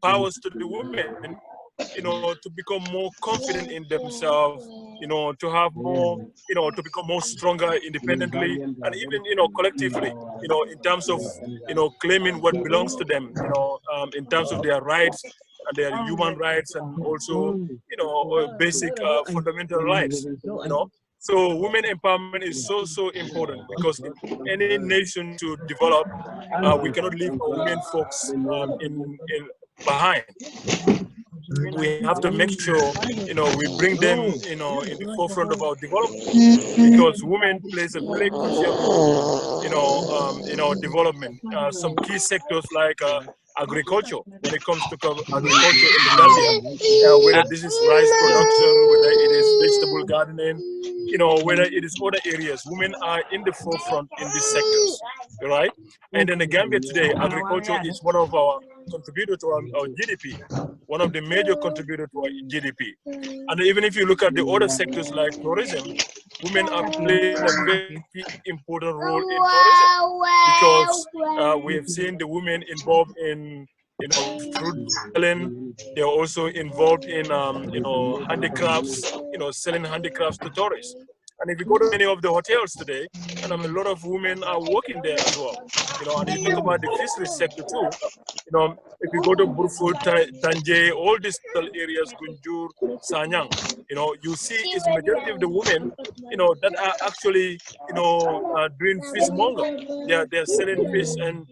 powers to the women, to become more confident in themselves, to have more, to become more stronger independently and even, collectively, in terms of, claiming what belongs to them, in terms of their rights and their human rights and also, basic fundamental rights, So women empowerment is so important because in any nation to develop, we cannot leave our women folks in behind. We have to make sure, we bring them, in the forefront of our development because women plays a very crucial role, in our development. Some key sectors like agriculture, when it comes to agriculture in the Gambia, whether this is rice production, whether it is vegetable gardening, whether it is other areas, women are in the forefront in these sectors, right? And in the Gambia today, agriculture is one of our contributors to our GDP, one of the major contributors to our GDP. And even if you look at the other sectors like tourism, women are playing a very key important role in tourism because we have seen the women involved in, fruit selling. They're also involved in, handicrafts, selling handicrafts to tourists. And if you go to many of the hotels today, and a lot of women are working there as well. And you talk about the fisheries sector too. If you go to Burfut, Tanje, all these areas, Gunjur, Sanyang, you see is majority of the women, that are actually, doing fishmonger. They're selling fish and,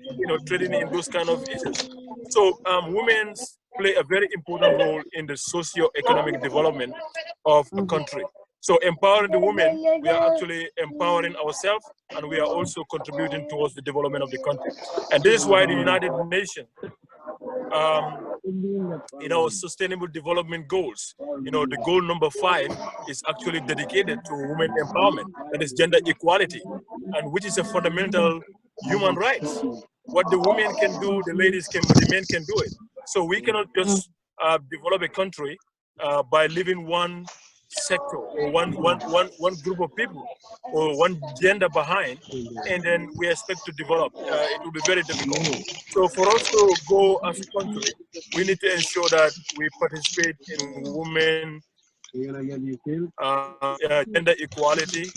trading in those kind of issues. So women play a very important role in the socio-economic development of a country. So empowering the women, we are actually empowering ourselves and we are also contributing towards the development of the country. And this is why the United Nations, Sustainable Development Goals, the goal number 5 is actually dedicated to women empowerment, that is gender equality, and which is a fundamental human rights. What the women can do, the men can do it. So we cannot just develop a country by leaving one sector or one group of people or one gender behind, and then we expect to develop. It will be very difficult. So for us to go as a country, we need to ensure that we participate in women gender equality,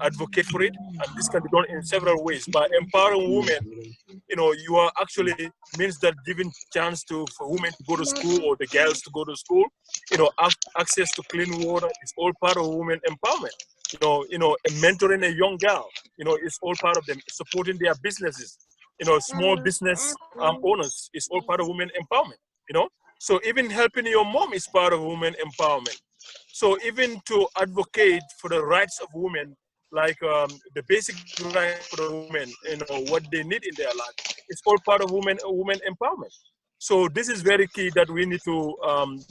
advocate for it, and this can be done in several ways. By empowering women, you are actually means that giving chance for women to go to school or the girls to go to school, access to clean water is all part of women empowerment. Mentoring a young girl, is all part of them. Supporting their businesses, small business owners is all part of women empowerment. So even helping your mom is part of women empowerment. So even to advocate for the rights of women, like the basic rights for the women, what they need in their life, it's all part of women empowerment. So this is very key that we need to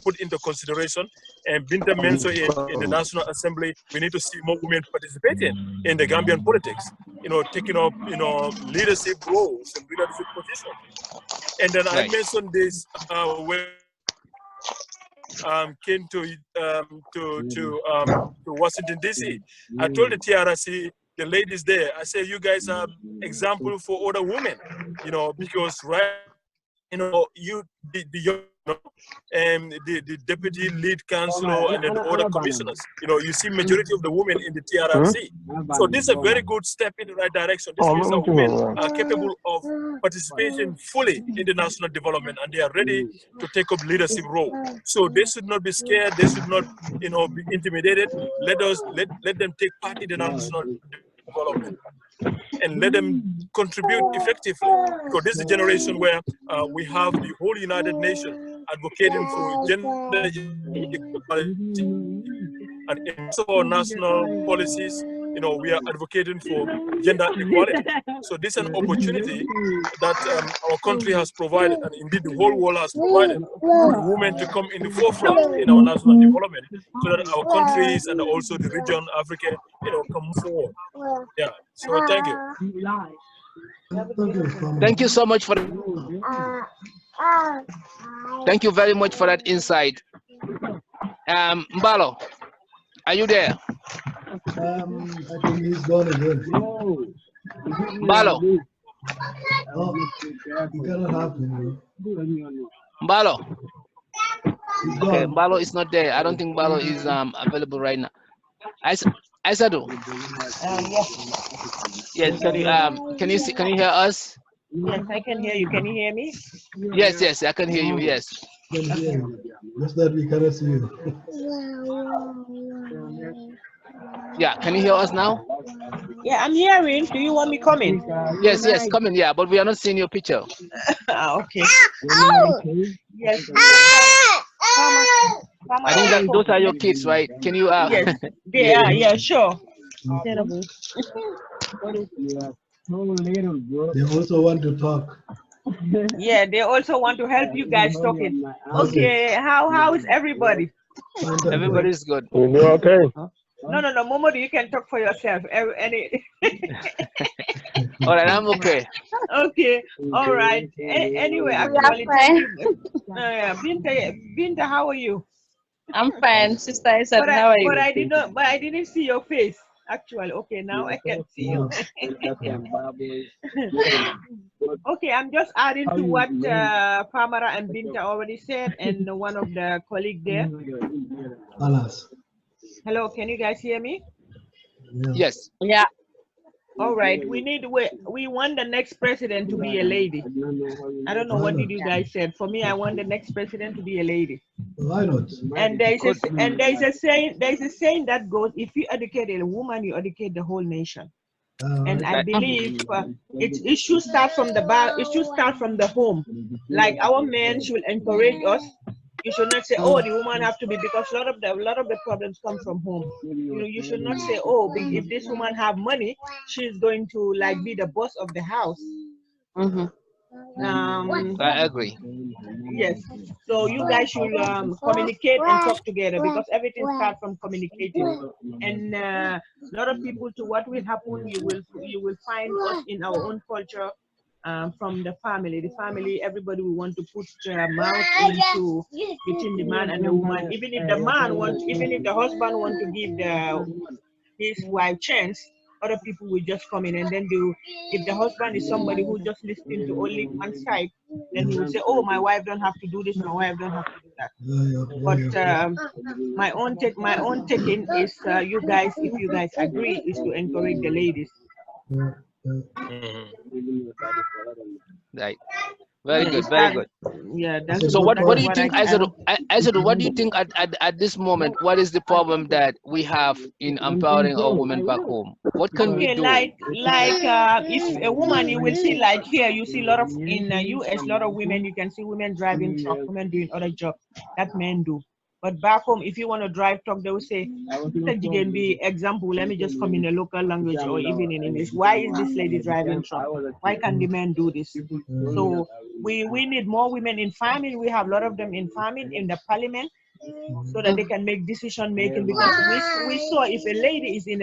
put into consideration. And Binta mentioned in the National Assembly, we need to see more women participating in the Gambian politics, taking up, leadership roles and leadership positions. And then I mentioned this when came to Washington D.C. I told the TRC, the ladies there, I said, you guys are example for other women, because the young, and the deputy lead councillor and then the other commissioners, you see majority of the women in the TRC. So this is a very good step in the right direction. This means that women are capable of participation fully in the national development and they are ready to take up leadership role. So they should not be scared. They should not, be intimidated. Let them take part in the national development and let them contribute effectively. Because this is a generation where we have the whole United Nations advocating for gender equality. And in most of our national policies, we are advocating for gender equality. So this is an opportunity that our country has provided, and indeed the whole world has provided, for women to come in the forefront in our national development, so that our countries and also the region, Africa, come forward. Yeah. So thank you. Thank you so much for. Thank you very much for that insight. Mballow, are you there? I think he's gone again. Mballow. Oh, you cannot have him. Mballow. He's Okay, gone. Mballow is not there. I don't think Mballow is available right now. Isatou. Yes, can you see, can you hear us? Yes, I can hear you. Can you hear me? Yes, I can hear you. Yes. Can hear you. Just that we cannot see you. Yeah, can you hear us now? Yeah, I'm hearing. Do you want me coming? Yes, come in. Yeah, but we are not seeing your picture. Okay. Yes. I think that those are your kids, right? Can you? Yes, they are. Yeah, sure. Terrible. They also want to talk. Yeah, they also want to help you guys talking. Okay, how is everybody? Everybody's good. We're okay. No, Momodou, you can talk for yourself. Any. All right, I'm okay. Okay, all right. Anyway, actually, thank you. Binta, how are you? I'm fine, Sister Isatou. How are you? But I didn't see your face. Actually, okay, now I can see you. Okay, I'm just adding to what Nfamara and Binta already said, and one of the colleagues there. Alas. Hello, can you guys hear me? Yes. Yeah. All right, we want the next president to be a lady. I don't know what did you guys said. For me, I want the next president to be a lady. Why not? And there's a saying that goes: if you educate a woman, you educate the whole nation. And I believe it should start from the back. It should start from the home. Like our men should encourage us. You should not say, "Oh, the woman have to be," because a lot of the problems come from home. You should not say, "Oh, if this woman have money, she's going to like be the boss of the house." I agree. Yes. So you guys should communicate and talk together, because everything starts from communicating. And a lot of people, to what will happen, you will find us in our own culture. From the family. The family, everybody will want to put mouth into between the man and the woman. Even if the husband want to give his wife chance, other people will just come in, and then if the husband is somebody who just listening to only one side, then he will say, "Oh, my wife don't have to do this, my wife don't have to do that." But my own taking is, you guys, if you guys agree, is to encourage the ladies. Right. Very good. Very good. Yeah. That's So what do you what think, Isatou, what do you think at this moment, what is the problem that we have in empowering our women back home? What can we do? Like if a woman, you will see, like here, you see a lot of, in US, a lot of women, you can see women driving truck, women doing other jobs that men do. But back home, if you want to drive truck, they will say, example, let me just come in a local language or even in English. Why is this lady driving truck? Why can't the men do this? So we need more women in farming. We have a lot of them in farming, in the parliament, so that they can make decision making, because we saw if a lady is in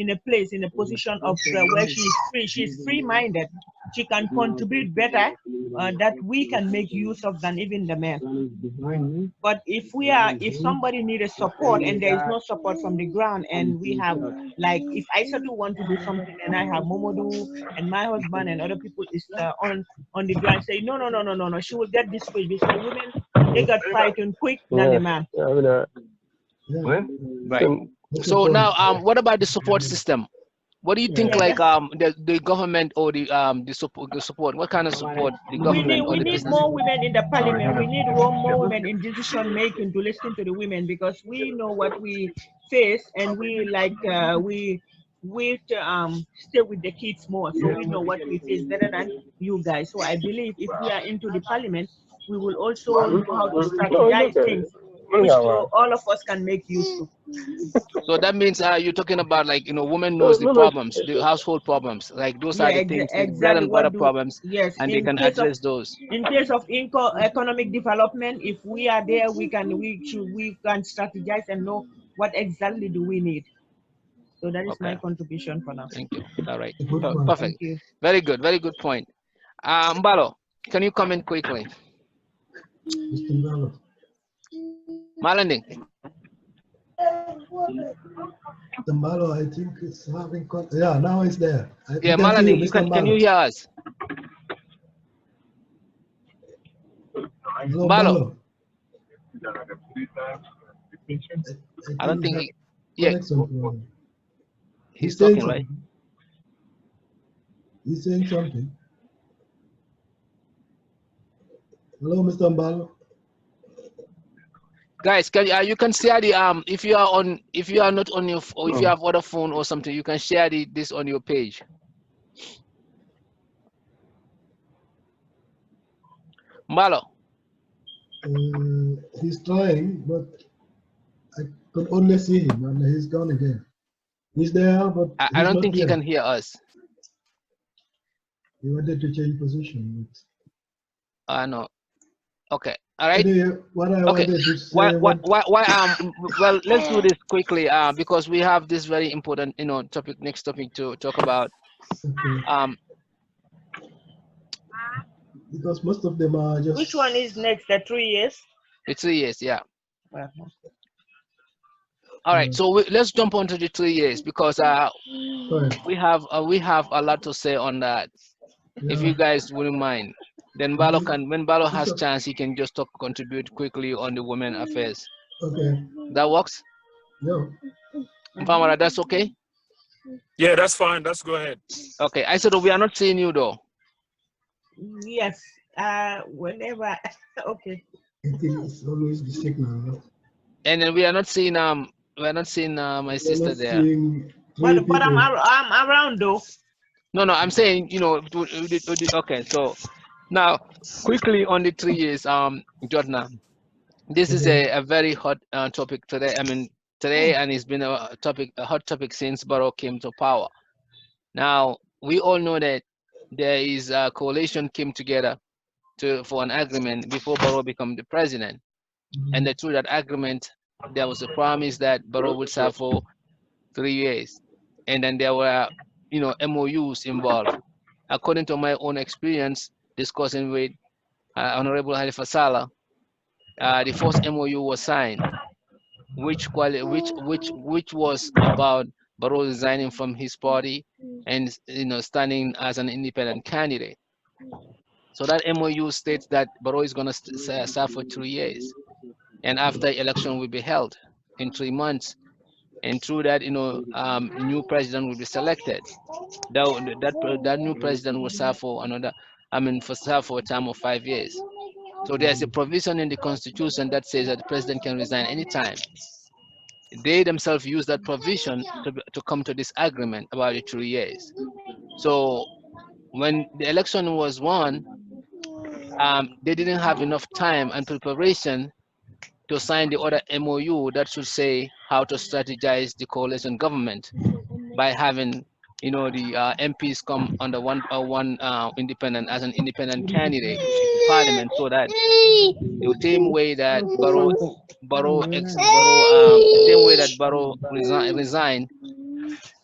a place, in a position of where she's free-minded, she can contribute better, that we can make use of than even the men. But if somebody needs support and there is no support from the ground, and we have, like, if Isatou want to do something and I have Momodou and my husband and other people is on the ground, say no, she will get discouraged, because women, they got frightened quick than the man. Right. So now, what about the support system? What do you think, like the government or the support? What kind of support the government or the need business? more women in the parliament. We need more women in decision making, to listen to the women, because we know what we face, and we stay with the kids more, so we know what we face better than you guys. So I believe if we are into the parliament, we will also know how to strategize things, which all of us can make use of. So that means you're talking about, like, women knows the problems, the household problems, like those are the things, the bread and butter problems, and they can address those. In case of economic development, if we are there, we can strategize and know what exactly do we need. So that is my contribution for now. Thank you. All right. Perfect. Very good. Very good point. Mballow, can you comment quickly? Mr. Mballow. Malanding. The Mballow, I think it's having. Yeah, now it's there. Yeah, We can see you, Malanding, Mr. can you Mballow. hear us? Hello, Mballow. Mballow. I don't think he, yeah, connection problem. he's saying talking, right? something. He's saying something. Hello, Mr. Mballow. Guys, can you can share the if you are not on your or if you have other phone or something, you can share this on your page. Mballow. He's trying, but I could only see him, and he's gone again. He's there, but I don't think he can hear us. He wanted to change position. No. Okay. All right. Anyway, what I Okay. wanted to say. Why well, let's do this quickly because we have this very important next topic to talk about. Okay. Because most of them are just. Which one is next? The 3 years? The 3 years, yeah. Uh-huh. All right, so let's jump onto the 3 years because we have a lot to say on that. Yeah. If you guys wouldn't mind, then Mballow can, when Mballow has chance, he can just contribute quickly on the women affairs. Okay. That works? Yeah. Nfamara, that's okay? Yeah, that's fine. Let's go ahead. Okay, Isatou, we are not seeing you though. Yes. Whenever. Okay. I think it's always the signal. And then we are not seeing my sister there. But I'm around though. No, I'm saying okay. So now quickly on the 3 years, Jotna, this is a very hot topic today. I mean today, and it's been a hot topic since Barrow came to power. Now we all know that there is a coalition came together for an agreement before Barrow became the president, and through that agreement there was a promise that Barrow would serve for 3 years, and then there were MOUs involved. According to my own experience discussing with Honorable Halifa Sallah, the first MOU was signed, which was about Barrow resigning from his party and standing as an independent candidate. So that MOU states that Barrow is going to serve for 3 years, and after election will be held in 3 months, and through that new president will be selected. That new president will serve for for a term of 5 years. So there's a provision in the constitution that says that the president can resign anytime. They themselves use that provision to come to this agreement about the 3 years. So when the election was won, they didn't have enough time and preparation to sign the other MOU that should say how to strategize the coalition government by having the MPs come under one independent as an independent candidate to parliament, so that the same way that Barrow resigned,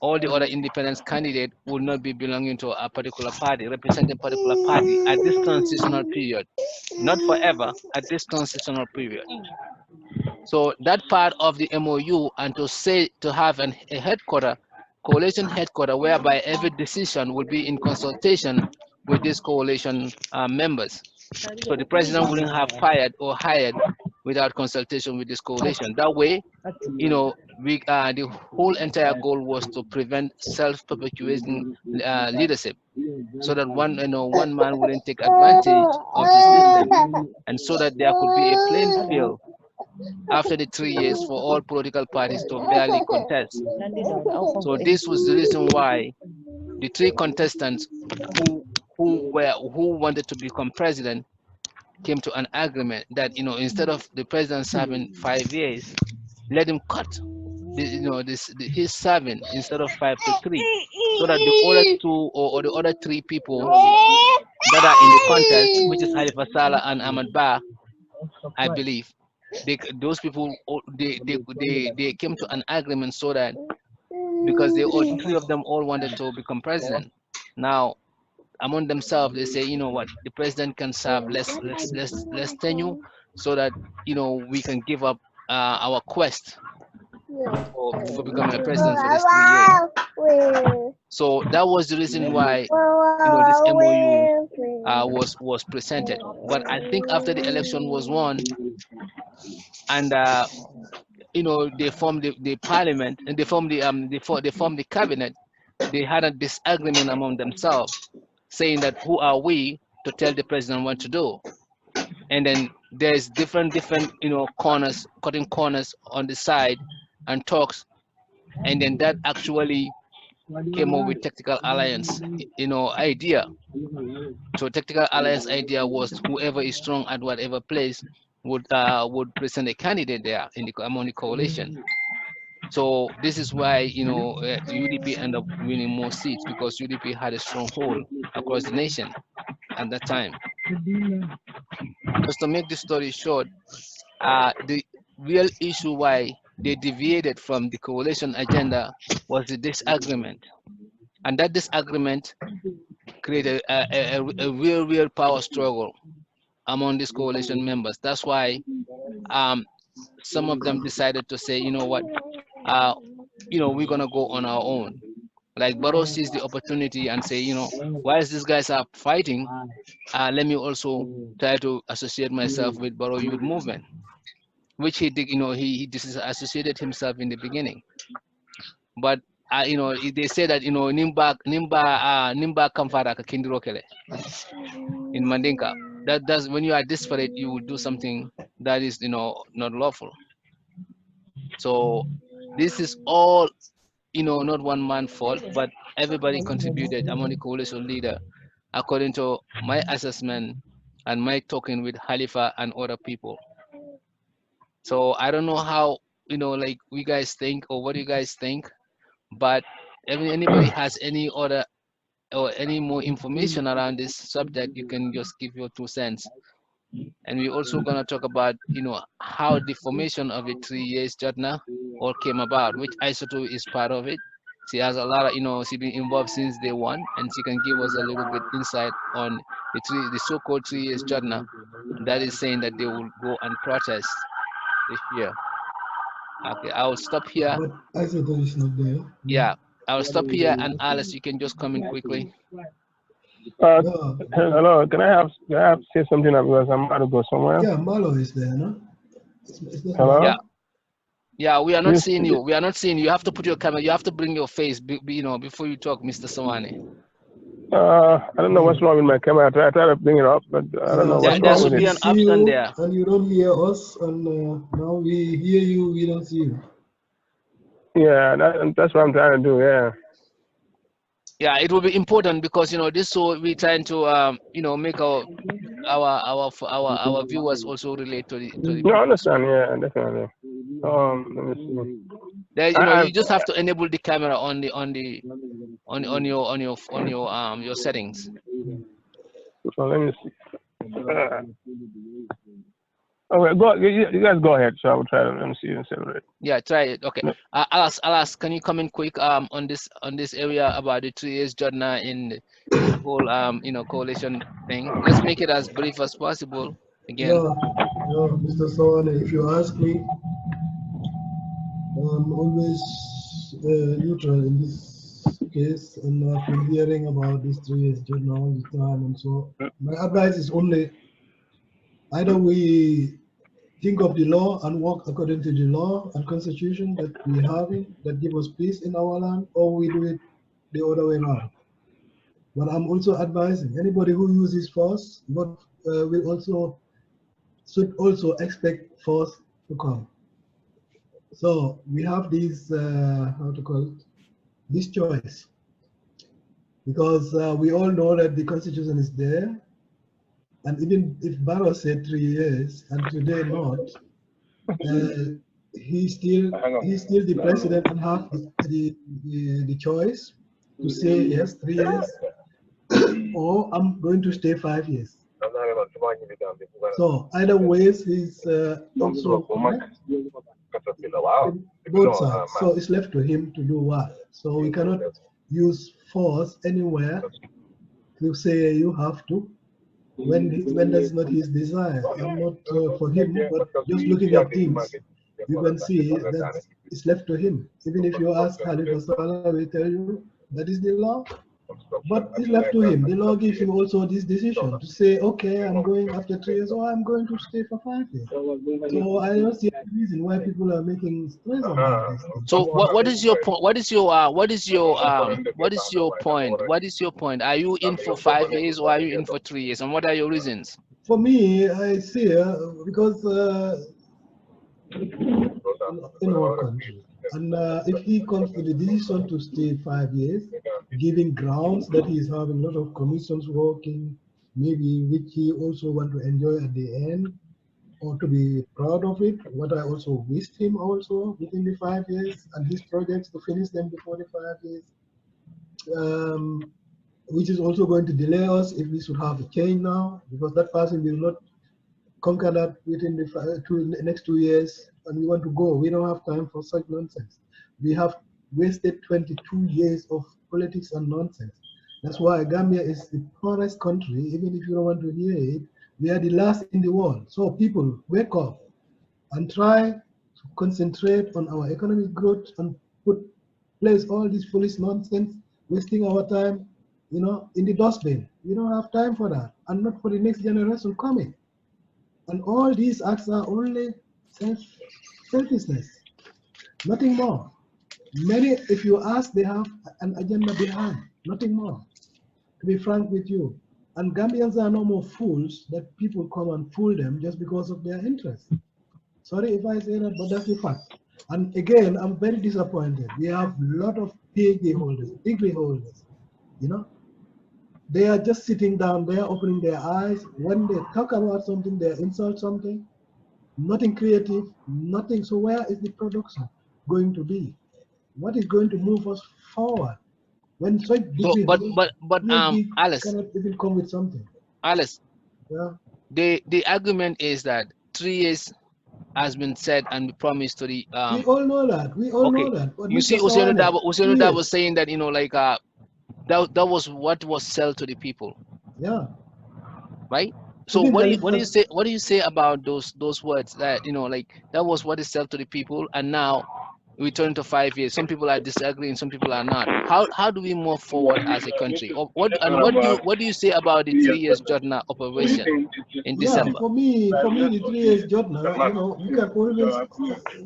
all the other independent candidates would not be belonging to a particular party, representing a particular party at this transitional period, not forever, at this transitional period. So that part of the MOU, and to have a headquarter, coalition headquarter, whereby every decision will be in consultation with these coalition members. So the president wouldn't have fired or hired without consultation with this coalition. That way, the whole entire goal was to prevent self-perpetuating leadership, so that one man wouldn't take advantage of the system, and so that there could be a playing field after the 3 years for all political parties to fairly contest. So this was the reason why the 3 contestants who wanted to become president came to an agreement that instead of the president serving 5 years, let him cut his serving instead of 5 to 3, so that the other 2 or the other 3 people that are in the contest, which is Halifa Sallah and Ahmad Ba, I believe, those people they came to an agreement, so that because they all 3 of them all wanted to become president. Now among themselves they say, the president can serve less tenure, so that we can give up our quest for becoming a president for this 3 years. So that was the reason why this MOU was presented. But I think after the election was won, and they formed the parliament, and they formed the cabinet, they had a disagreement among themselves, saying that who are we to tell the president what to do? And then there's different corners, cutting corners on the side and talks, and then that actually came up with tactical alliance idea. So tactical alliance idea was whoever is strong at whatever place would present a candidate there among the coalition. So this is why UDP ended up winning more seats, because UDP had a stronghold across the nation at that time. Just to make the story short, the real issue why they deviated from the coalition agenda was the disagreement, and that disagreement created a real power struggle among these coalition members. That's why some of them decided to say, you know what, we're gonna go on our own. Like Barrow sees the opportunity and say, whilst these guys are fighting, let me also try to associate myself with Barrow Youth Movement, which he did. He disassociated himself in the beginning. But they say that nimba kamfara ka kindiro kele in Mandinka. That does, when you are desperate, you will do something that is not lawful. So this is all not one man's fault, but everybody contributed among the coalition leader, according to my assessment and my talking with Khalifa and other people. So I don't know how like we guys think, or what you guys think, but if anybody has any other or any more information around this subject, you can just give your 2 cents. And we're also gonna talk about how the formation of the 3 years Jotna all came about, which Isatou is part of it. She has a lot of she's been involved since day one, and she can give us a little bit insight on the so-called 3 years Jotna that is saying that they will go and protest this year. Okay, I will stop here. But Isatou is not there. Yeah, I'll stop here, and Alice, you can just come in quickly. Hello, can I say something because I'm about to go somewhere? Yeah, Mballow is there, no? Hello? Yeah, we are not seeing you. We are not seeing you. You have to put your camera. You have to bring your face, before you talk, Mr. Sawaneh. I don't know what's wrong with my camera. I try to bring it up, but I don't know what's there wrong should with be it. an option there. And you don't hear us, and now we hear you, we don't see you. Yeah, that's what I'm trying to do, yeah. Yeah, it will be important because this, so we're trying to make our viewers also relate to the. No, I understand. Yeah, definitely. Let me see. There, you just have to enable the camera on your settings. So let me see. Okay, you guys go ahead. So I will try to let me see and separate. Yeah, try it. Okay. Alas, can you come in quick on this area about the 3 years Jotna in the whole coalition thing? Let's make it as brief as possible. Again. Yeah, Mr. Sawaneh, if you ask me, I'm always neutral in this case, and I've been hearing about this 3 years Jotna all the time, and so my advice is only either we think of the law and work according to the law and constitution that we have that give us peace in our land, or we do it the other way around. But I'm also advising anybody who uses force, should also expect force to come. So we have this this choice, because we all know that the constitution is there. And even if Barrow said 3 years and today not, he's still the president and have the choice to say yes, 3 years, or I'm going to stay 5 years. So either ways, he's also both sides. So it's left to him to do what. So we cannot use force anywhere to say you have to. When that's not his desire. I'm not for him, but just looking at things, you can see that it's left to him. Even if you ask Khalifa Saleh, will tell you that is the law. But it's left to him. The law gives him also this decision to say, okay, I'm going after 3 years, or I'm going to stay for 5 years. So I don't see any reason why people are making stress about this. So what is your point? What is your point? What is your point? Are you in for 5 years or are you in for 3 years? And what are your reasons? For me, I see because in our country, and if he comes to the decision to stay 5 years, giving grounds that he is having a lot of commissions working, maybe which he also want to enjoy at the end, or to be proud of it, what I also wished him also within the 5 years, and his projects to finish them before the 5 years, which is also going to delay us if we should have a change now, because that person will not conquer that within the next 2 years, and we want to go. We don't have time for such nonsense. We have wasted 22 years of politics and nonsense. That's why Gambia is the poorest country, even if you don't want to hear it. We are the last in the world. So people, wake up and try to concentrate on our economic growth and place all this foolish nonsense, wasting our time, you know, in the dustbin. We don't have time for that, and not for the next generation coming. And all these acts are only selfishness, nothing more. Many, if you ask, they have an agenda behind, nothing more, to be frank with you. And Gambians are no more fools that people come and fool them just because of their interest. Sorry if I say that, but that's the fact. And again, I'm very disappointed. We have a lot of PhD holders, degree holders, you know. They are just sitting down there, opening their eyes. When they talk about something, they insult something. Nothing creative, nothing. So where is the production going to be? What is going to move us forward? When such degree but Alice cannot even come with something. Alice, yeah. The argument is that 3 years has been said and promised to the we all know that. We all know that. But you see, Usainu Dabo was saying that, you know, like that was what was sold to the people. Yeah. Right. So what do you say about those words that, you know, like that was what is sold to the people, and now we turn to 5 years. Some people are disagreeing, some people are not. How do we move forward as a country? Or what do you say about the 3 years Jotna operation in December? For me, the 3 years Jotna, you know, you can always,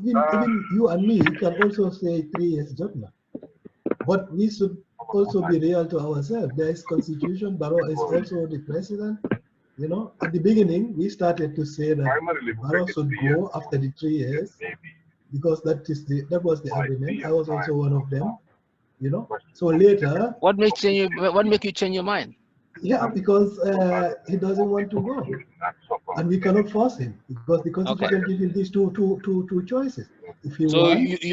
even you and me, you can also say 3 years Jotna. But we should also be real to ourselves. There is constitution. Barrow is also the president. You know, at the beginning, we started to say that Barrow should go after the 3 years, because that was the agreement. I was also one of them, you know. So later, what make you change your mind? Yeah, because he doesn't want to go, and we cannot force him, because the constitution gives him these two choices. If he wants,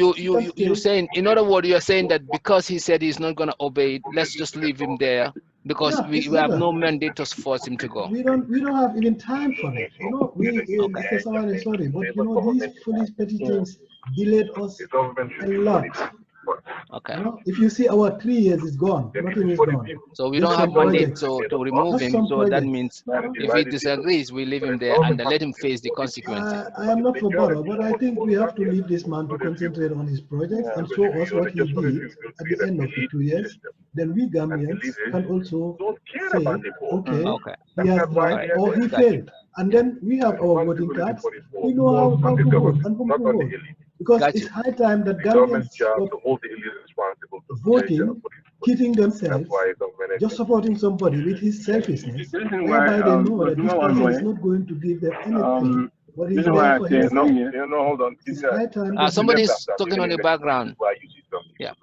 you're saying, in other words, you're saying that because he said he's not going to obey it, let's just leave him there, because we have no mandate to force him to go. We don't have even time for it. You know, Mr. Sawaneh, sorry, but you know, these foolish petty things delayed us a lot. Okay. You know, if you see our 3 years is gone, nothing is gone. So we don't have mandate to remove him. So that means if he disagrees, we leave him there and let him face the consequences. I am not for Barrow, but I think we have to leave this man to concentrate on his projects and show us what he did at the end of the 2 years. Then we Gambians can also say, okay, he has tried or he failed. And then we have our voting cards. We know how to vote and whom to vote. Because it's high time that Gambians stop voting, cheating themselves, just supporting somebody with his selfishness, whereby they know that this person is not going to give them anything. But he's there for himself. It's high time. Somebody's talking on the background. Yeah.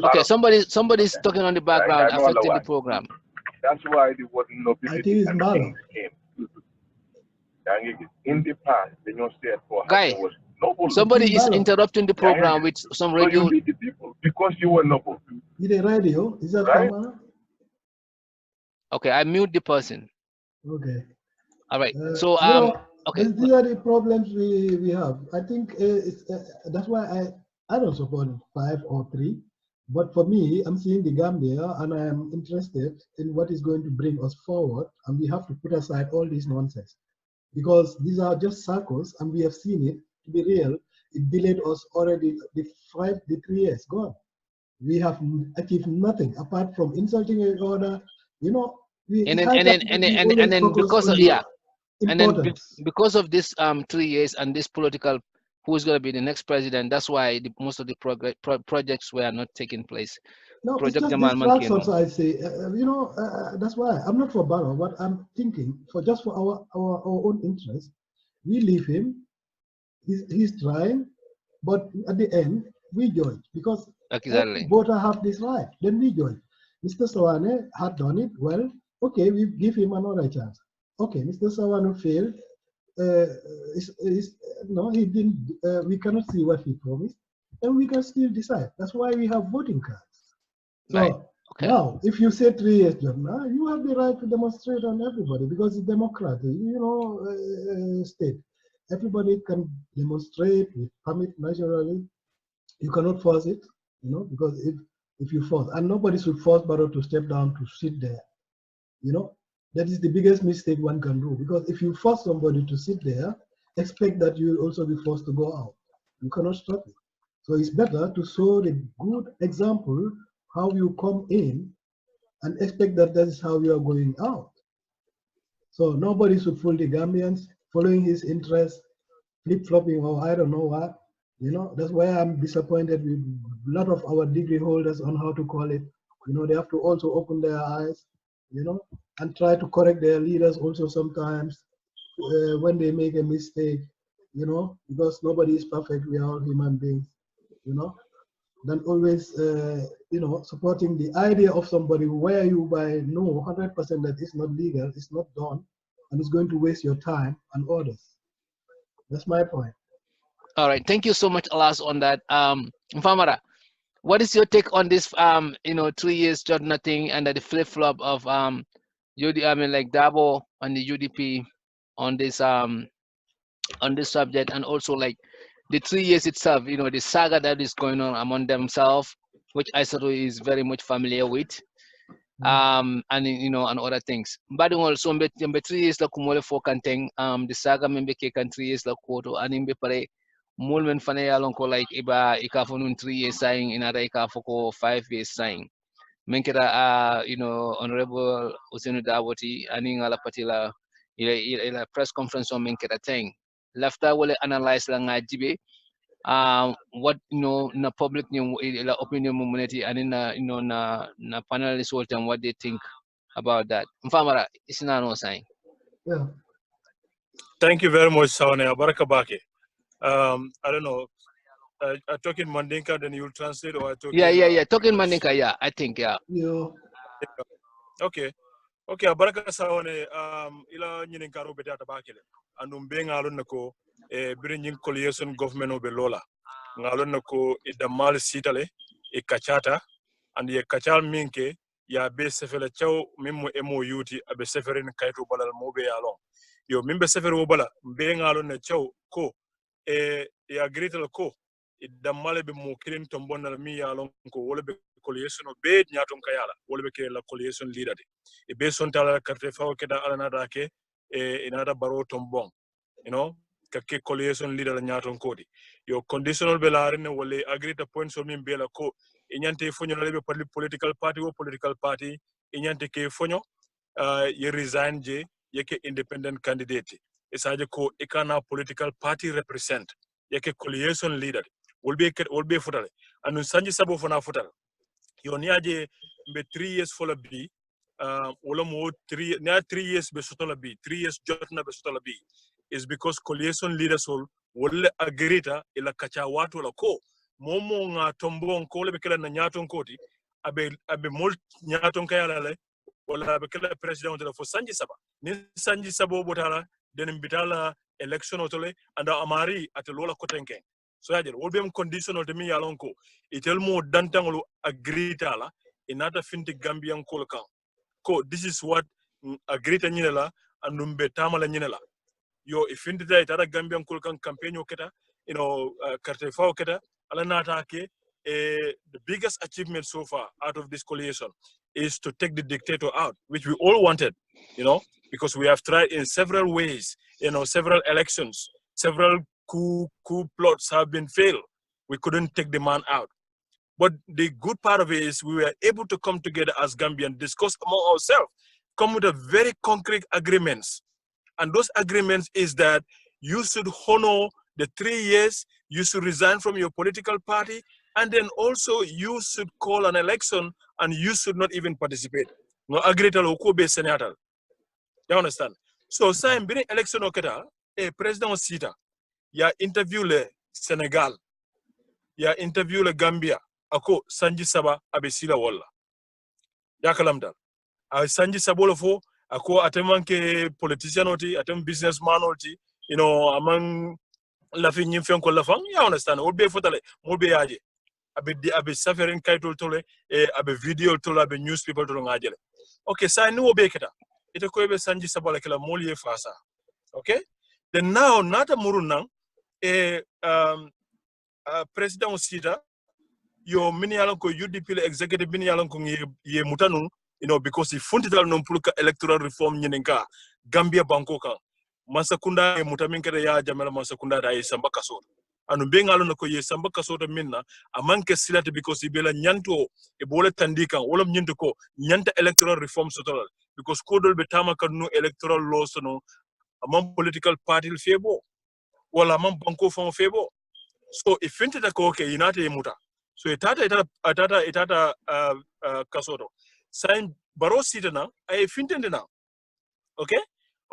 Okay, somebody's talking on the background affecting the program. That's why the word I think it's Mballow. In the past, they don't say for Guy, somebody is interrupting the program with some radio. So you beat the people because you were noble. With the radio? Is that right? Okay, I mute the person. Okay. All right. So you know, okay. These are the problems we have. I think that's why I don't support 5 or 3. But for me, I'm seeing the Gambia, and I am interested in what is going to bring us forward, and we have to put aside all this nonsense, because these are just circles, and we have seen it to be real, it delayed us already the 3 years gone. We have achieved nothing apart from insulting each other. You know, and then because of because of this 3 years and this political who's going to be the next president, that's why most of the projects were not taking place. No, it's just distractions, I say. That's why I'm not for Barrow, but I'm thinking for our own interest, we leave him. He's trying, but at the end we join because exactly voter have this right. Then we join. Mr. Sawaneh had done it well. Okay, we give him another chance. Okay, Mr. Sawaneh failed. No, he didn't. We cannot see what he promised, and we can still decide. That's why we have voting cards. So right. Okay. Now, if you say 3 years, Jotna, you have the right to demonstrate on everybody because it's democratic, state. Everybody can demonstrate with permit naturally. You cannot force it, because if you force, and nobody should force Barrow to step down to sit there, that is the biggest mistake one can do, because if you force somebody to sit there, expect that you will also be forced to go out. You cannot stop it. So it's better to show the good example how you come in and expect that is how you are going out. So nobody should fool the Gambians, following his interest, flip-flopping, or I don't know what. That's why I'm disappointed with a lot of our degree holders on how to call it. They have to also open their eyes, and try to correct their leaders also sometimes when they make a mistake, because nobody is perfect. We are all human beings, Then always, supporting the idea of somebody where you know 100% that it's not legal, it's not done, and it's going to waste your time and others. That's my point. All right, thank you so much, Alas, on that. Nfamara, what is your take on this 3 years Jotna thing and the flip-flop of Dabo and the UDP on this subject, and also like the 3 years itself, the saga that is going on among themselves, which Isatou is very much familiar with, and and other things. But also, 3 years la kumole for kanteng, the saga membe ke kan 3 years la koto, and imbe pare mulmen fane yalon ko like iba ikafonun 3 years saying in other ikafoko 5 years saying. Menkera honorable Usenu Dawoti aning ala patila ila press conference on menkera thing. Lafta wale analyze la ngajibe what na public ila opinion community and na panelists all time what they think about that. Nfamara isina no saying. Yeah. Thank you very much, Sawaneh. Barakabake. I don't know. I talk in Mandinka, then you'll translate, or I talk Yeah. Talking Mandinka, yeah. I think, yeah. Okay. Baraka Sawaneh. Ila nyinin karo beta tabakele. Andum being alon nako bringing coalition government obe lola. Ngalon nako idamal sitale kachata and ye kachal minke ya be sefela chaw mimo MOUT abe seferin kayto balal mobe alon. Yo mimbe sefer wobala being alon na chaw ko ya grital ko idammale be mo kilin tombonal mi yalon ko wala be coalition be nyaton kayala wala be ke la coalition leader de be son tala carte fawo keda alana dake inada baro tombon kake coalition leader nyaton kodi yo conditional be laarine wala agree to point so min be la ko inyante fonyo lebe political party or political party inyante ke fonyo ye resign je yeke independent candidate isaje ko ikana political party represent yake coalition leader will be futale anu sanji sabo fona futale yoni aje be 3 years fola bi wala mo 3 years be sotola bi 3 years Jotna be sotola bi is because coalition leaders will agrita ila kacha watu la ko momo nga tombon ko le kala na nyaton koti abe mol nyaton kayala le wala be kala president de fo sanji saba ni sanji sabo botala den bitala election otole anda amari atelola kotenken so yaje will be conditional de mi yalonko itel mo dantangolo agrita la inata finti gambian kolkan ko this is what agrita nyinela andumbe tamala nyinela yo ifinti da itara gambian kolkan campaign oketa carte fa oketa ala nata ke the biggest achievement so far out of this coalition is to take the dictator out, which we all wanted, because we have tried in several ways, several elections, several coup plots have been failed. We couldn't take the man out. But the good part of it is we were able to come together as Gambians, discuss among ourselves, come with a very concrete agreements. And those agreements is that you should honor the 3 years, you should resign from your political party, and then also you should call an election and you should not even participate. No agree to be senator. You understand? So, I'm being election oketa, President Sita, ya interview le Senegal, ya interview le Gambia, ako Sanji Saba abesila walla. Ya kalamda. Sanji Sabolo fo, ako atemanke politician oti, atem businessman oti, among laughing in fion kolafang, you understand? Obe fotale, mobe aje. Abe suffering kaitol tole, abe video tole, abe newspaper tole ngajele. Okay, so I know obe keta. Ito ko ebe Sanji Sabala kela moli e fasa. Okay? Then now, nata murunang, President Osita, your mini alonko UDP executive mini alonko ye mutanung, because he fundital non puluka electoral reform nyenenka Gambia bankoka. Masakunda mutaminkere ya jamela masakunda da ye samba kasoro. Anu benga alo nako ye samba kasoro minna amanke silate because ibela nyanto ebole tandika wala nyento ko nyanta electoral reform sotola because kodol betama kanu electoral laws no among political party febo wala among banko fon febo. So if finta ko okay inate muta. So itata kasoro. Sign baro sitana ay fintende na. Okay?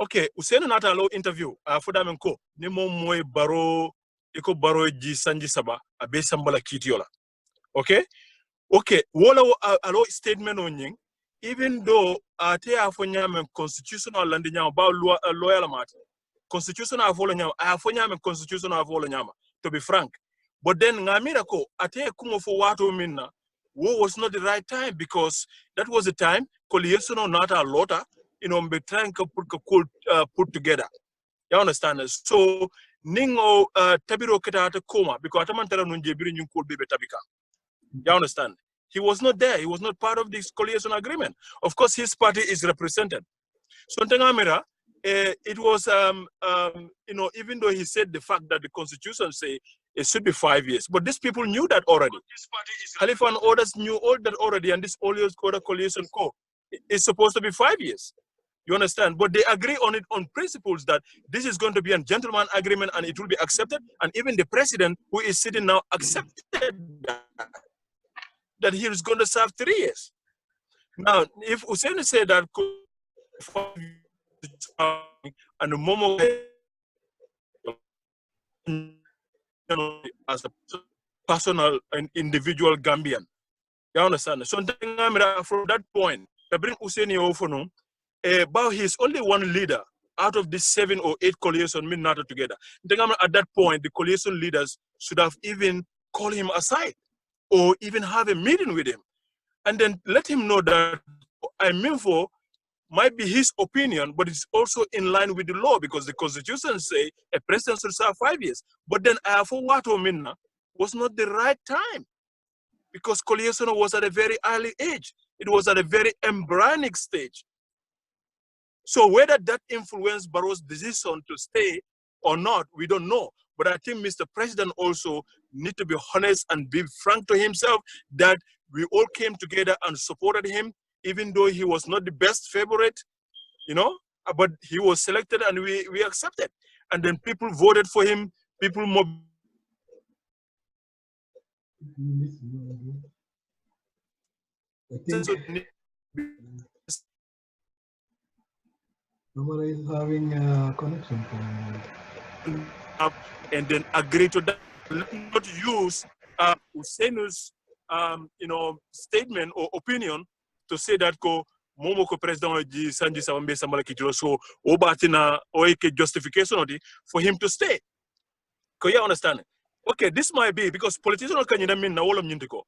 Okay, usena nata lo interview. Foda menko ni moy baro iko baro ji Sanji Saba abe sambala kitiola. Okay? Okay, wala alo statement onying even though ate afonyame constitutional land nyama ba loyal mat. Constitutional avolo nyama afonyame constitutional avolo nyama to be frank. But then ngamira ko ate kumo fo wato minna wo was not the right time because that was the time coalition not a lota be trying to put together. You understand? So ningo tabiro keta ate koma because atamantara nunje biri nyunkol bebe tabika. You understand? He was not there. He was not part of this coalition agreement. Of course, his party is represented. So Ntangamira, it was even though he said the fact that the constitution say it should be 5 years, but these people knew that already. Khalifa and others knew all that already, and this other coalition is supposed to be 5 years. You understand? But they agree on it on principles that this is going to be a gentleman agreement and it will be accepted. And even the president who is sitting now accepted that he is going to serve 3 years. Now, if Hussein said that and the Momo as a personal and individual Gambian, you understand? So from that point, they bring Hussein Ofono, but he's only one leader out of these 7 or 8 coalition NATO together. At that point, the coalition leaders should have even called him aside or even have a meeting with him and then let him know that I mean for might be his opinion, but it's also in line with the law because the constitution say a president should serve 5 years. But then for what Minna was not the right time because coalition was at a very early age. It was at a very embryonic stage. So whether that influenced Barrow's decision to stay or not, we don't know. But I think Mr. President also need to be honest and be frank to himself that we all came together and supported him, even though he was not the best favorite, but he was selected and we accepted. And then people voted for him, people I think somebody is having a connection problem. And then agree to that. Not use Hussein's statement or opinion to say that Momo ko president ji Sanji Sawambe Sambala Kitilo so obatina oike justification for him to stay. You understand? Okay, this might be because politicians can mean na wolam nyintiko.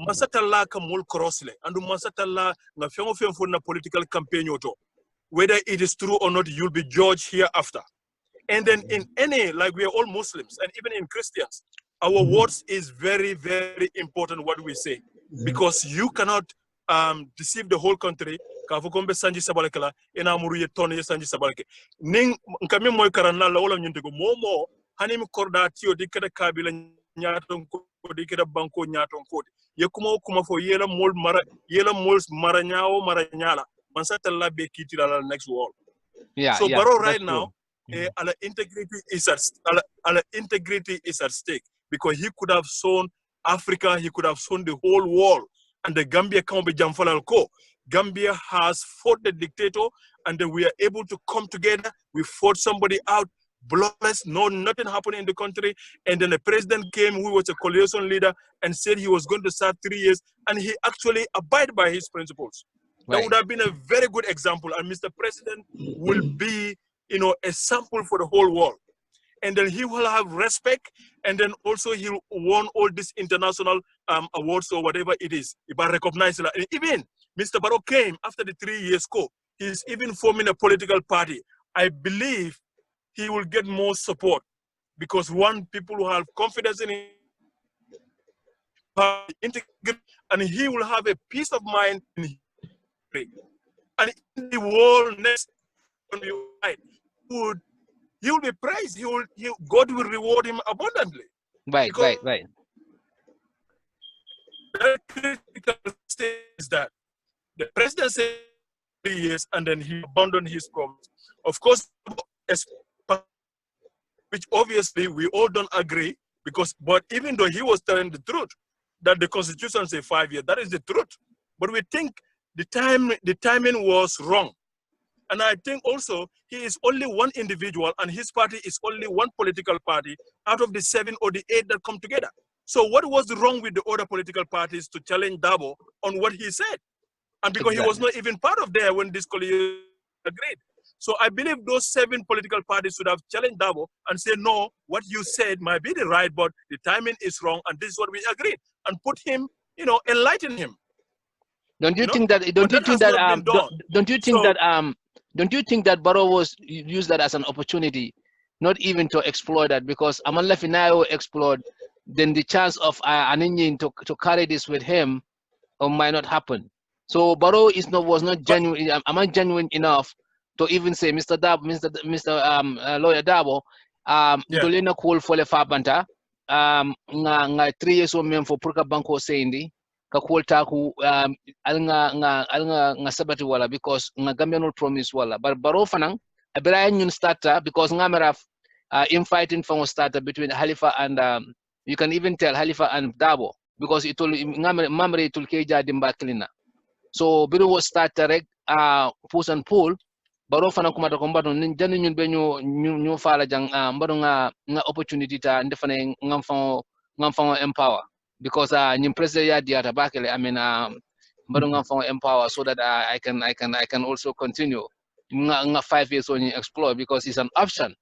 Masatala ka mul crossle and masatala na fengo for na political campaign yoto. Whether it is true or not, you'll be judged hereafter. And then in any, like we are all Muslims, and even in Christians, our words is very, very important what we say. Because you cannot deceive the whole country. Kafukombe Sanji Sabalekala, ena muruye tone Sanji Sabaleke. Ning nkame moy karana la wala nyintego momo hanim korda tiyo dikada kabila nyaton ko dikada banko nyaton ko ye kuma fo yela mol mara nyaawo mara nyala man satalla be kitira la next world. So Barrow right now our integrity is at stake because he could have shown Africa, he could have shown the whole world, and the Gambia can't be jamfalal ko. Gambia has fought the dictator, and then we are able to come together. We fought somebody out, bloodless, nothing happened in the country. And then the president came, who was a coalition leader, and said he was going to serve 3 years, and he actually abided by his principles. That would have been a very good example, and Mr. President will be, a sample for the whole world. And then he will have respect, and then also he won all these international awards or whatever it is. If I recognize it, and even Mr. Barrow came after the 3 years go. He's even forming a political party. I believe he will get more support because people who have confidence in him, and he will have a peace of mind in him. And in the world next, he will be praised. God will reward him abundantly. Right. The critical stage is that the president said 3 years and then he abandoned his promise. Of course, which obviously we all don't agree but even though he was telling the truth that the constitution says 5 years, that is the truth. But we think the timing was wrong. And I think also he is only one individual and his party is only one political party out of the 7 or the 8 that come together. So what was wrong with the other political parties to challenge Dabo on what he said? And because he was not even part of there when this coalition agreed. So I believe those 7 political parties should have challenged Dabo and said, no, what you said might be the right, but the timing is wrong and this is what we agreed. And put him, enlighten him. Don't you think that Barrow was used that as an opportunity, not even to exploit that, because Amanla Finayo explored, then the chance of Aninyin to carry this with him might not happen. So Barrow was not genuine. Am I genuine enough to even say, Mr. Lawyer Dabo, Dolina call for the Fabanta, nga 3 years or men for Purka Banco saying ka taku nga sabati wala because nga Gambia no promise wala but Barrow fanang abira nyun starter because nga meraf infighting from starter between Halifa and you can even tell Halifa and Dabo because it will nga mamre tul keja dimba klina so biru was starter rek push and pull Barrow fanang kumata kombato jani nyun be ñu fala jang mbado nga opportunity ta ndefane ngam fa empower because nyim president ya diata bakele mbadunga from empower so that I can also continue 5 years on explore because it's an option.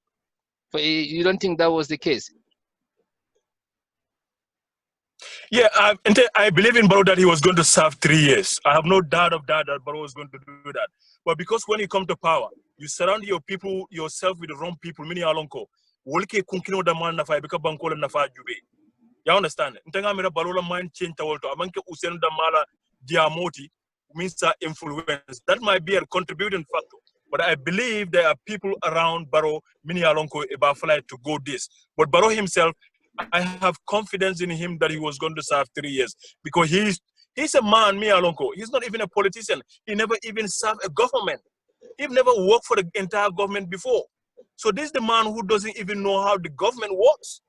But you don't think that was the case? Yeah, I believe in Barrow that he was going to serve 3 years. I have no doubt of that Barrow was going to do that. But because when you come to power, you surround yourself with the wrong people. Mini alonko, wolke kunkino da man nafa bika bankola nafa jube. You understand? Ntenga mera Barrow mind change tawolto. Amanke usenu da mala diamoti means influence. That might be a contributing factor. But I believe there are people around Barrow, mini alonko ebafala to go this. But Barrow himself, I have confidence in him that he was going to serve 3 years because he's a man, me alonko. He's not even a politician. He never even served a government. He never worked for the entire government before. So this is the man who doesn't even know how the government works.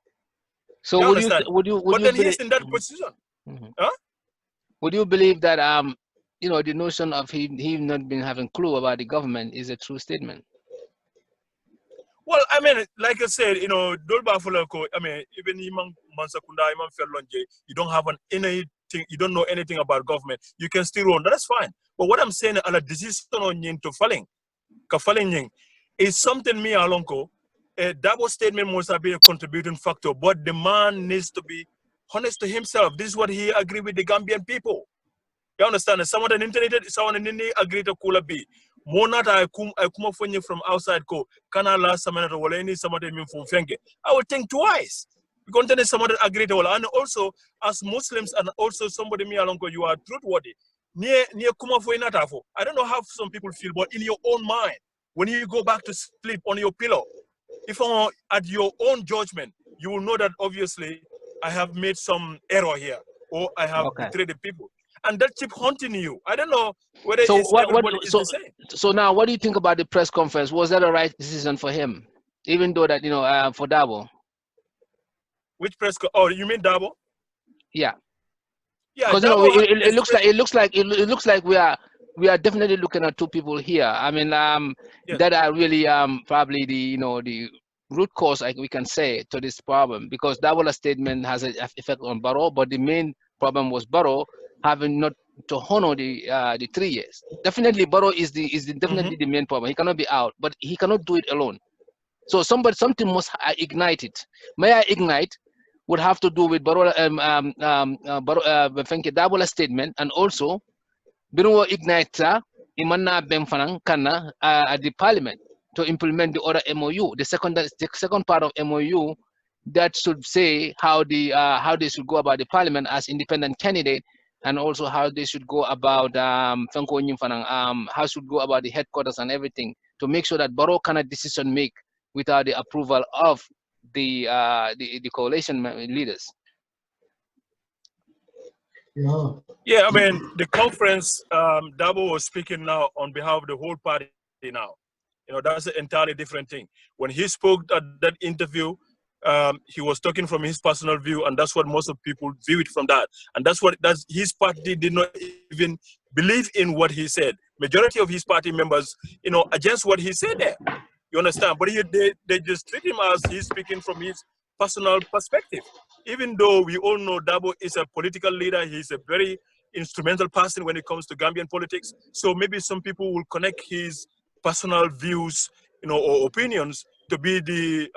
So would you he's in that position. Huh? Would you believe that the notion of him not being having clue about the government is a true statement? Well, I mean, like I said, Dolba Fulako, even Imam Mansakunda, Imam Ferlonje, you don't have anything, you don't know anything about government, you can still run. That's fine. But what I'm saying, a decision on yin to falling, is something me alonko. A double statement must have been a contributing factor, but the man needs to be honest to himself. This is what he agreed with the Gambian people. You understand? Someone on the internet, someone agreed to Kula B. Monata I come from outside ko kana la samana wala any somebody mean from fenge. I would think twice. Because then someone agreed to and also as Muslims and also somebody me along you are truthworthy. Near kuma for inatafo. I don't know how some people feel, but in your own mind, when you go back to sleep on your pillow, if at your own judgment, you will know that obviously I have made some error here, or I have betrayed the people, and that keep haunting you. I don't know whether everybody is the same. So now, what do you think about the press conference? Was that a right decision for him, even though that for Dabo? Which press? Oh, you mean Dabo? Yeah. Yeah, because it looks like we are definitely looking at two people here. I mean, that are really probably the root cause, like we can say, to this problem, because that was a statement has an effect on Barrow, but the main problem was Barrow having not to honor the 3 years. Definitely, Barrow is definitely the main problem. He cannot be out, but he cannot do it alone. So something must ignite it. May I ignite? Would have to do with Barrow double statement, and also Biro ignite Imana Bemfanang Kana at the parliament to implement the other MOU. The second part of MOU that should say how they should go about the parliament as independent candidate, and also how they should go about how should go about the headquarters and everything, to make sure that Barrow cannot decision make without the approval of the coalition leaders. Yeah, I mean, the conference, Dabo was speaking now on behalf of the whole party now. That's an entirely different thing. When he spoke at that interview, he was talking from his personal view, and that's what most of people view it from that. And that's his party did not even believe in what he said. Majority of his party members, against what he said there. You understand? But they just treat him as he's speaking from his personal perspective. Even though we all know Dabo is a political leader, he's a very instrumental person when it comes to Gambian politics. So maybe some people will connect his personal views, or opinions to be the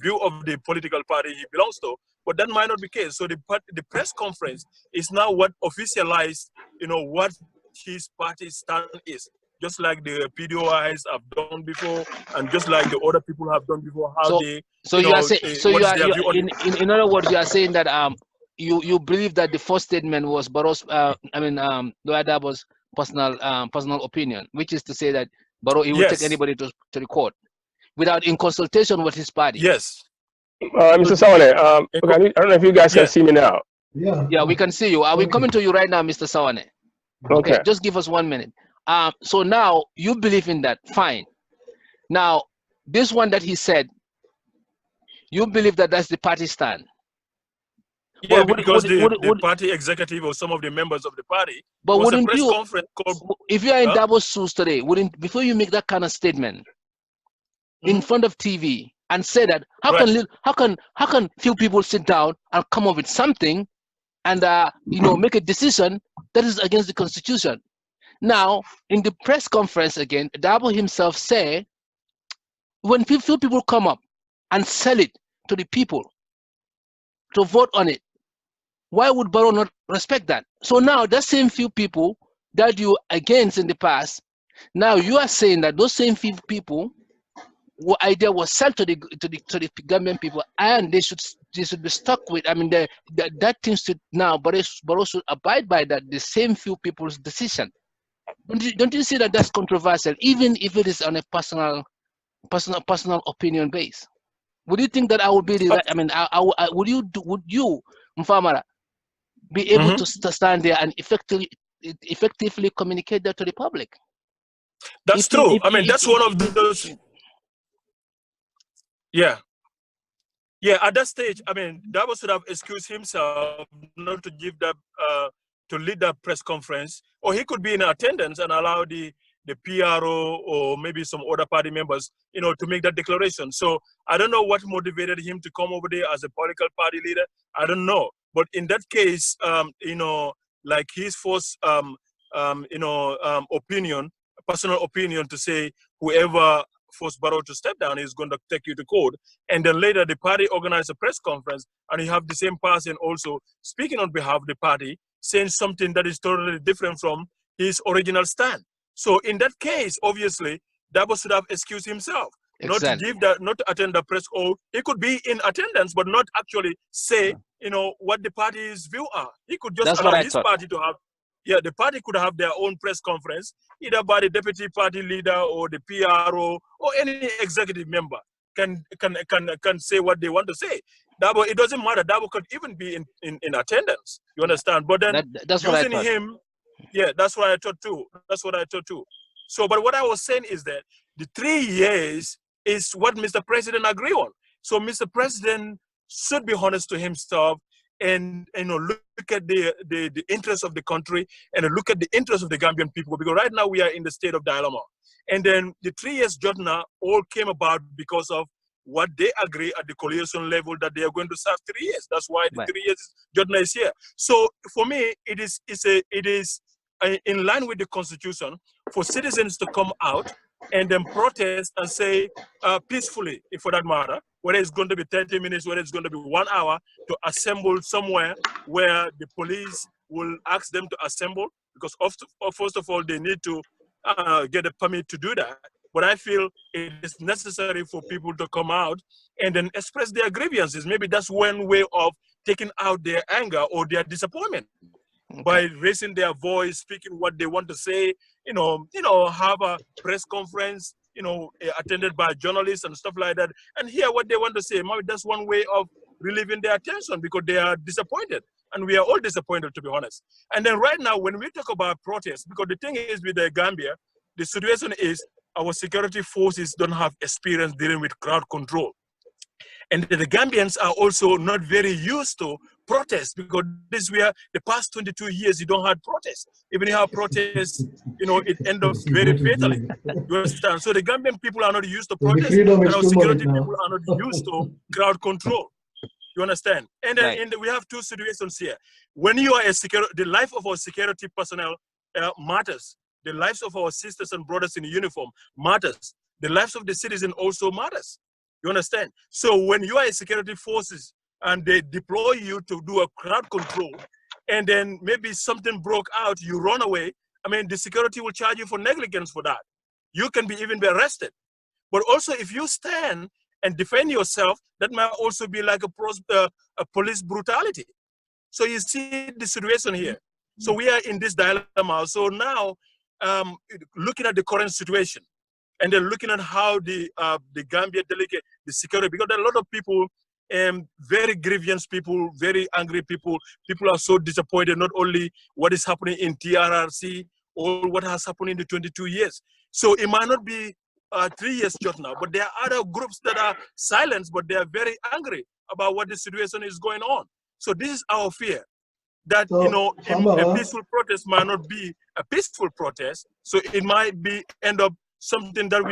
view of the political party he belongs to. But that might not be the case. So the press conference is now what officialized, what his party stand is. Just like the PDOIs have done before, and just like the other people have done before, in other words, you are saying that you believe that the first statement was Barrow's Dabo's personal opinion, which is to say that Barrow he will take anybody to the court without in consultation with his party. Yes. Mr. Sawaneh, I don't know if you guys can see me now. Yeah, we can see you. Are we coming to you right now, Mr. Sawaneh? Okay, just give us 1 minute. So now you believe in that, fine. Now, this one that he said, you believe that that's the party stand? Yeah, because the party executive or some of the members of the party. But wouldn't you, if you are in Davos shoes today, before you make that kind of statement in front of TV and say that, how can few people sit down and come up with something and make a decision that is against the Constitution? Now, in the press conference again, Dabo himself say, when few people come up and sell it to the people to vote on it, why would Barrow not respect that? So now, that same few people that you against in the past, now you are saying that those same few people, what idea was sold to the Gambian people, and they should be stuck with. I mean, that thing should now, Barrow should abide by that, the same few people's decision. Don't you see that that's controversial, even if it is on a personal opinion base? Would you think that I would be the right? I mean, would you, Nfamara, be able to stand there and effectively communicate that to the public? That's true. I mean, that's one of those. Yeah. At that stage, I mean, Dabo should have excused himself not to give that. To lead that press conference, or he could be in attendance and allow the PRO or maybe some other party members, to make that declaration. So I don't know what motivated him to come over there as a political party leader. I don't know. But in that case, like his first, opinion, personal opinion to say whoever forced Barrow to step down is going to take you to court. And then later the party organized a press conference, and you have the same person also speaking on behalf of the party, saying something that is totally different from his original stand. So in that case, obviously, Dabo should have excused himself, exactly. not to attend the press. Or he could be in attendance, but not actually say, what the party's view are. He could just allow his party to have. Yeah, the party could have their own press conference, either by the deputy party leader or the PRO or any executive member. can say what they want to say. Dabo, it doesn't matter. Dabo could even be in attendance. You understand? But then that's using what I thought. him, yeah, that's what I thought too. That's what I thought too. So, but what I was saying is that the 3 years is what Mr. President agree on. So Mr. President should be honest to himself and look at the interests of the country and look at the interests of the Gambian people, because right now we are in the state of dilemma. And then the 3 years Jotna all came about because of what they agree at the coalition level that they are going to serve 3 years. That's why the 3 years Jotna is here. So for me, it is in line with the Constitution for citizens to come out and then protest and say peacefully, if for that matter, whether it's going to be 30 minutes, whether it's going to be 1 hour, to assemble somewhere where the police will ask them to assemble, because first of all, they need to get a permit to do that. But I feel it is necessary for people to come out and then express their grievances. Maybe that's one way of taking out their anger or their disappointment. Okay. By raising their voice, speaking what they want to say, have a press conference, attended by journalists and stuff like that, and hear what they want to say. Maybe that's one way of relieving their attention, because they are disappointed, and we are all disappointed, to be honest. And then right now, when we talk about protests, because the thing is with the Gambia, the situation is our security forces don't have experience dealing with crowd control. And the Gambians are also not very used to protests, because this is where the past 22 years you don't have protests. Even if you have protests, it ends up very fatally. You understand? So the Gambian people are not used to protests, and our security people are not used to crowd control. You understand? And then we have two situations here. When you are the life of our security personnel matters. The lives of our sisters and brothers in uniform matters. The lives of the citizen also matters. You understand? So when you are a security forces and they deploy you to do a crowd control, and then maybe something broke out, you run away, the security will charge you for negligence for that. You can even be arrested. But also if you stand and defend yourself, that might also be like a police brutality. So you see the situation here. So we are in this dilemma. So now, looking at the current situation, and then looking at how the Gambia delegate the security, because there are a lot of people, very grievous people, very angry people. People are so disappointed, not only what is happening in TRRC or what has happened in the 22 years. So it might not be 3 years just now, but there are other groups that are silent, but they are very angry about what the situation is going on. So this is our fear, that a peaceful protest might not be a peaceful protest. So it might end up something that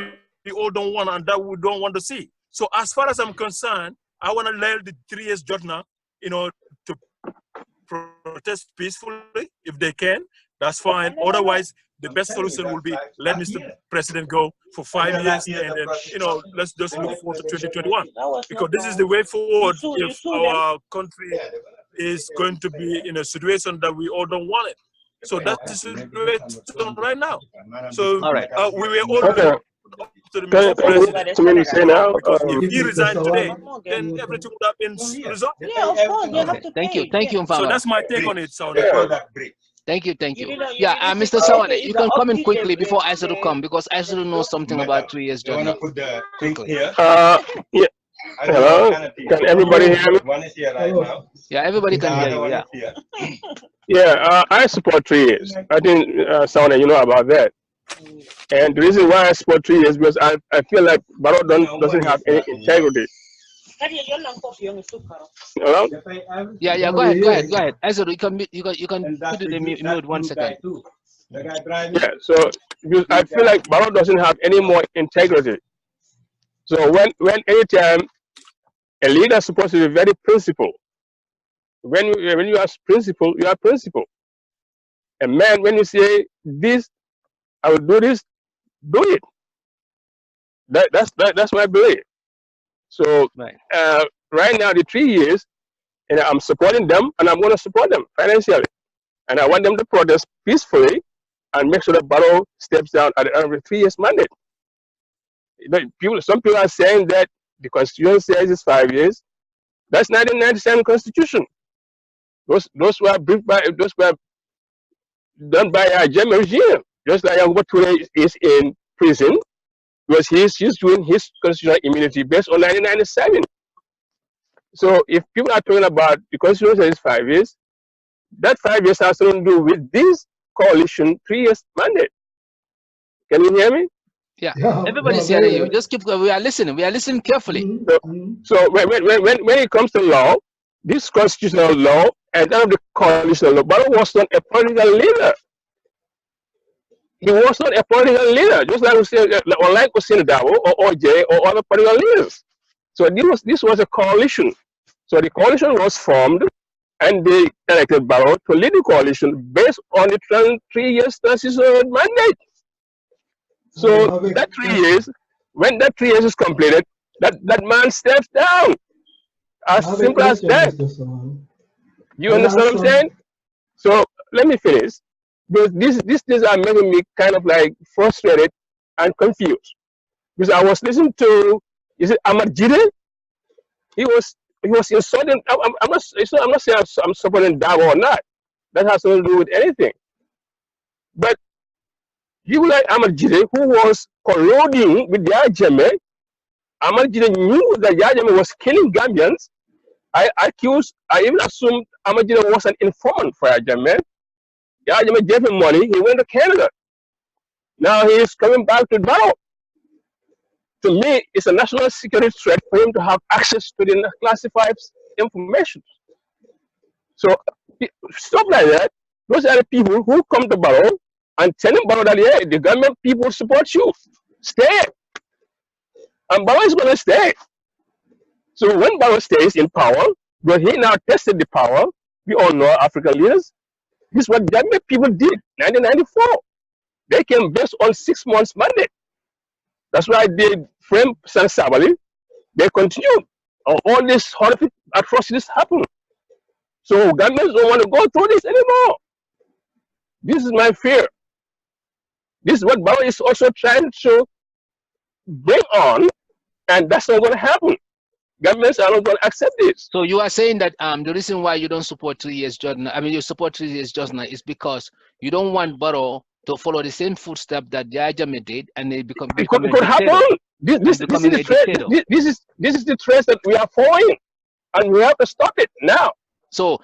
we all don't want and that we don't want to see. So as far as I'm concerned, I want to let the 3 years Jotna, to protest peacefully if they can. That's fine. Otherwise, the best solution will be let Mr. President go for 5 years, and then let's just look forward to 2021, because this is the way forward if our country is going to be in a situation that we all don't want it. So that's the situation right now. So we were all to the Mr. President. Say now, if he resigned today, then everything would have been resolved. Yeah, of course. They have to Thank you, Nfamara. So that's my take on it, Sawaneh. Thank you. Yeah, Mr. Sawaneh, you can come in quickly before Isatou come, because Isatou knows something about 3 years Jotna. Yeah. Hello, can everybody hear me? One is here right now. Yeah, everybody can hear you. Yeah. Yeah, I support 3 years. I think, Sawaneh, you know about that. And the reason why I support 3 years, because I feel like Barrow doesn't have any integrity. Hello? Yeah, go ahead. Isatou, you can put it in mute 1 second. Yeah, so because I feel like Barrow doesn't have any more integrity. So when anytime a leader is supposed to be very principled, when you are principled, you are principled. And man, when you say this, I will do this, do it. That's what I believe. So right now, the 3 years, and I'm supporting them, and I'm going to support them financially, and I want them to protest peacefully and make sure that Barrow steps down at the end of the 3 years mandate. Some people are saying that the Constitution says it's 5 years. That's 1997 Constitution. Those were done by a German regime. Just like Yakuba Toure is in prison, because he's doing his constitutional immunity based on 1997. So if people are talking about the constitution is 5 years, that 5 years has nothing to do with this coalition 3 years mandate. Can you hear me? Yeah, Yeah, everybody's yeah, hearing very you. well. Just keep. We are listening. We are listening carefully. So when it comes to law, this constitutional law and that of the coalitional law, Barrow was not a political leader. He was not a political leader, just like Hussein Dabo or OJ or other political leaders. So this was a coalition. So the coalition was formed, and they elected Barrow to lead the coalition based on the 3 years transitional mandate. So that 3 years, when that 3 years is completed, that man steps down. As simple as that. You understand what I'm saying? So let me finish. Because these things are making me kind of like frustrated and confused. Because I was listening to, is it Ahmad Jide? He was insulting. I'm not saying I'm supporting Dabo or not. That has nothing to do with anything. But people like Ahmad Jide, who was colluding with Drammeh, Ahmad Jide knew that Drammeh was killing Gambians. I even assumed Ahmad Jide was an informant for Drammeh. Drammeh gave him money. He went to Canada. Now he is coming back to Barrow. To me, it's a national security threat for him to have access to the classified information. So stuff like that, those are the people who come to Barrow and tell him Barrow that, yeah, the government people support you. Stay. And Barrow is going to stay. So when Barrow stays in power, but he now tested the power, we all know African leaders, this is what government people did in 1994. They came based on 6 months mandate. That's why they framed San Sabali. They continued. All these horrific atrocities happen. So governments don't want to go through this anymore. This is my fear. This is what Barrow is also trying to bring on, and that's not going to happen. Governments are not going to accept this. So you are saying that the reason why you don't support 3 years Jotna, I mean you support 3 years Jotna, is because you don't want Barrow to follow the same footsteps that Drammeh did, and they become it could happen. This is the threat that we are following, and we have to stop it now. So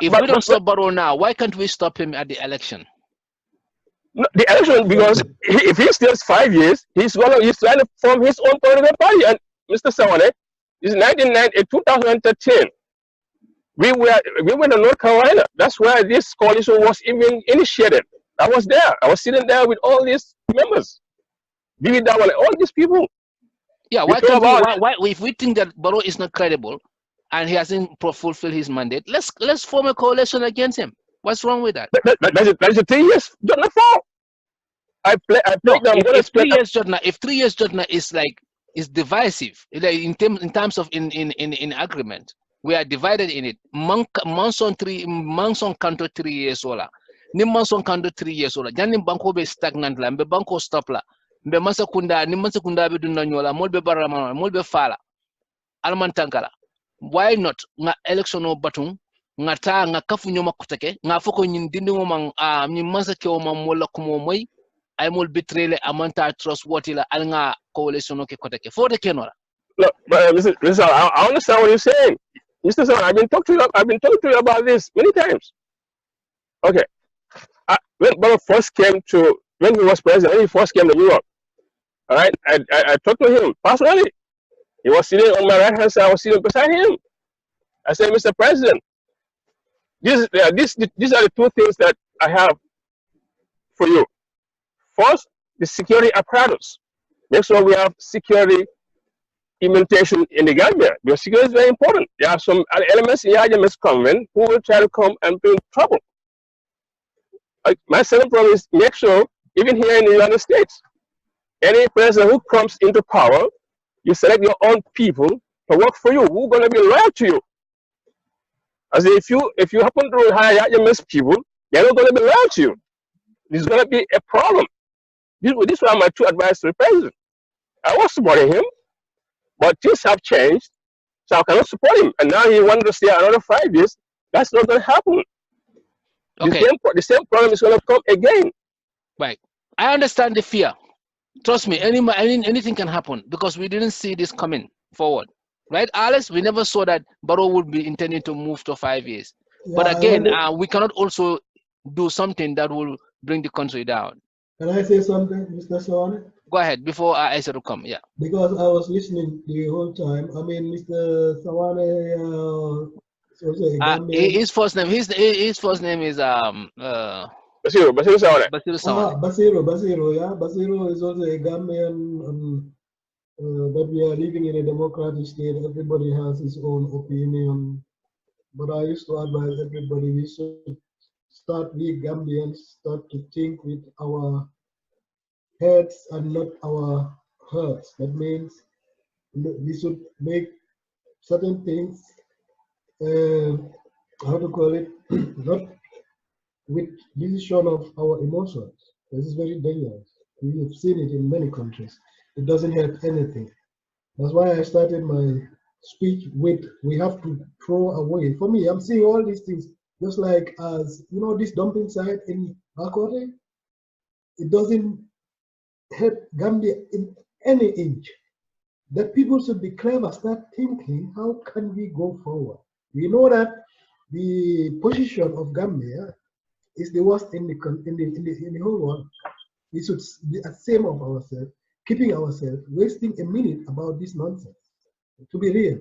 if we don't stop Barrow now, why can't we stop him at the election? No, the election, because if he stays 5 years, he's trying to form his own political party. And Mr. Sawaneh, is 2013. We were in North Carolina. That's where this coalition was even initiated. I was there. I was sitting there with all these members. All these people. Yeah, why if we think that Barrow is not credible and he hasn't fulfilled his mandate, let's form a coalition against him. What's wrong with that? That's a 3 years Jotna for. If 3 years Jotna is divisive, like in terms of in agreement, we are divided in it. Manson kanto 3 years ola. Ni manson kanto 3 years ola. Jani banko be stagnant la, mbe banko stop la. Mbe mansa kunda be dunna nyola, molbe barama, molbe fala. Alman tankala. Why not nga election o batung nga ta nga kafu nyoma kutake nga foko nyin dindi ngomang nyi mansa ke o mola kumo moy ay mol betrele amanta trustworthy la al nga coalition ke kotake for the kenora. Look, Mr. I understand what you're saying. Mr. Son, I've been talking to you about this many times. Okay. When Barrow first came to, when he was president, when he first came to New York, all right, I talked to him personally. He was sitting on my right hand side, I was sitting beside him. I said, Mr. President, these are the two things that I have for you. First, the security apparatus. Make sure we have security implementation in the Gambia, because security is very important. There are some elements in the Drammeh's convent who will try to come and bring trouble. My second problem is make sure, even here in the United States, any president who comes into power, you select your own people to work for you, who are going to be loyal to you. As if you happen to hire Drammeh's people, they're not going to be loyal to you. This is going to be a problem. These were my two advice to the president. I was supporting him, but things have changed, so I cannot support him. And now he wanted to stay another 5 years. That's not going to happen. Okay. The same problem is going to come again. Right. I understand the fear. Trust me, anything can happen because we didn't see this coming forward. Right, Alice? We never saw that Barrow would be intending to move to 5 years. Yeah, But again, we cannot also do something that will bring the country down. Can I say something, Mr. Sawaneh? Go ahead, before Isatou come, yeah. Because I was listening the whole time. I mean, Mr. Sawaneh, his first name is Basiru Sawaneh. Basiru, yeah. Basiru is also a Gambian, but we are living in a democratic state. Everybody has his own opinion. But I used to advise everybody we should start, we Gambians, start to think with our heads and not our hearts. That means we should make certain things, how to call it, not with decision of our emotions. This is very dangerous. We have seen it in many countries. It doesn't help anything. That's why I started my speech with, we have to throw away. For me, I'm seeing all these things, just like as, you know, this dumping site in Bakore, it doesn't help Gambia in any inch. That people should be clever, start thinking, how can we go forward? We know that the position of Gambia is the worst in the whole world. We should be ashamed of ourselves, keeping ourselves, wasting a minute about this nonsense. To be real,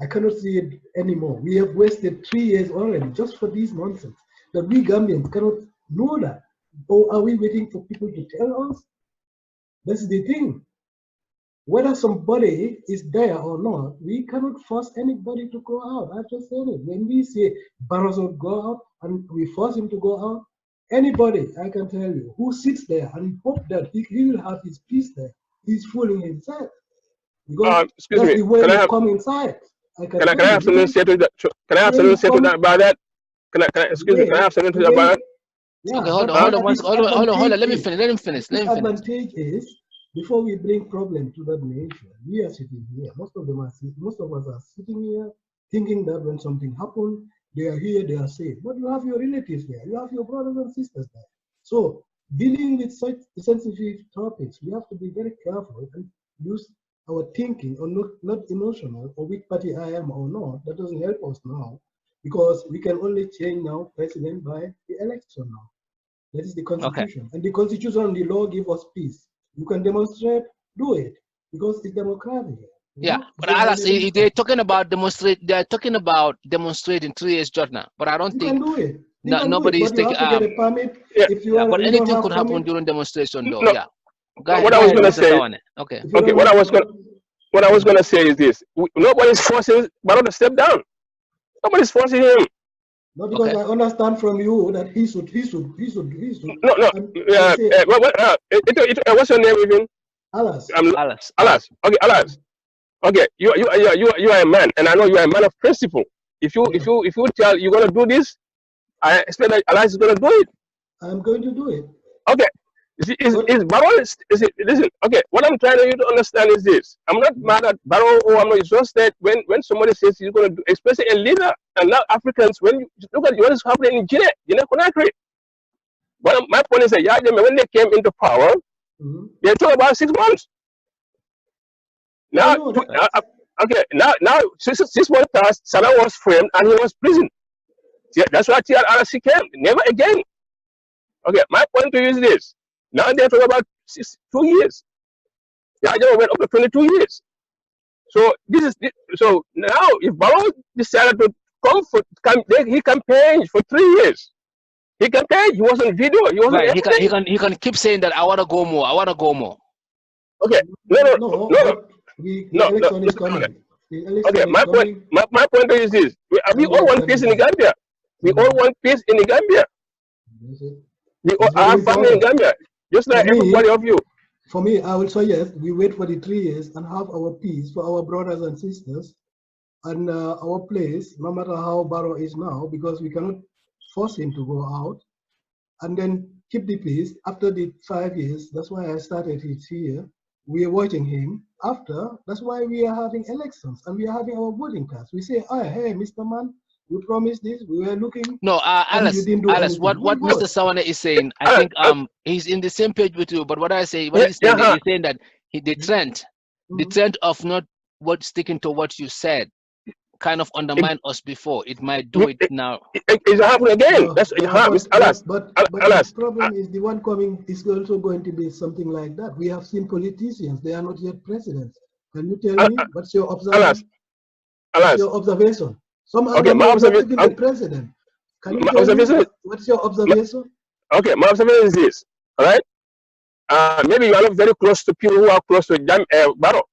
I cannot see it anymore. We have wasted 3 years already just for this nonsense. That we Gambians cannot know that. Or are we waiting for people to tell us? That's the thing. Whether somebody is there or not, we cannot force anybody to go out. I've just said it. When we say Barroso go out and we force him to go out, anybody, I can tell you, who sits there and hope that he will have his peace there, he's fooling himself. Because that's the way you come inside. Can I have something to say to that? Can I have something to say to that about that? Can I have something to say about that? Yeah, okay, hold on. Let me finish. The advantage is, before we bring problem to that nation, we are sitting here. Most of us are sitting here thinking that when something happens, they are here, they are safe. But you have your relatives there, you have your brothers and sisters there. So dealing with such sensitive topics, we have to be very careful and use our thinking, or not emotional, or which party I am or not. That doesn't help us now, because we can only change now president by the election now. That is the constitution. Okay. And the constitution and the law give us peace. You can demonstrate, do it, because it's democratic. Yeah, but Alas, they're talking about demonstrating 3 years, Jotna. But I don't think can do it. Nobody is taking. If you but anything could happen during demonstration, though. No. Yeah. What I was going to say. Okay. Okay. What I was going to say is this: nobody's forcing Barrow to step down. Nobody's forcing him. No, because I understand from you that he should. No. What's your name even? Alas. Alas. Okay, Alas. Okay, you are a man, and I know you are a man of principle. If you tell you're gonna do this, I expect that Alas is gonna do it. I'm going to do it. Okay. Is Barrow? Listen. Okay, what I'm trying you to understand is this: I'm not mad at Barrow, or I'm not. It's just that when somebody says he's going to do, especially a leader, and now Africans, when you look at what is happening in Guinea, Conakry. But my point is that when they came into power, they took about 6 months. Now, okay, now 6 months passed. Saga was framed and he was prison. Yeah, that's why TRRC came. Never again. Okay, my point to you is this. Now they're talking about 2 years. Jallow went up to 22 years. So so now if Barrow decided to he campaigned for 3 years. He campaigned. He was on video. He was right. He can keep saying that I want to go more. Okay. No. Okay. My point is this: we all want peace in the Gambia. We all want peace in the Gambia. We all have family in Gambia. Just like everybody of you. For me, I will say yes, we wait for the 3 years and have our peace for our brothers and sisters and our place, no matter how Barrow is now, because we cannot force him to go out, and then keep the peace after the 5 years. That's why I started it here. We are watching him after. That's why we are having elections and we are having our voting cards. We say, oh, hey, Mr. Man, You promised this. We were looking. No, Alice, you didn't do anything. what Mr. Sawaneh is saying, I think he's in the same page with you. But what he's saying, he's saying that the trend of not sticking to what you said kind of undermined us before. It might do it now. It's happening again. No, That's but the problem is the one coming is also going to be something like that. We have seen politicians; they are not yet presidents. Can you tell me what's your observation? What's your observation? Some are not even the president. Can you tell me what's your observation? Okay, my observation is this. All right. Maybe you are not very close to people who are close to Barrow.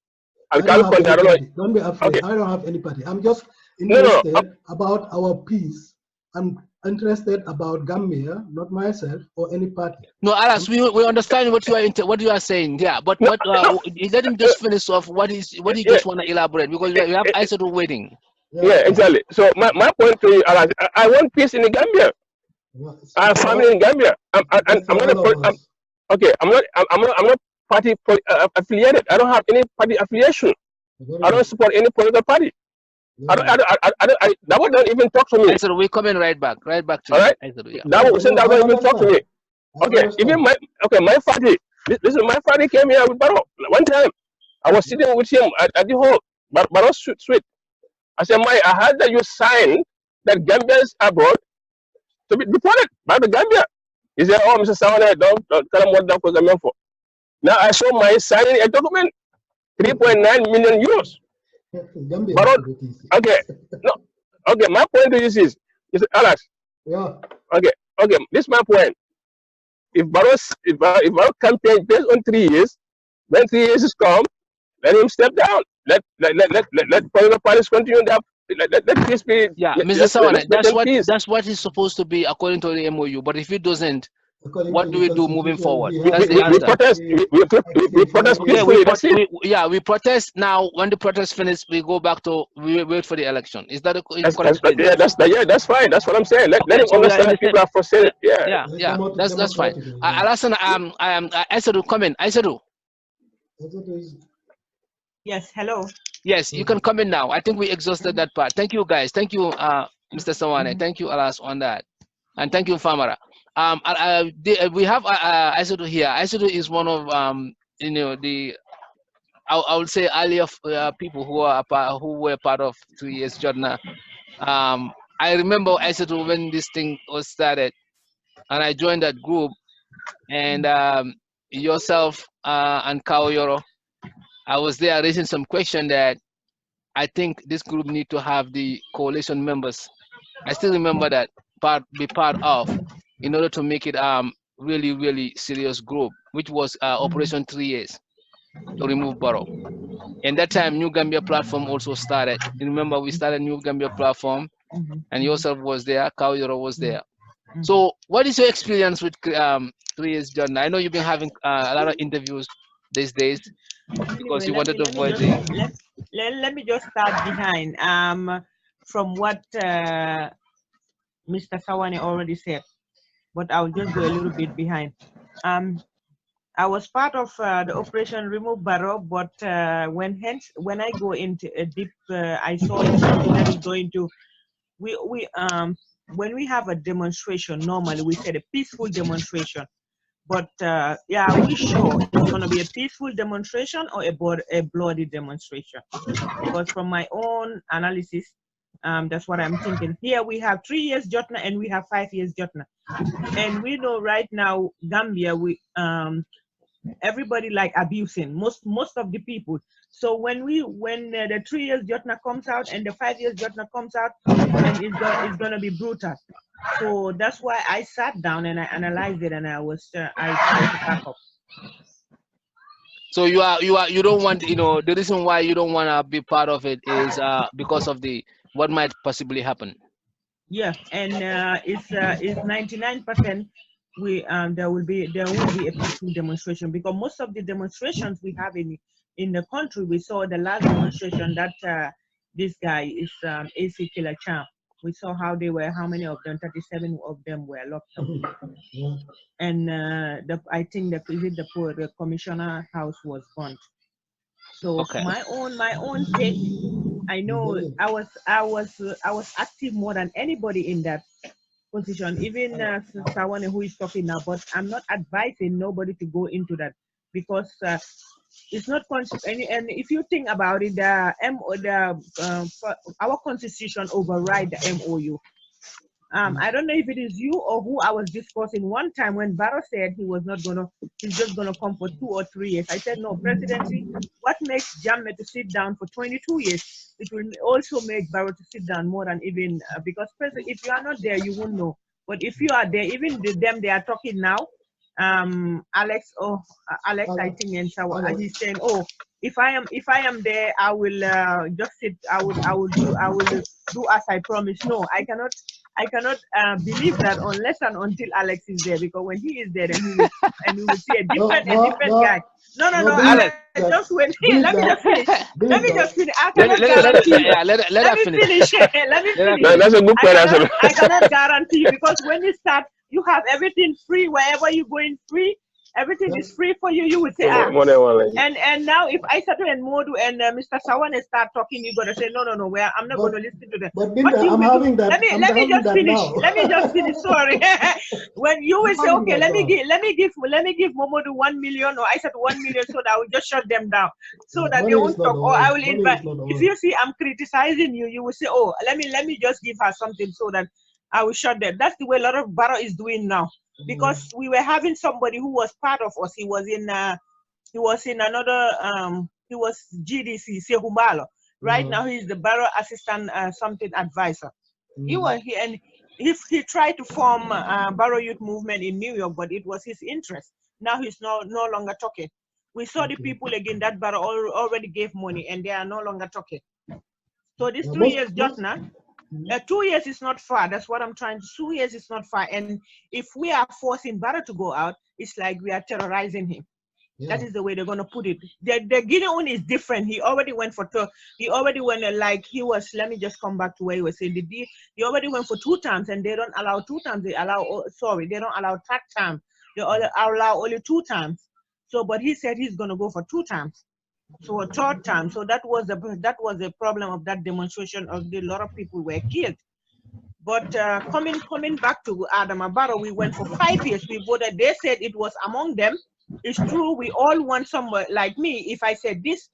Don't be afraid. Okay. I don't have any party. I'm just interested about our peace. I'm interested about Gambia, not myself or any party. No, Alice, we understand what you are saying. Yeah, but let him just finish off what he just want to elaborate, because we have Isatou waiting. Yeah, exactly. So my point to you, Alice, I want peace in the Gambia. I have family in Gambia. I'm not party affiliated. I don't have any party affiliation. I don't support any political party. That would not even talk to me. Isatou, we're coming right back to all right? you. Isatou, yeah. That would not even talk to me. Okay, even my party. This is my party came here with Barrow. One time, I was sitting with him at the hall. Barrow Street. I said, I heard that you signed that Gambians abroad to be deported by the Gambia. He said, oh, Mr. Sawaneh, don't tell him what that was meant for. Now I saw my signing a document, 3.9 million euros. Barrow, okay, no, okay. My point to you is Alex. Yeah. Okay, this is my point. If Barrow campaign based on 3 years, when 3 years is come, let him step down. Let political parties continue that. Let peace be. Yeah, Mr. Sawaneh, that's what is supposed to be according to the MOU. But if it doesn't, what do we do moving forward? That's the answer. We protest peacefully. We protest now. When the protest finishes, we go back to we wait for the election. Is that correct? That's fine. That's what I'm saying. Let him understand that people are frustrated. Yeah. That's fine. Alassane, Isatou, come in. Isatou. Yes. Hello. Yes, you can come in now. I think we exhausted that part. Thank you, guys. Thank you, Mr. Sawaneh. Thank you, Alas, on that, and thank you, Nfamara. We have Isatou here. Isatou is one of I would say earlier people who were part of 3 years Jotna. I remember Isatou when this thing was started, and I joined that group, and yourself and Kao Yoro, I was there raising some question that I think this group need to have the coalition members. I still remember that be part of, in order to make it really, really serious group, which was Operation 3 years to remove Barrow. And that time, New Gambia platform also started. You remember we started New Gambia platform, and yourself was there, Kao Yoro was there. So what is your experience with 3 years Jotna? I know you've been having a lot of interviews these days because you wanted to avoid the... Let me just start behind. From what Mr. Sawaneh already said, but I'll just go a little bit behind. I was part of the Operation Remove Barrow, but when I go into a deep, I saw something that is going to, when we have a demonstration, normally we say a peaceful demonstration. But yeah, are we sure it's going to be a peaceful demonstration or a bloody demonstration? Because from my own analysis, that's what I'm thinking. Here we have 3 years Jotna and we have 5 years Jotna. And we know right now, Gambia, everybody like abusing, most of the people. So when the 3 years Jotna comes out and the 5 years Jotna comes out, and it's going to be brutal. So that's why I sat down and I analyzed it, and I tried to back up. So you don't want, the reason why you don't want to be part of it is because of what might possibly happen. Yeah, and it's 99%. There will be a peaceful demonstration, because most of the demonstrations we have in the country, we saw the last demonstration that this guy is AC Killer Champ. We saw how many of them, 37 of them were locked up. And I think the commissioner house was burnt. So Okay. my own take, I know I was active more than anybody in that position, even Sawaneh who is talking now. But I'm not advising nobody to go into that because it's not and if you think about it, our constitution override the MOU. I don't know if it is you or who I was discussing one time when Barrow said he's just gonna come for 2 or 3 years. I said, no, presidency, what makes Drammeh to sit down for 22 years? It will also make Barrow to sit down more than even, because if you are not there, you won't know. But if you are there, even them, they are talking now, Alex, I think, and so he's saying, oh, if I am there, I will just sit, I will do as I promised. No, I cannot believe that unless and until Alex is there, because when he is there, then we will see a different guy. No, Alex, just wait. Let me just finish. Let me just finish. I cannot guarantee. Let me finish. Let me finish. That's a good point. I cannot guarantee, because when you start, you have everything free wherever you going free. Everything is free for you. You would say, and now if Isatou and Momodou and Mr. Sawaneh start talking, you're gonna say, no, I'm not going to listen to them. But Binta, I'm having that. Let me just finish. Let me just finish. Sorry. When you will say, okay, let me give Momodou 1 million or Isatou 1 million, so that I will just shut them down, so that they won't talk. Or I will invite. If you see I'm criticizing you, you will say, oh, let me just give her something so that I will shut them. That's the way a lot of Barrow is doing now. Because we were having somebody who was part of us. He was in another he was GDC Mballow. Right now he's the Barrow assistant something advisor. He was here, and if he tried to form Barrow Youth Movement in New York, but it was his interest. Now he's no longer talking. We saw the people again that Barrow already gave money, and they are no longer talking. So this 3 years Jotna. 2 years is not far. That's what I'm trying to. 2 years is not far. And if we are forcing Barrow to go out, it's like we are terrorizing him. Yeah. That is the way they're going to put it. The Gideon is different. He already went for he already went like he was. Let me just come back to where he was saying he already went for 2 terms, and they don't allow 2 terms. They allow they don't allow 3 terms. They allow only 2 terms. So, but he said he's going to go for 2 terms. So a 3rd time. So that was the problem of that demonstration. A lot of people were killed. But coming back to Adama Barrow, we went for 5 years. We voted. They said it was among them. It's true. We all want someone like me. If I said this,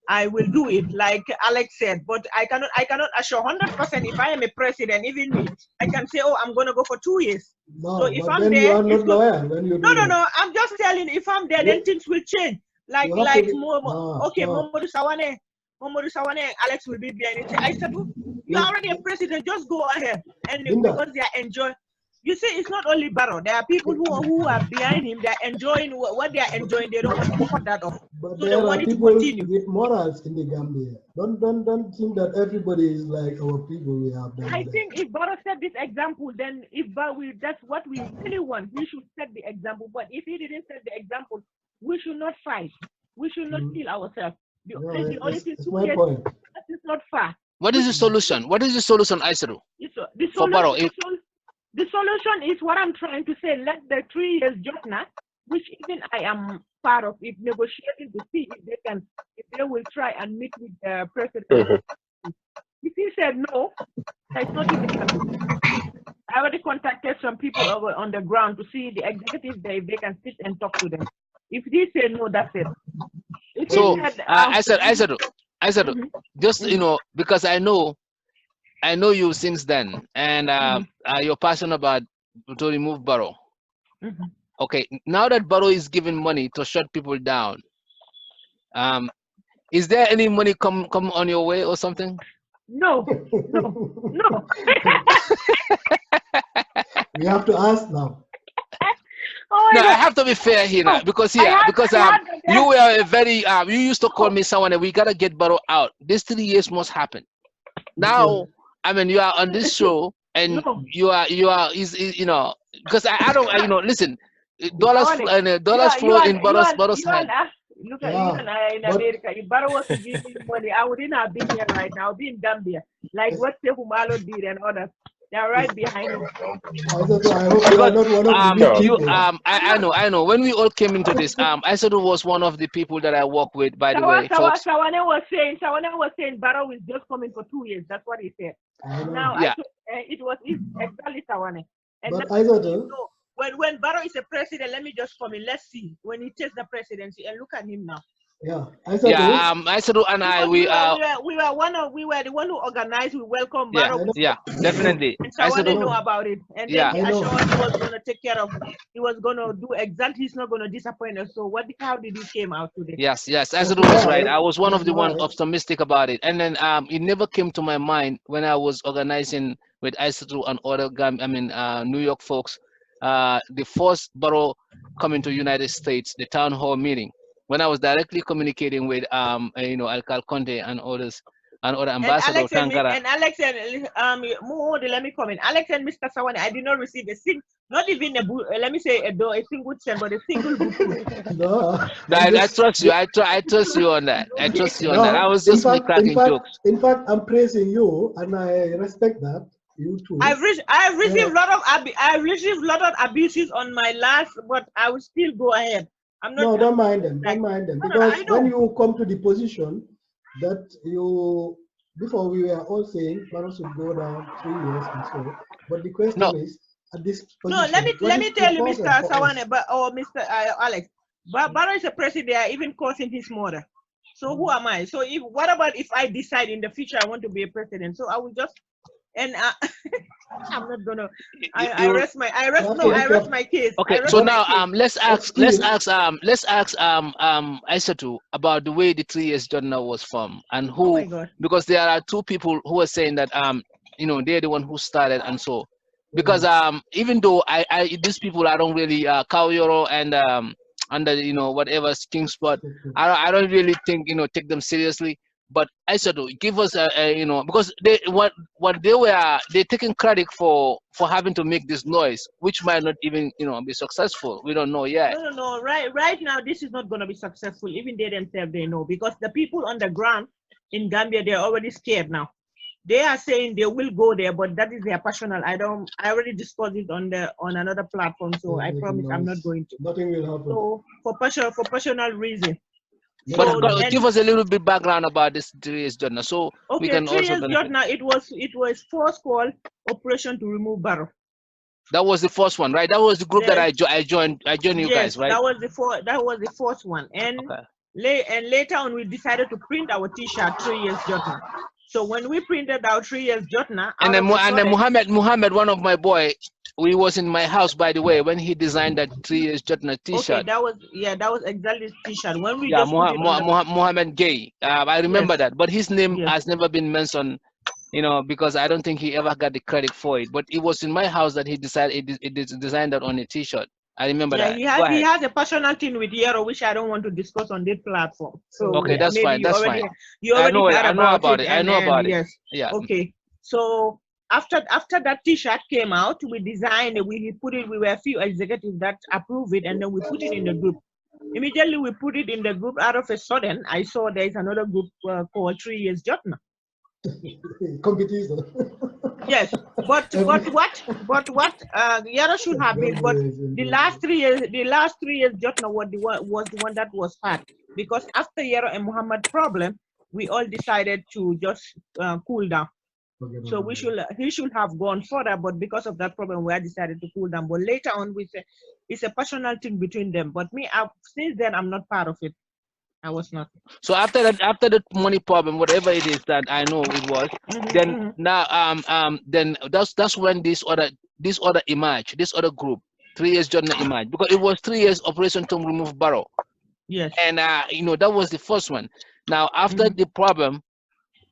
I will do it, like Alex said. But I cannot assure 100%. If I am a president, even me, I can say, oh, I'm gonna go for 2 years. No, so if I'm then there, you are not loyal. When you no. I'm just telling. If I'm there, then things will change. Momodou Sawaneh, Alex will be behind it. I said, you're already a president, just go ahead. And because they are enjoying, you see, it's not only Barrow. There are people who are behind him. They're enjoying what they are enjoying. They don't want to cut that off. But so there they want are it to people continue. with morals in the Gambia. Don't think that everybody is like our people we have done. I think if Barrow set this example, then that's what we really want. We should set the example. But if he didn't set the example, we should not fight. We should not kill ourselves. The only thing that is not far. What is the solution? What is the solution, Isatou? For Barrow? The solution is what I'm trying to say. Let the 3 years Jotna, which even I am part of it, negotiating to see if they will try and meet with the president. If he said no, there's nothing they can do. I already contacted some people over on the ground to see the executive there, if they can sit and talk to them. If they say no, that's it. So Isatou, just because I know you since then, and you're passionate about to remove Barrow. Okay, now that Barrow is giving money to shut people down, is there any money come on your way or something? No. We have to ask now. No, I have to be fair here now, because you were a very you used to call me someone, and we gotta get Barrow out. This 3 years must happen. Now, I mean, you are on this show, and you are because I don't listen, dollars flow in Barrow's hand. Look at you and I in America. If Barrow was to give me money, I wouldn't have been here right now. I'll be in Gambia, like what Mballow did and others. They are right behind him. I hope you are not one of the people. I know. When we all came into this, Isatou was one of the people that I work with. By the way, folks. Sawaneh was saying Barrow is just coming for 2 years. That's what he said. Now, yeah, it was exactly Sawaneh. And but Isatou, when Barrow is a president, let me just come in. Let's see when he takes the presidency and look at him now. Yeah, Isatou and I, we were the one who organized. We welcome Barrow. Yeah, definitely. And Sawaneh know about it, and then he assured he was going to take care of. He was going to do exactly. He's not going to disappoint us. So how did he came out today? Yes. Isatou was right. I was one of the ones optimistic about it, and then it never came to my mind when I was organizing with Isatou and other New York folks. The first Barrow coming to United States, the town hall meeting. When I was directly communicating with Alcal Conte and others and other ambassadors, and Alex and Momodou, let me comment. Alex and Mr. Sawaneh, I did not receive a single, not even a single cent, but a single book. No, I trust you. I trust you on that. I trust you on that. I was just cracking jokes. In fact, I'm praising you, and I respect that. You too. I've received a lot of abuses on my last, but I will still go ahead. I'm not. No, don't mind them. Don't mind them, because when you come to the position that you, before we were all saying Barrow should go down 3 years and so, but the question is at this position. No, let me tell you, Mr. Sawaneh, or Mr. Alex, Barrow is a president. They are even causing his murder. So who am I? So what about if I decide in the future I want to be a president? So I will just. And I'm not gonna. I rest my case. Okay, so now let's ask Isatou about the way the 3 years Jotna was formed and who, because there are two people who are saying that they're the one who started and so, because even though these people I don't really Kawyoro and whatever King Spot, I don't really think take them seriously. But Isatou, give us because they're taking credit for having to make this noise, which might not even be successful. We don't know yet. No. Right now, this is not going to be successful. Even they themselves, they know, because the people on the ground in Gambia, they're already scared now. They are saying they will go there, but that is their personal. I already discussed it on another platform, so I promise I'm not going to. Nothing will happen. So for personal reason. But give us a little bit background about this 3 years Jotna, so we can also benefit. Jotna, it was first called Operation to Remove Barrow. That was the first one, right? That was the group that I joined you guys, right? That was the first one, and later on we decided to print our T-shirt 3 years Jotna. So when we printed our 3 years Jotna, and then Muhammad, one of my boy, we was in my house, by the way, when he designed that 3 years Jotna T-shirt. Okay, that was exactly the T-shirt. When we Muhammad Gay, I remember that, but his name has never been mentioned, because I don't think he ever got the credit for it. But it was in my house that he decided it designed that on a T-shirt. I remember that. He has a personal thing with Yero, which I don't want to discuss on this platform. So okay, that's fine. That's fine. You already I know about it. I know about it. Yes. Yeah. Okay. So after that T-shirt came out, we designed it. We put it. We were a few executives that approved it, and then we put it in the group. Immediately we put it in the group. Out of a sudden, I saw there is another group called 3 years Jotna. Competition. Yes, but what Yara should have been, but the last 3 years Jotna was the one that was hard, because after Yara and Muhammad problem, we all decided to just cool down. So he should have gone further, but because of that problem, we decided to cool down. But later on, we say it's a personal thing between them. But me, since then, I'm not part of it. I was not. So after the money problem, whatever it is that I know it was, now then that's when this other emerged, this other group, 3 years Jotna emerged, because it was 3 years Operation to Remove Barrow. Yes. And that was the first one. Now after the problem,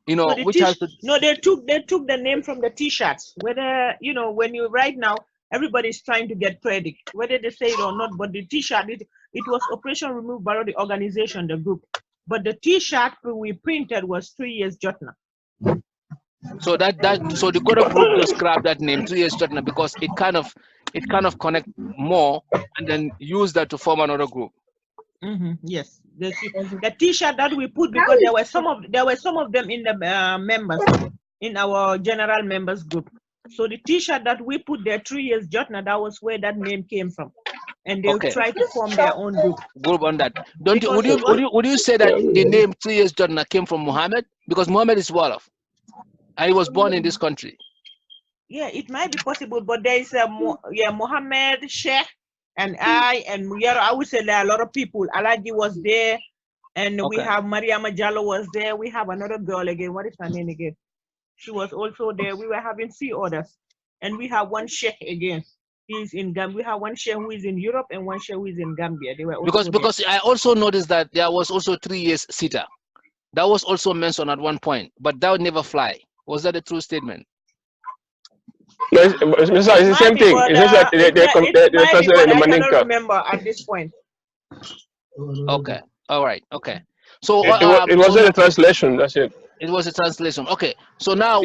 so which has to they took the name from the T-shirts. Whether when you right now everybody's trying to get credit, whether they say it or not, but the T-shirt it was Operation Remove Barrow, the organization, the group. But the T-shirt we printed was 3 years Jotna. So so the Goro group just grabbed that name 3 years Jotna because it kind of connect more, and then use that to form another group. Yes, the T-shirt that we put, because there were some of them in the members, in our general members group. So the T-shirt that we put there 3 years Jotna, that was where that name came from, and they tried to form their own group. Group on that. Don't you? Would you say that the name 3 years Jotna came from Muhammad, because Muhammad is Wolof, and he was born in this country? Yeah, it might be possible, but there is a Mohammed, Sheikh, and I, and I would say there are a lot of people. Alaji was there, and we have Mariama Jallow was there. We have another girl again. What is her name again? She was also there. We were having 3 others, and we have one Sheikh again. He's in Gambia. We have one Sheikh who is in Europe and one Sheikh who is in Gambia. They were also because I also noticed that there was also 3 years Sita. That was also mentioned at one point, but that would never fly. Was that a true statement? No, it's the same thing. It's just that they translated in the I cannot remember at this point. Okay. All right. Okay. So it wasn't a translation. That's it. It was a translation. Okay. So now,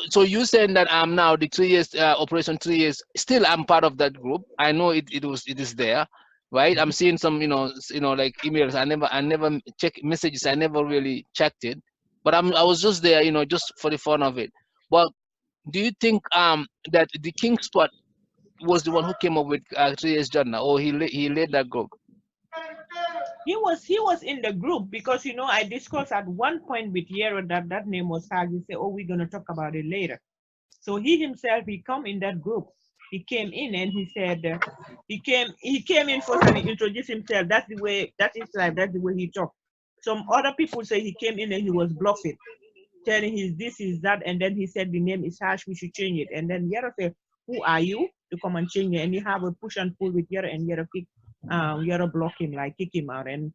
so you saying that I'm now the 3 years operation 3 years. Still, I'm part of that group. I know it is there, right? I'm seeing some like emails. I never check messages. I never really checked it, but I was just there, just for the fun of it. But do you think that the King Spot was the one who came up with 3 years Jotna, or he led that group? He was in the group because I discussed at one point with Yero that name was Saga. He said, "Oh, we're gonna talk about it later." So he himself, he come in that group. He came in and he said he came in first and he introduced himself. That's the way. That is life. That's the way he talked. Some other people say he came in and he was bluffing, telling his this is that, and then he said the name is Hash. We should change it. And then Yero said, "Who are you to come and change it?" And you have a push and pull with Yero, and Yero block him, like kick him out. And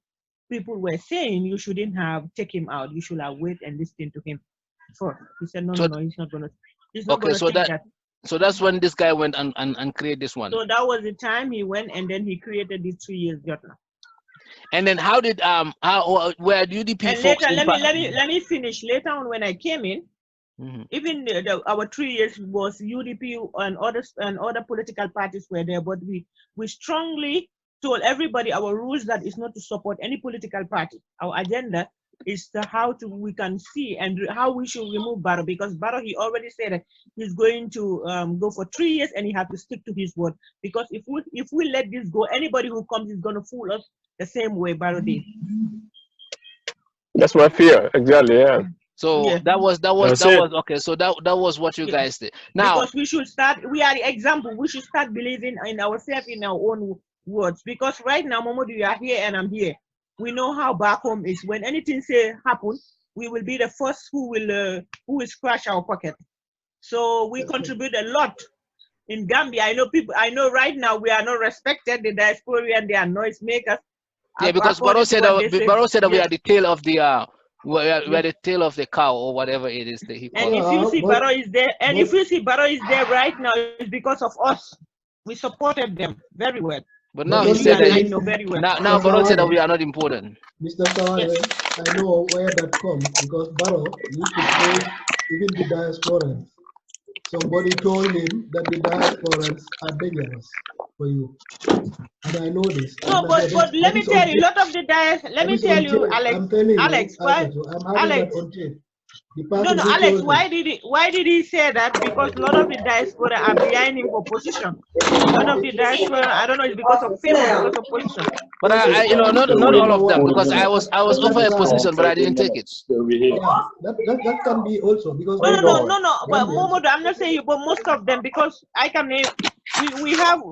people were saying you shouldn't have take him out. You should have wait and listen to him first. He said no, he's not gonna. He's not gonna change that. So that's when this guy went and created this one. So that was the time he went, and then he created the 3 years Jotna. And then how did where UDP and folks? Later, let me finish. Later on, when I came in, even our 3 years was UDP and other political parties were there, but we strongly told everybody our rules that is not to support any political party. Our agenda is how we can see and how we should remove Barrow, because Barrow, he already said that he's going to go for 3 years and he has to stick to his word, because if we let this go, anybody who comes is going to fool us the same way Barrow did. That's my fear, exactly. Yeah. So that was okay. So that was what you guys did. Now, because we should start. We are the example. We should start believing in ourselves, in our own words. Because right now, Momodou, you are here and I'm here. We know how back home is. When anything happen, we will be the first who will scratch our pocket. So we contribute a lot in Gambia. I know right now we are not respected. The diaspora and they are noise makers. Yeah, because Barrow said that we are the tail of the we are the tail of the cow, or whatever it is that he called. And if you see Barrow is there, and if you see Barrow is there right now, it's because of us. We supported them very well. But now he said that now Barrow said that we are not important. Mr. Sawaneh, I know where that comes, because Barrow used to praise even the diasporans. Somebody told him that the diasporans are dangerous for you. And I know this. No, but let me tell you, a lot of the let me tell you, Alex. I'm telling you, Alex, why? Alex, no, Alex, why did he say that? Because a lot of the diaspora are behind him for position. A lot of the diaspora, I don't know, it's because of fame or because of position. But I not all of them, because I was offered a position, but I didn't take it. Yeah, that can be also because no. But Momodou, I'm not saying you, but most of them, because I can name. We have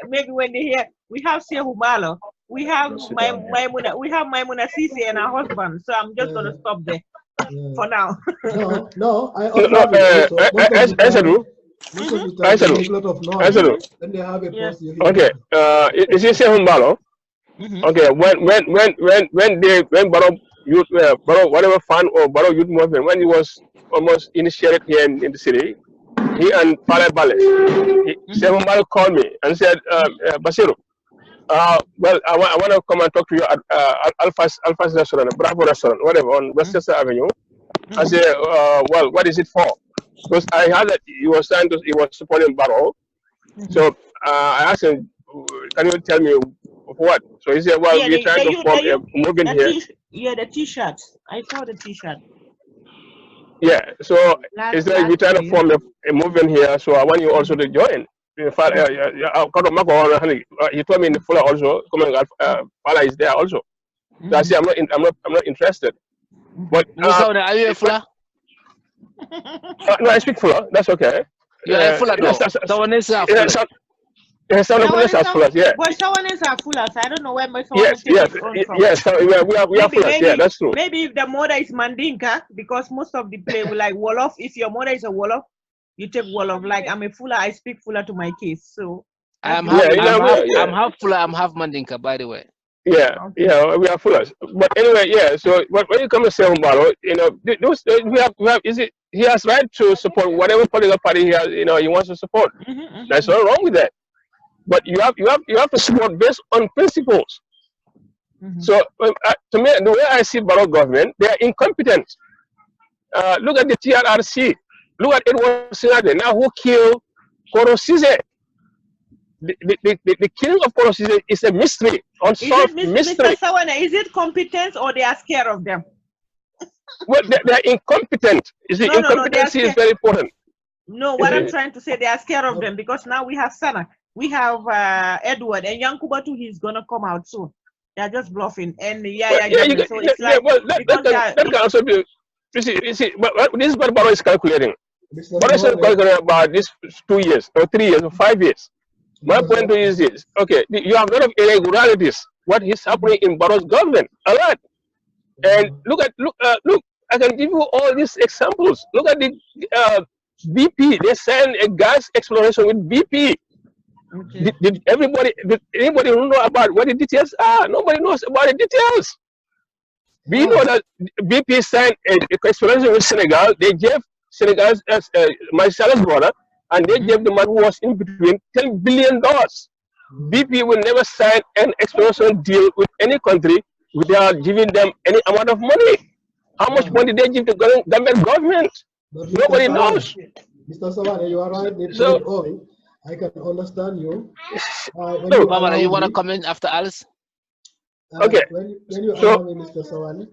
maybe when they hear, we have Mballow, we have Maimuna Ceesay and her husband. So I'm just gonna stop there for now. No, I Isatou. Then they have a post. Okay, is it Mballow? Okay, when Barrow Youth, Barrow whatever fund or Barrow Youth Movement, when he was almost initiated here in the city, he and Bale, Mballow called me and said, Basiru, well, I want to come and talk to you at Alpha's restaurant, Bravo restaurant, whatever, on Westchester Avenue. I said, well, what is it for? Because I heard that he was supporting Barrow. So I asked him, can you tell me what? So he said, well, we're trying to form a movement here. Yeah, the T-shirt. I saw the T-shirt. Yeah, so it's like we're trying to form a movement here. So I want you also to join. He told me in the fuller also. Fala is there also. So I say I'm not interested. But are you a fuller? no, I speak fuller. That's okay. You are a fuller though. Someone is a fuller. Yes, some of us are fullers, yeah. But Sawanehs are fullers. I don't know where my Yes, Sawaneh take it on from. yes. So we are fullers. Yeah, that's true. Maybe if the mother is Mandinka, because most of the play will like Wolof. If your mother is a Wolof, you take Wolof. Like I'm a fuller, I speak fuller to my kids. So I'm half fuller. I'm half Mandinka, by the way. Yeah, okay. Yeah, we are fullers. But anyway, yeah. So when you come to say Mballow, you know, he has right to support whatever political party he has, you know, he wants to support. There's nothing wrong with that. But you have to support based on principles. So to me, the way I see Mballow government, they are incompetent. Look at the TRRC. Look at Edward Sinade. Now who killed Ceesay? The killing of Ceesay is a mystery, unsolved mystery. Mr. Sawaneh, is it competence or they are scared of them? Well, they are incompetent. You see, incompetency is very important. No, what I'm trying to say, they are scared of them because now we have Sana, we have Edward, and Yankuba too. He's gonna come out soon. They are just bluffing, and that can also be. You see, this is what Mballow is calculating. Mballow is calculating about this 2 years or 3 years or 5 years. My point is this: okay, you have a lot of irregularities. What is happening in Mbalow's government? A lot. And look. I can give you all these examples. Look at the BP. They signed a gas exploration with BP. Okay. Did anybody know about what the details are? Nobody knows about the details. We know that BP signed a exploration with Senegal. They gave Senegal's Marshall's brother, and they gave the man who was in between $10 billion. BP will never sign an exploration deal with any country without giving them any amount of money. How much money they give to Gambian government? Nobody knows. Mr. Sawaneh, you are right. I can understand you. Mama, you want to comment after Alice? Okay. When you allow me, Mr. Sawaneh,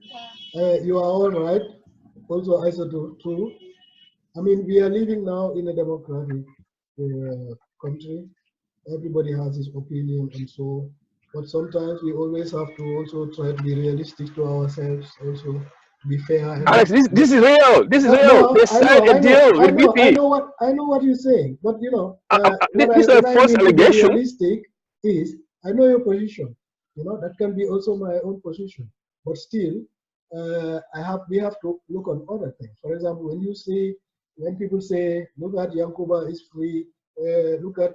you are all right. Also, Isatou too. I mean, we are living now in a democratic country. Everybody has his opinion and so. But sometimes we always have to also try to be realistic to ourselves, also be fair. Alex, this is real. This is real. They signed a deal with BP. I know what you're saying, but you know, this is a false allegation. Realistic is I know your position. You know that can be also my own position, but still, we have to look on other things. For example, when people say, look at Yankuba is free, look at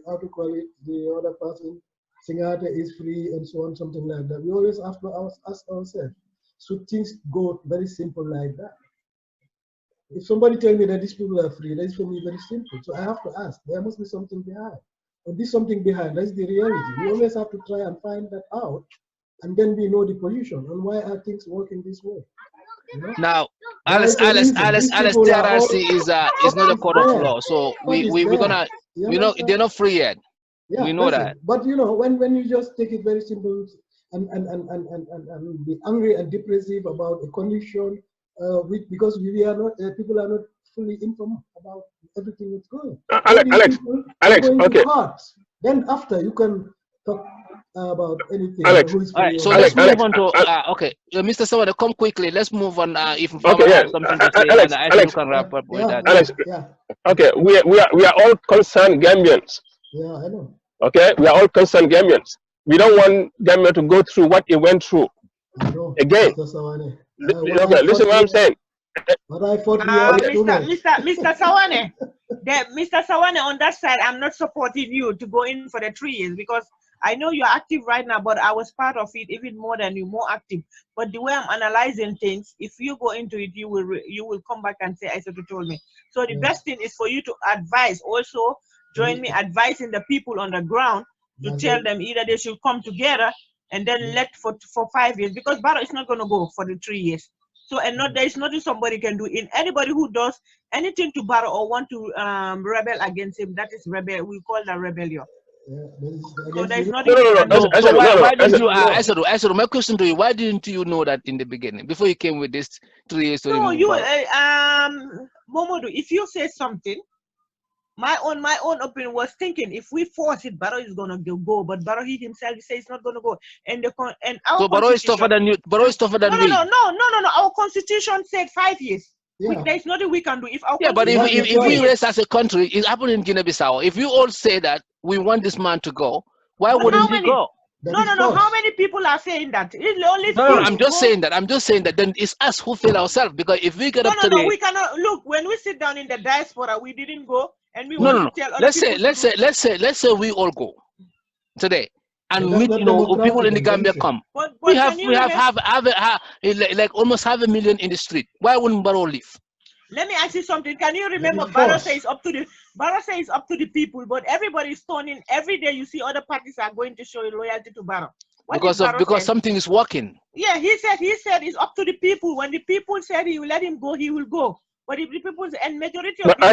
how to call it, the other person. Singate is free and so on, something like that. We always have to ask ourselves, should things go very simple like that? If somebody tells me that these people are free, that is for me very simple. So I have to ask, there must be something behind. Or this something behind, that's the reality. We always have to try and find that out, and then we know the position and why are things working this way. You know? Now, Alice, TRRC is not a court of law, so we're gonna, they're not free yet. Yeah, we know that. But you know, when you just take it very simple and be angry and depressive about a condition, because we are not, people are not fully informed about everything that's going on. Alex, okay. Then after you can talk about anything. Alex, all right, so let's move on to okay, Mr. Sawaneh, come quickly. Let's move on. If Nfamara has something to say, Alex, and I can wrap up with that. Alex, okay, we are all concerned Gambians. Yeah, I know. Okay, we are all concerned Gambians. We don't want Gambia to go through what it went through again. Okay, listen what I'm saying. But I thought Mr. Sawaneh, Mr. Sawaneh, on that side, I'm not supporting you to go in for the 3 years because I know you're active right now, but I was part of it even more than you, more active. But the way I'm analyzing things, if you go into it, you will come back and say, Isatou told me. So the best thing is for you to advise also. Join me advising the people on the ground to tell them either they should come together and then let for 5 years because Barrow is not going to go for the 3 years. So there is nothing somebody can do. In anybody who does anything to Barrow or want to rebel against him, that is rebel. We call that rebellion. So there's No, nothing we can do. So why didn't you, Isatou, my question to you, why didn't you know that in the beginning, before you came with this 3 years to No, remove you, Barrow? Momodou, if you say something, my own opinion was thinking if we force it, Barrow is gonna go, but Barrow he himself says it's not gonna go. And our So Barrow is tougher than you. Barrow is tougher than we. No. Our constitution said 5 years. Yeah. There's nothing we can do. If our Yeah, but if constitution we race as a country, it happened in Guinea-Bissau. If you all say that we want this man to go, why But wouldn't how he many? go? That No. is false. How many people are saying that? It's only No, few I'm just go. saying that. I'm just saying that. Then it's us who fail ourselves, because if we get up No. today, We cannot look when we sit down in the diaspora. We didn't go, and we no. want to tell other people. Let's say we all go today and But that's meet, not people in the democratic, Gambia Benson. come. But We can you have like almost 500,000 in the street. Why wouldn't Barrow leave? Let me ask you something. Can you remember is Barrow false. says up to the people, but everybody is turning every day. You see other parties are going to show loyalty to Barrow. Because something is working. Yeah, he said it's up to the people. When the people said he will let him go, he will go. But if the people and majority of people,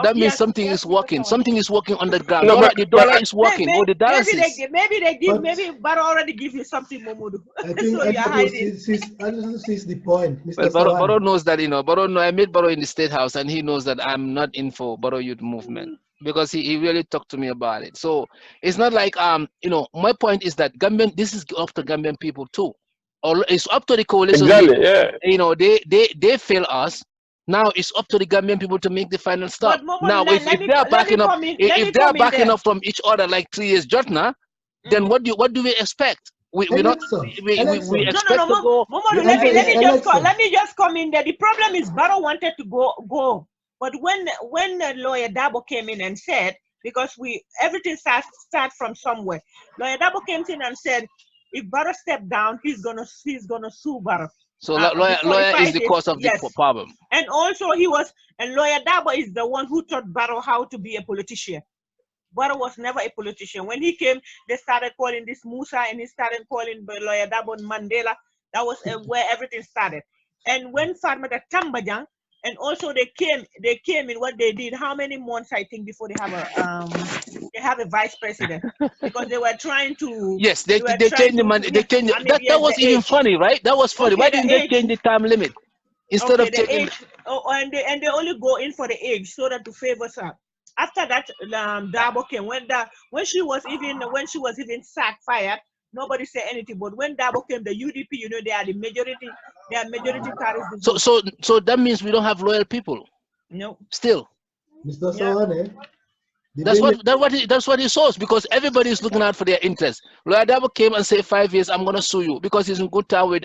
that means something is working. Something is working on the ground. No, The dollar is working, or the dollar is. maybe Barrow already give you something, Momodou. I think So you're hiding. Isatou sees the point, Mr. Well, Barrow Sawaneh. knows that, I met Barrow in the State House, and he knows that I'm not in for Barrow Youth Movement, because he really talked to me about it. So it's not like my point is that Gambian, this is up to Gambian people too. Or it's up to the coalition. Exactly, yeah. They fail us. Now it's up to the Gambian people to make the final stop. But Momodou, Now, if they are backing up, if they are backing up from each other like 3 years Jotna, then what do we expect? We expect to go. Momodou, let me just come in there. The problem is Barrow wanted to go, but when lawyer Dabo came in and said, because everything starts from somewhere. Lawyer Dabo came in and said, if Barrow stepped down, he's gonna sue Barrow. So lawyer is the cause of the problem. And also lawyer Dabo is the one who taught Barrow how to be a politician. Barrow was never a politician. When he came, they started calling this Musa, and he started calling lawyer Dabo Mandela. That was where everything started. And when Farmata Tambajang, and also they came in what they did. How many months, I think, before they have a vice president, because they were trying to. Yes, they changed the money. They changed that was even funny, right? That was funny. Okay, why didn't they change the time limit instead of the changing? age? And they only go in for the age so that to favor her. After that, Dabo came. When she was even fired, nobody said anything. But when Dabo came, the UDP, they are the majority. They are majority parties. So that means we don't have loyal people. No. Still. Mr. Sawaneh. That's what he saws, because everybody is looking out for their interests. Lawyer Dabo came and said 5 years, I'm gonna sue you, because he's in good time with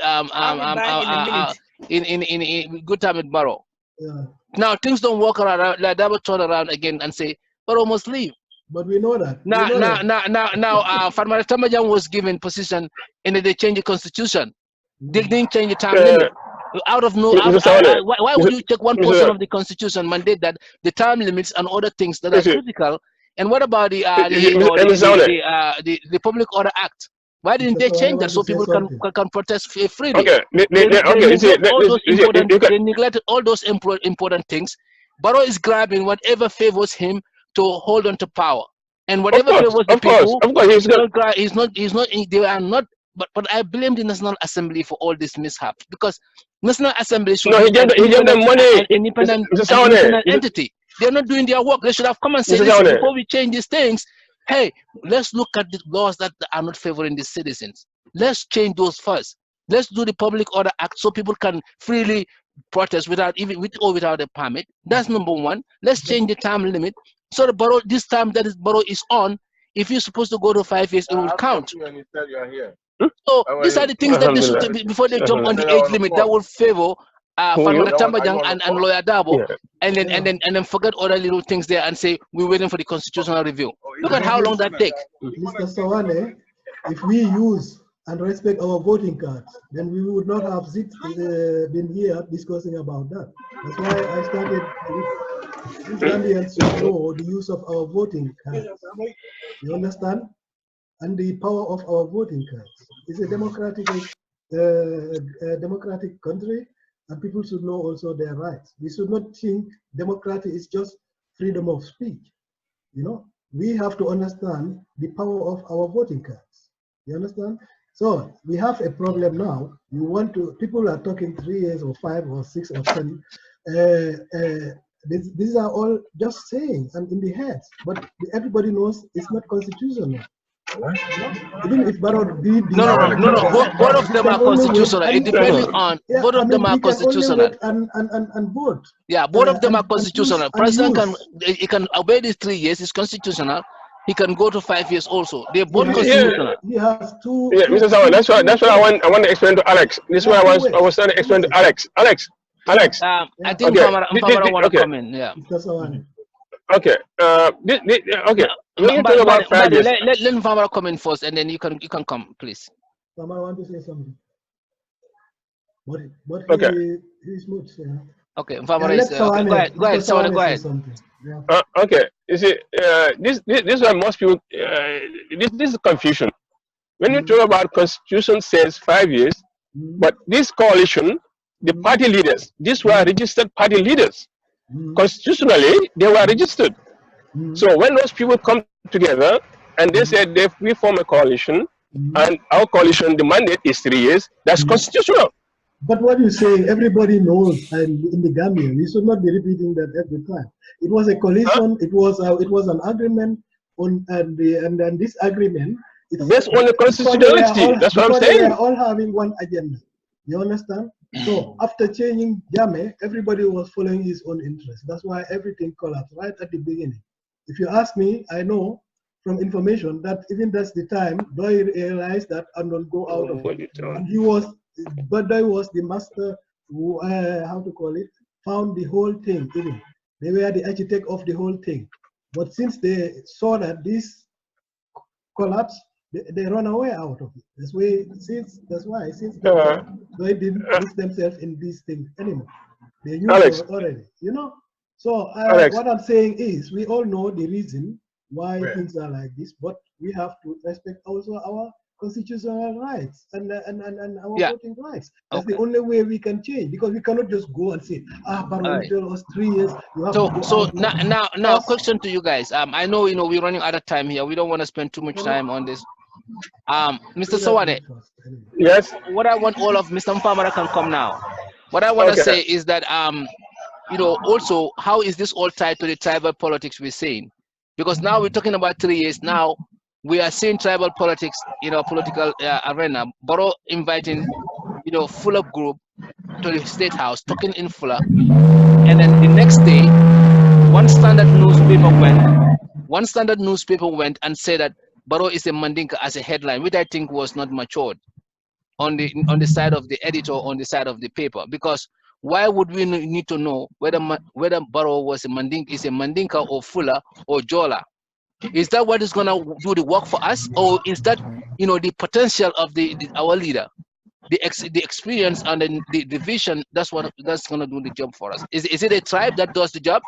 in good time with Barrow. Yeah. Now things don't work around. Lawyer Dabo turn around again and say Barrow must leave. But we know that. Now Farmata Tambajang was given position, and they changed the constitution. They didn't change the time limit. Why would you take one portion of the constitution mandate that the time limits and other things that are critical? And what about the Public Order Act? Why didn't they change that so people can protest freely? They neglected all those important things. Barrow is grabbing whatever favors him to hold on to power, and whatever favors the people. They are not. But I blame the National Assembly for all these mishaps, because National Assembly should be an independent entity. They're not doing their work. They should have come and said, listen, before we change these things, hey, let's look at the laws that are not favoring the citizens. Let's change those first. Let's do the Public Order Act so people can freely protest with or without a permit. That's number one. Let's change the time limit so the Barrow, this time that Barrow is on, if you're supposed to go to 5 years, it will count. So these are the things that they should, before they jump on the age limit, that will favor Farmata Tambajang and Lawyer Dabo, and then forget other little things there and say we're waiting for the constitutional review. Look at how long that takes. Mr. Sawaneh, if we use and respect our voting cards, then we would not have been here discussing about that. That's why I started with Gambians to know the use of our voting cards. You understand? And the power of our voting cards. It's a democratic country, and people should know also their rights. We should not think democracy is just freedom of speech. we have to understand the power of our voting cards. You understand? So we have a problem now. You want to, people are talking 3 years or 5 or 6 or 10. These are all just saying and in the heads, but everybody knows it's not constitutional. Even if Barrow did no, both of them are constitutional. It depends on both of them are constitutional. And vote. Yeah, both of them are constitutional. President can obey these 3 years. It's constitutional. He can go to 5 years also. They're both constitutional. He has two. Yeah, Mr. Sawaneh, that's what I want to explain to Alex. This is what I was trying to explain to Alex. Alex. I think Nfamara want to come in. Yeah. Okay. Okay. When you talk about 5 years, let Nfamara come in first, and then you can come, please. Nfamara want to say something. But okay. He's moved. Yeah. Okay, Nfamara is. Go ahead, Sawaneh, go ahead. Yeah. Okay. You see, this is why most people. This is confusion. When you talk about Constitution says 5 years, but this coalition, the party leaders, these were registered party leaders. Constitutionally, they were registered. So when those people come together and they said we form a coalition, and our coalition, the mandate is 3 years, that's constitutional. But what you say, everybody knows, and in the Gambia, we should not be repeating that every time. It was a coalition. It was an agreement on, and this agreement. It's based on the constitutionality. That's what I'm saying. They are all having one agenda. You understand? So after changing Drammeh, everybody was following his own interest. That's why everything collapsed right at the beginning. If you ask me, I know from information that even that's the time Doy realized that and don't go out of it. And he was, but Doy was the master who, how to call it, found the whole thing. Even they were the architect of the whole thing. But since they saw that this collapsed, they run away out of it. That's why since they didn't put themselves in these things anymore. They knew it already, you know. So what I'm saying is, we all know the reason why things are like this, but we have to respect also our constitutional rights and our voting rights. That's the only way we can change, because we cannot just go and say, but we tell us 3 years. You have to go so now, question to you guys. I know we're running out of time here. We don't want to spend too much time on this. Mr. Sawaneh, yes. What I want all of Mr. Nfamara can come now. What I want to say is that also, how is this all tied to the tribal politics we're seeing? Because now we're talking about 3 years. Now we are seeing tribal politics, political arena. Barrow inviting, Fuller group to the State House, talking in Fuller, and then the next day, one standard newspaper went and said that Barrow is a Mandinka as a headline, which I think was not matured on the side of the editor, on the side of the paper. Because why would we need to know whether Barrow was a Mandinka or Fuller or Jola? Is that what is gonna do the work for us, or is that the potential of our leader, the experience and the vision? That's gonna do the job for us. Is it a tribe that does the job?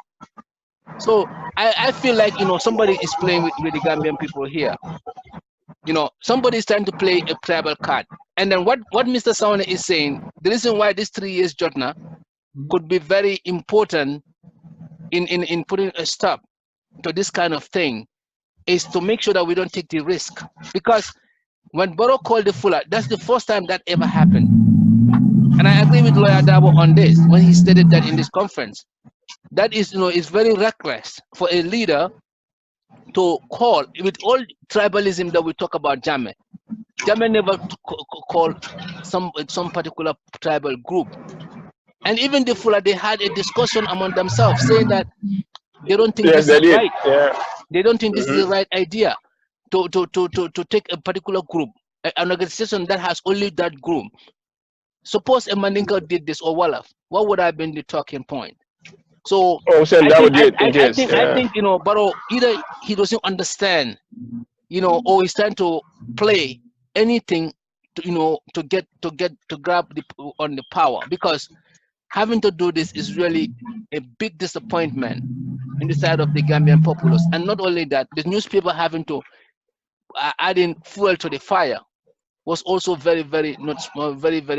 So I feel like somebody is playing with the Gambian people here. Somebody is trying to play a tribal card. And then what Mr. Sawaneh is saying, the reason why this 3 years Jotna could be very important in putting a stop to this kind of thing is to make sure that we don't take the risk. Because when Barrow called the Fuller, that's the first time that ever happened. And I agree with Lawyer Dabo on this when he stated that in this conference. That is, is very reckless for a leader to call, with all tribalism that we talk about Drammeh. Drammeh never called some particular tribal group. And even the Fuller, they had a discussion among themselves saying that they don't think this is right. Yeah. They don't think this is the right idea to take a particular group, an organization that has only that group. Suppose a Mandinka did this or Wolof, what would have been the talking point? So I think Barrow, either he doesn't understand, or he's trying to play anything to grab on the power, because having to do this is really a big disappointment in the side of the Gambian populace. And not only that, the newspaper having to adding fuel to the fire was also very, very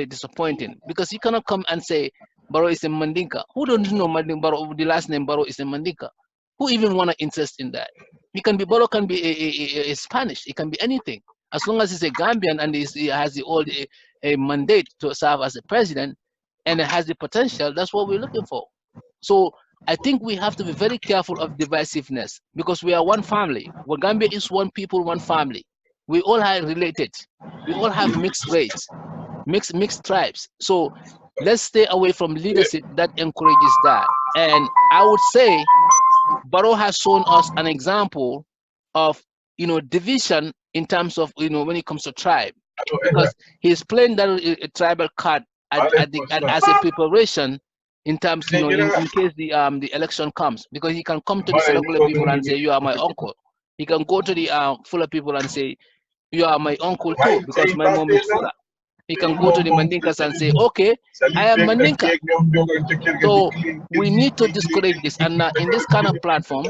disappointing, because you cannot come and say Barrow is a Mandinka. Who don't know Mandinka? Barrow, the last name Barrow is a Mandinka. Who even want to interest in that? It can be Bolo, can be a Spanish. It can be anything. As long as he's a Gambian and he has the old a mandate to serve as a president, and it has the potential. That's what we're looking for. So I think we have to be very careful of divisiveness because we are one family. Well, Gambia is one people, one family. We all are related. We all have mixed race, mixed tribes. So let's stay away from leadership that encourages that. And I would say Barrow has shown us an example of division in terms of when it comes to tribe, because he's playing that tribal card as a preparation in terms in case the election comes, because he can come to the Senegal people and say you are my uncle. He can go to the Fula people and say you are my uncle too because my mom is Fula. He can go to the Mandinkas and say, okay, I am Mandinka. So we need to discourage this. And in this kind of platform,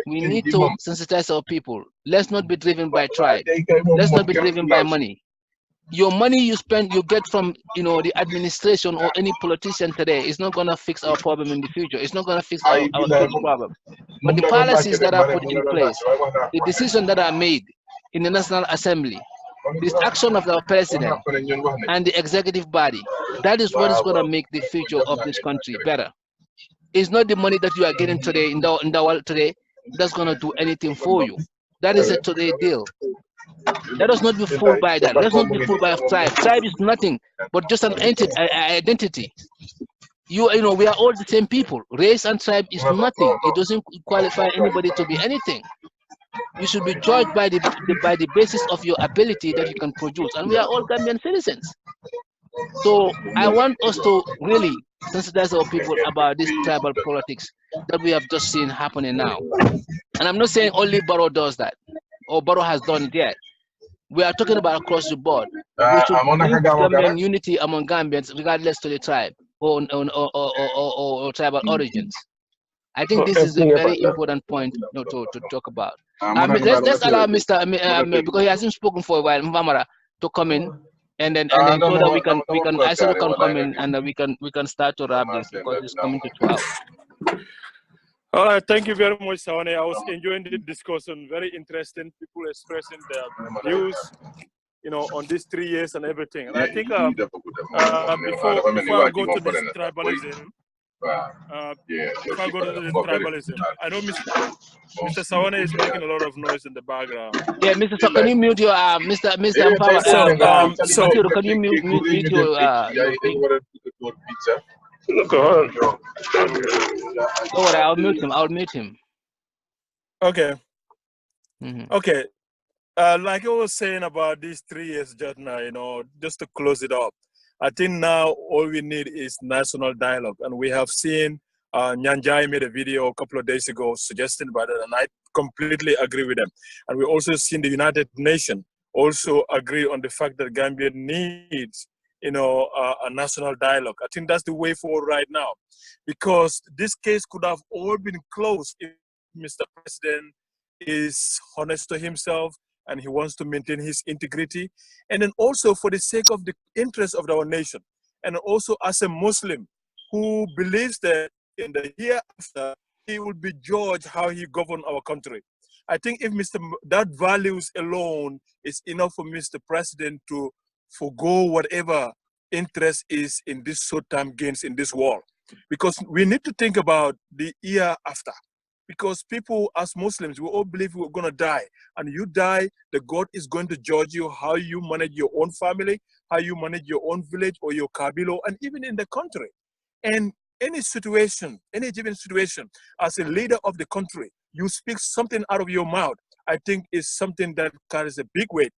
we need to sensitize our people. Let's not be driven by tribe. Let's not be driven by money. Your money you spend, you get from the administration or any politician today is not going to fix our problem in the future. It's not going to fix our kids' problem. But the policies that are put in place, the decisions that are made in the National Assembly, this action of our president and the executive body, that is what is going to make the future of this country better. It's not the money that you are getting today in the world today that's going to do anything for you. That is a today deal. Let us not be fooled by that. Let's not be fooled by tribe. Tribe is nothing but just an identity. We are all the same people. Race and tribe is nothing. It doesn't qualify anybody to be anything. You should be judged by the basis of your ability that you can produce, and we are all Gambian citizens. So I want us to really sensitize our people about this tribal politics that we have just seen happening now. And I'm not saying only Barrow does that, or Barrow has done it yet. We are talking about across the board. We should bring Gambian unity among Gambians, regardless to the tribe or tribal origins. I think this is a very important point to talk about. Let's allow Mr. Because he hasn't spoken for a while, Nfamara, to come in, and then so that we can Isatou can come in, and we can start to wrap this because it's coming to 12. All right, thank you very much, Sawaneh. I was enjoying the discussion. Very interesting. People expressing their views, on these 3 years and everything. And I think before I go to this tribalism, I know Mr. Sawaneh is making a lot of noise in the background. Yeah, Mr. So can you mute your Mr. Nfamara? Basiru, can you mute your thing? Go on. Don't worry, I'll mute him. Okay. Mm-hmm. Okay. Like I was saying about these 3 years, Jotna, just to close it up, I think now all we need is national dialogue. And we have seen Nyanjai made a video a couple of days ago suggesting about it, and I completely agree with them. And we also seen the United Nations also agree on the fact that Gambia needs a national dialogue. I think that's the way forward right now, because this case could have all been closed if Mr. President is honest to himself and he wants to maintain his integrity. And then also for the sake of the interest of our nation. And also as a Muslim who believes that in the hereafter, he will be judged how he govern our country. I think if that values alone is enough for Mr. President to forgo whatever interest is in this short-term gains in this world. Because we need to think about the year after. Because people, as Muslims, we all believe we're going to die. And you die, the God is going to judge you how you manage your own family, how you manage your own village or your kabilo, and even in the country. And any situation, any given situation, as a leader of the country, you speak something out of your mouth, I think is something that carries a big weight.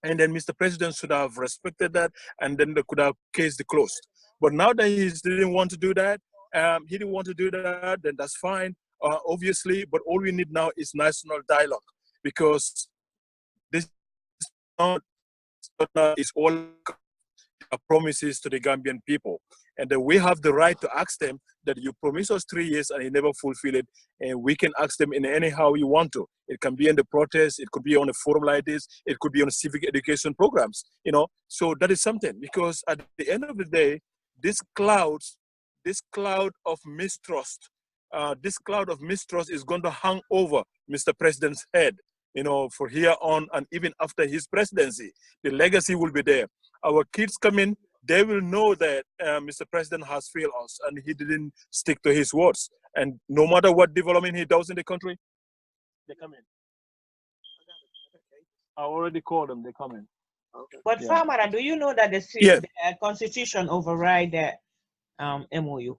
And then Mr. President should have respected that, and then they could have case closed. But now that he didn't want to do that, then that's fine, obviously. But all we need now is national dialogue, because this is all promises to the Gambian people. And then we have the right to ask them that you promised us 3 years and you never fulfill it. And we can ask them in any how you want to. It can be in the protest, it could be on a forum like this, it could be on civic education programs, So that is something, because at the end of the day, this cloud of mistrust this cloud of mistrust is going to hang over Mr. President's head, for here on, and even after his presidency. The legacy will be there. Our kids come in, they will know that Mr. President has failed us and he didn't stick to his words. And no matter what development he does in the country, they come in. I already called them, they come in. Okay. But Nfamara, do you know that the Constitution override the MOU?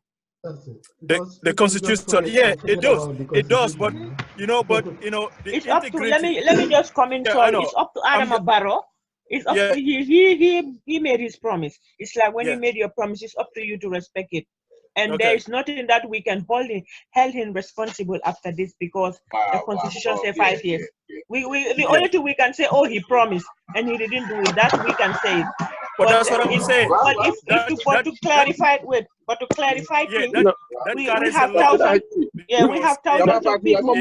The Constitution, yeah, it does. It does, but it's up to. Let me just comment. It's up to Adama Barrow. It's up to he made his promise. It's like when you made your promise, it's up to you to respect it. And there is nothing that we can hold him responsible after this, because the Constitution says 5 years. The only thing we can say, oh, he promised and he didn't do it. That we can say it. But that's what I'm saying. But to clarify things, we have thousands. Yeah, we have thousands of people.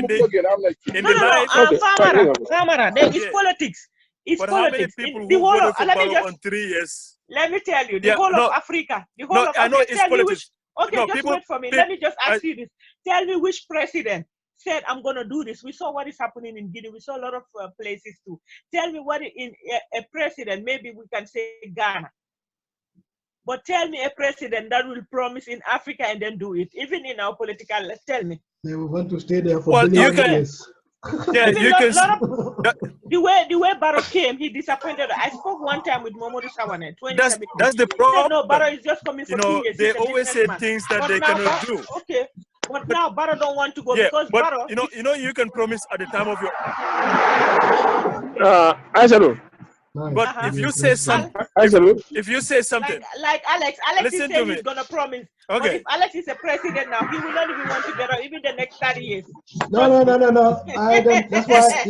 Nfamara, there is politics. It's but politics. How many people who voted for Barrow on 3 years? Let me tell you, the whole of Africa, the whole of Africa. I know it's politics. Just wait for me. Let me just ask you this. Tell me which president said, I'm going to do this. We saw what is happening in Guinea. We saw a lot of places too. Tell me what in a president, maybe we can say Ghana. But tell me a president that will promise in Africa and then do it. Even in our political, tell me. They want to stay there for years. Yeah, you can. The way Barrow came, he disappointed. I spoke one time with Momodou Sawaneh. That's the problem. No, Barrow is just coming for 2 years. They always say things that they cannot do. Okay, but now Barrow don't want to go because Barrow. You can promise at the time of your. Isatou. But if you say something, if you say something, like Alex is saying he's gonna promise. Okay. But if Alex is a president now, he will not even want to get out even the next 30 years. No. I don't. That's why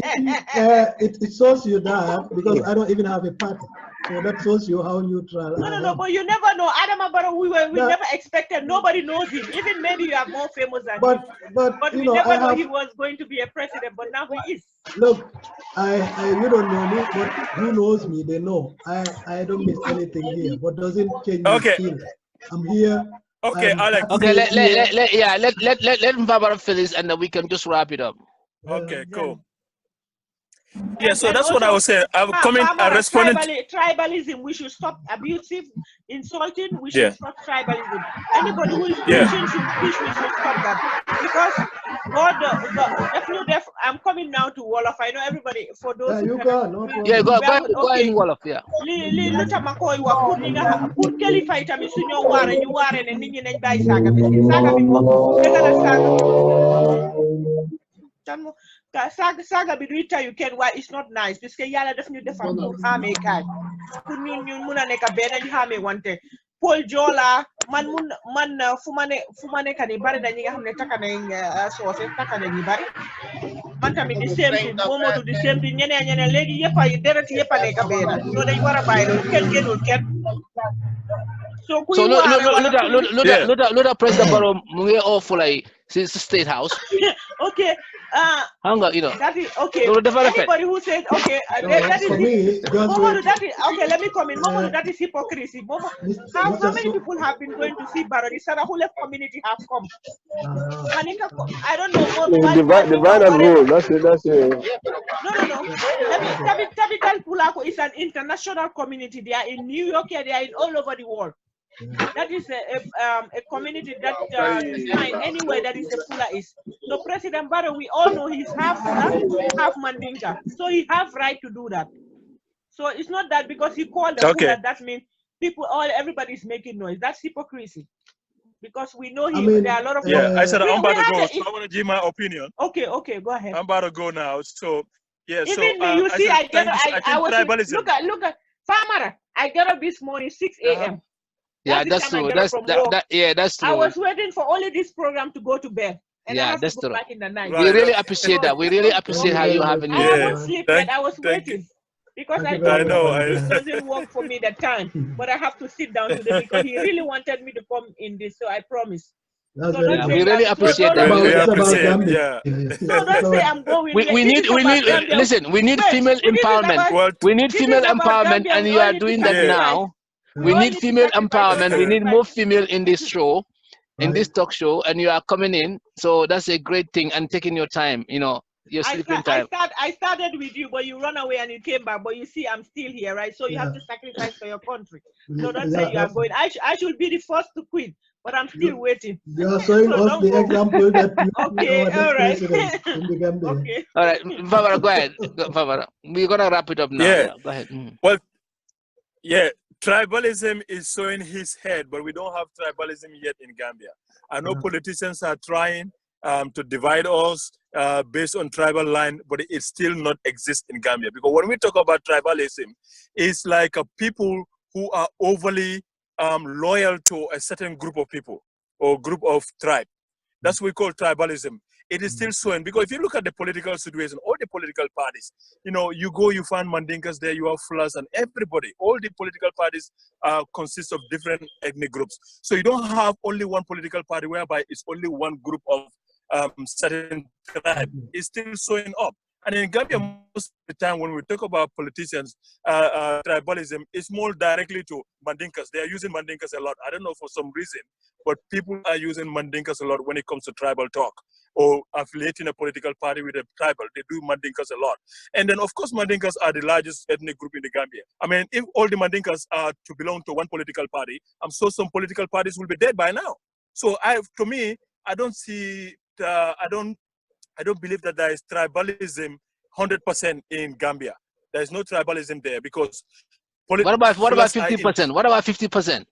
it shows you that, because I don't even have a party. So that shows you how neutral. No. But you never know. Adama Barrow, we never expected. Nobody knows him. Even maybe you are more famous than him. But we never know he was going to be a president. But now he is. Look, you don't know me, but who knows me? They know. I don't miss anything here. But doesn't change my feel. I'm here. Okay, Alex. Okay, let Nfamara finish and then we can just wrap it up. Okay, cool. Yeah, so that's what I was saying. I responded. Tribalism, we should stop abusive, insulting. We should stop tribalism. Anybody who is preaching we should stop that. Because God, I'm coming now to Wolof. I know everybody, for those you go. No problem. Yeah, go in Wolof, yeah. Saga bi du tayu ken wa it's not nice parce que yalla daf ñu defal pour xamé kay pour ñun mëna nek ben ñu xamé wante Paul Jola man fuma nek ni bari na ñi nga xamné takana soosé takana ñi bari man tamit di sembi Momodou di sembi ñeneen légui yépp ay deret yépp nek ben so dañ wara bayyi lo ken genul ken so look President Barrow mu ngi ofulay ci State House. Okay. That is okay. Anybody who says okay, that is okay. Let me comment. Momodou, that is hypocrisy. How many people have been going to see Barrow? The Sarahule community have come. I don't know. Divide and rule. That's it. No. Capital Pulako is an international community. They are in New York. They are in all over the world. That is a community that is fine anywhere that is a Pula is. So President Barrow, we all know he's half Pula, half Mandinka. So he have right to do that. So it's not that because he called the Pula, that means everybody is making noise. That's hypocrisy. Because we know there are a lot of I said I'm about to go, so I want to give my opinion. Okay, go ahead. I'm about to go now. So even me, you see, I was look at Nfamara. I get up this morning 6 a.m. Yeah, that's true. That's true. I was waiting for only this program to go to bed. And I have that's to go true. back in the night. We really appreciate that. We really appreciate how you having I haven't slept yet. I was waiting. Because I know it doesn't work for me that time. But I have to sit down today because he really wanted me to come in this, so I promise. We really appreciate that. No, don't say I'm going. We need female empowerment. We need female empowerment, and you are doing that now. We need female empowerment. We need more female in this show. in this talk show, and you are coming in. So that's a great thing, and taking your time, your sleeping time. I started with you, but you run away and you came back. But you see, I'm still here, right? So you have to sacrifice for your country. No, don't say you are going. I should be the first to quit, but I'm still waiting. You are showing us the example that you okay, all right. in the Gambia. Okay. All right, Nfamara, go ahead. Nfamara, we're gonna wrap it up now. Yeah, go ahead. Well, yeah, tribalism is showing his head, but we don't have tribalism yet in Gambia. I know politicians are trying to divide us based on tribal line, but it still not exists in Gambia. Because when we talk about tribalism, it's like a people who are overly loyal to a certain group of people or group of tribe. That's what we call tribalism. It is still showing, because if you look at the political situation, all the political parties, you go, you find Mandinkas there, you have Fulas and everybody. All the political parties consist of different ethnic groups. So you don't have only one political party whereby it's only one group of certain tribe. It's still showing up. And in Gambia, most of the time when we talk about politicians, tribalism, it's more directly to Mandinkas. They are using Mandinkas a lot. I don't know for some reason, but people are using Mandinkas a lot when it comes to tribal talk or affiliating a political party with a tribal. They do Mandinkas a lot. And then, of course, Mandinkas are the largest ethnic group in the Gambia. I mean, if all the Mandinkas are to belong to one political party, I'm sure some political parties will be dead by now. So to me, I don't see, I don't believe that there is tribalism 100% in Gambia. There is no tribalism there because. What about 50%? What about 50%?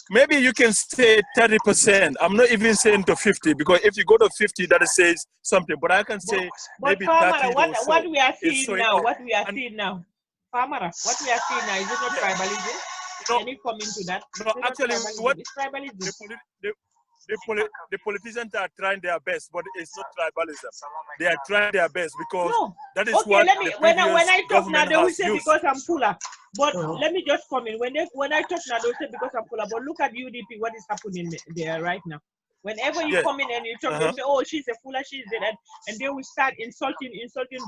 Maybe you can say 30%. I'm not even saying to 50 because if you go to 50, that says something. But I can say maybe 30. What we are seeing now, Farmera, what we are seeing now, is it not tribalism? Can you come into that? No, actually, what tribalism? The politicians are trying their best, but it's not tribalism. They are trying their best because that is what when I talk now, they will say because I'm fuller. But let me just come in. When I talk now, they will say because I'm fuller. But look at UDP, what is happening there right now. Whenever you come in and you talk, they will say, oh, she's a fuller, she's that, and they will start insulting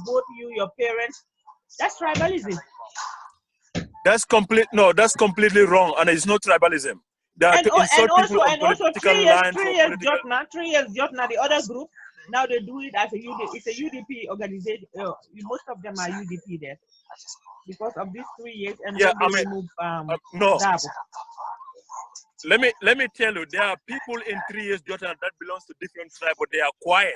both you, your parents. That's tribalism. That's completely wrong, and it's not tribalism. And also 3 years Jotna, the other group, now they do it as it's a UDP organization. Most of them are UDP there because of these 3 years, and then they remove no. Dabo. Let me tell you, there are people in 3 years Jotna that belongs to different tribes, but they are quiet.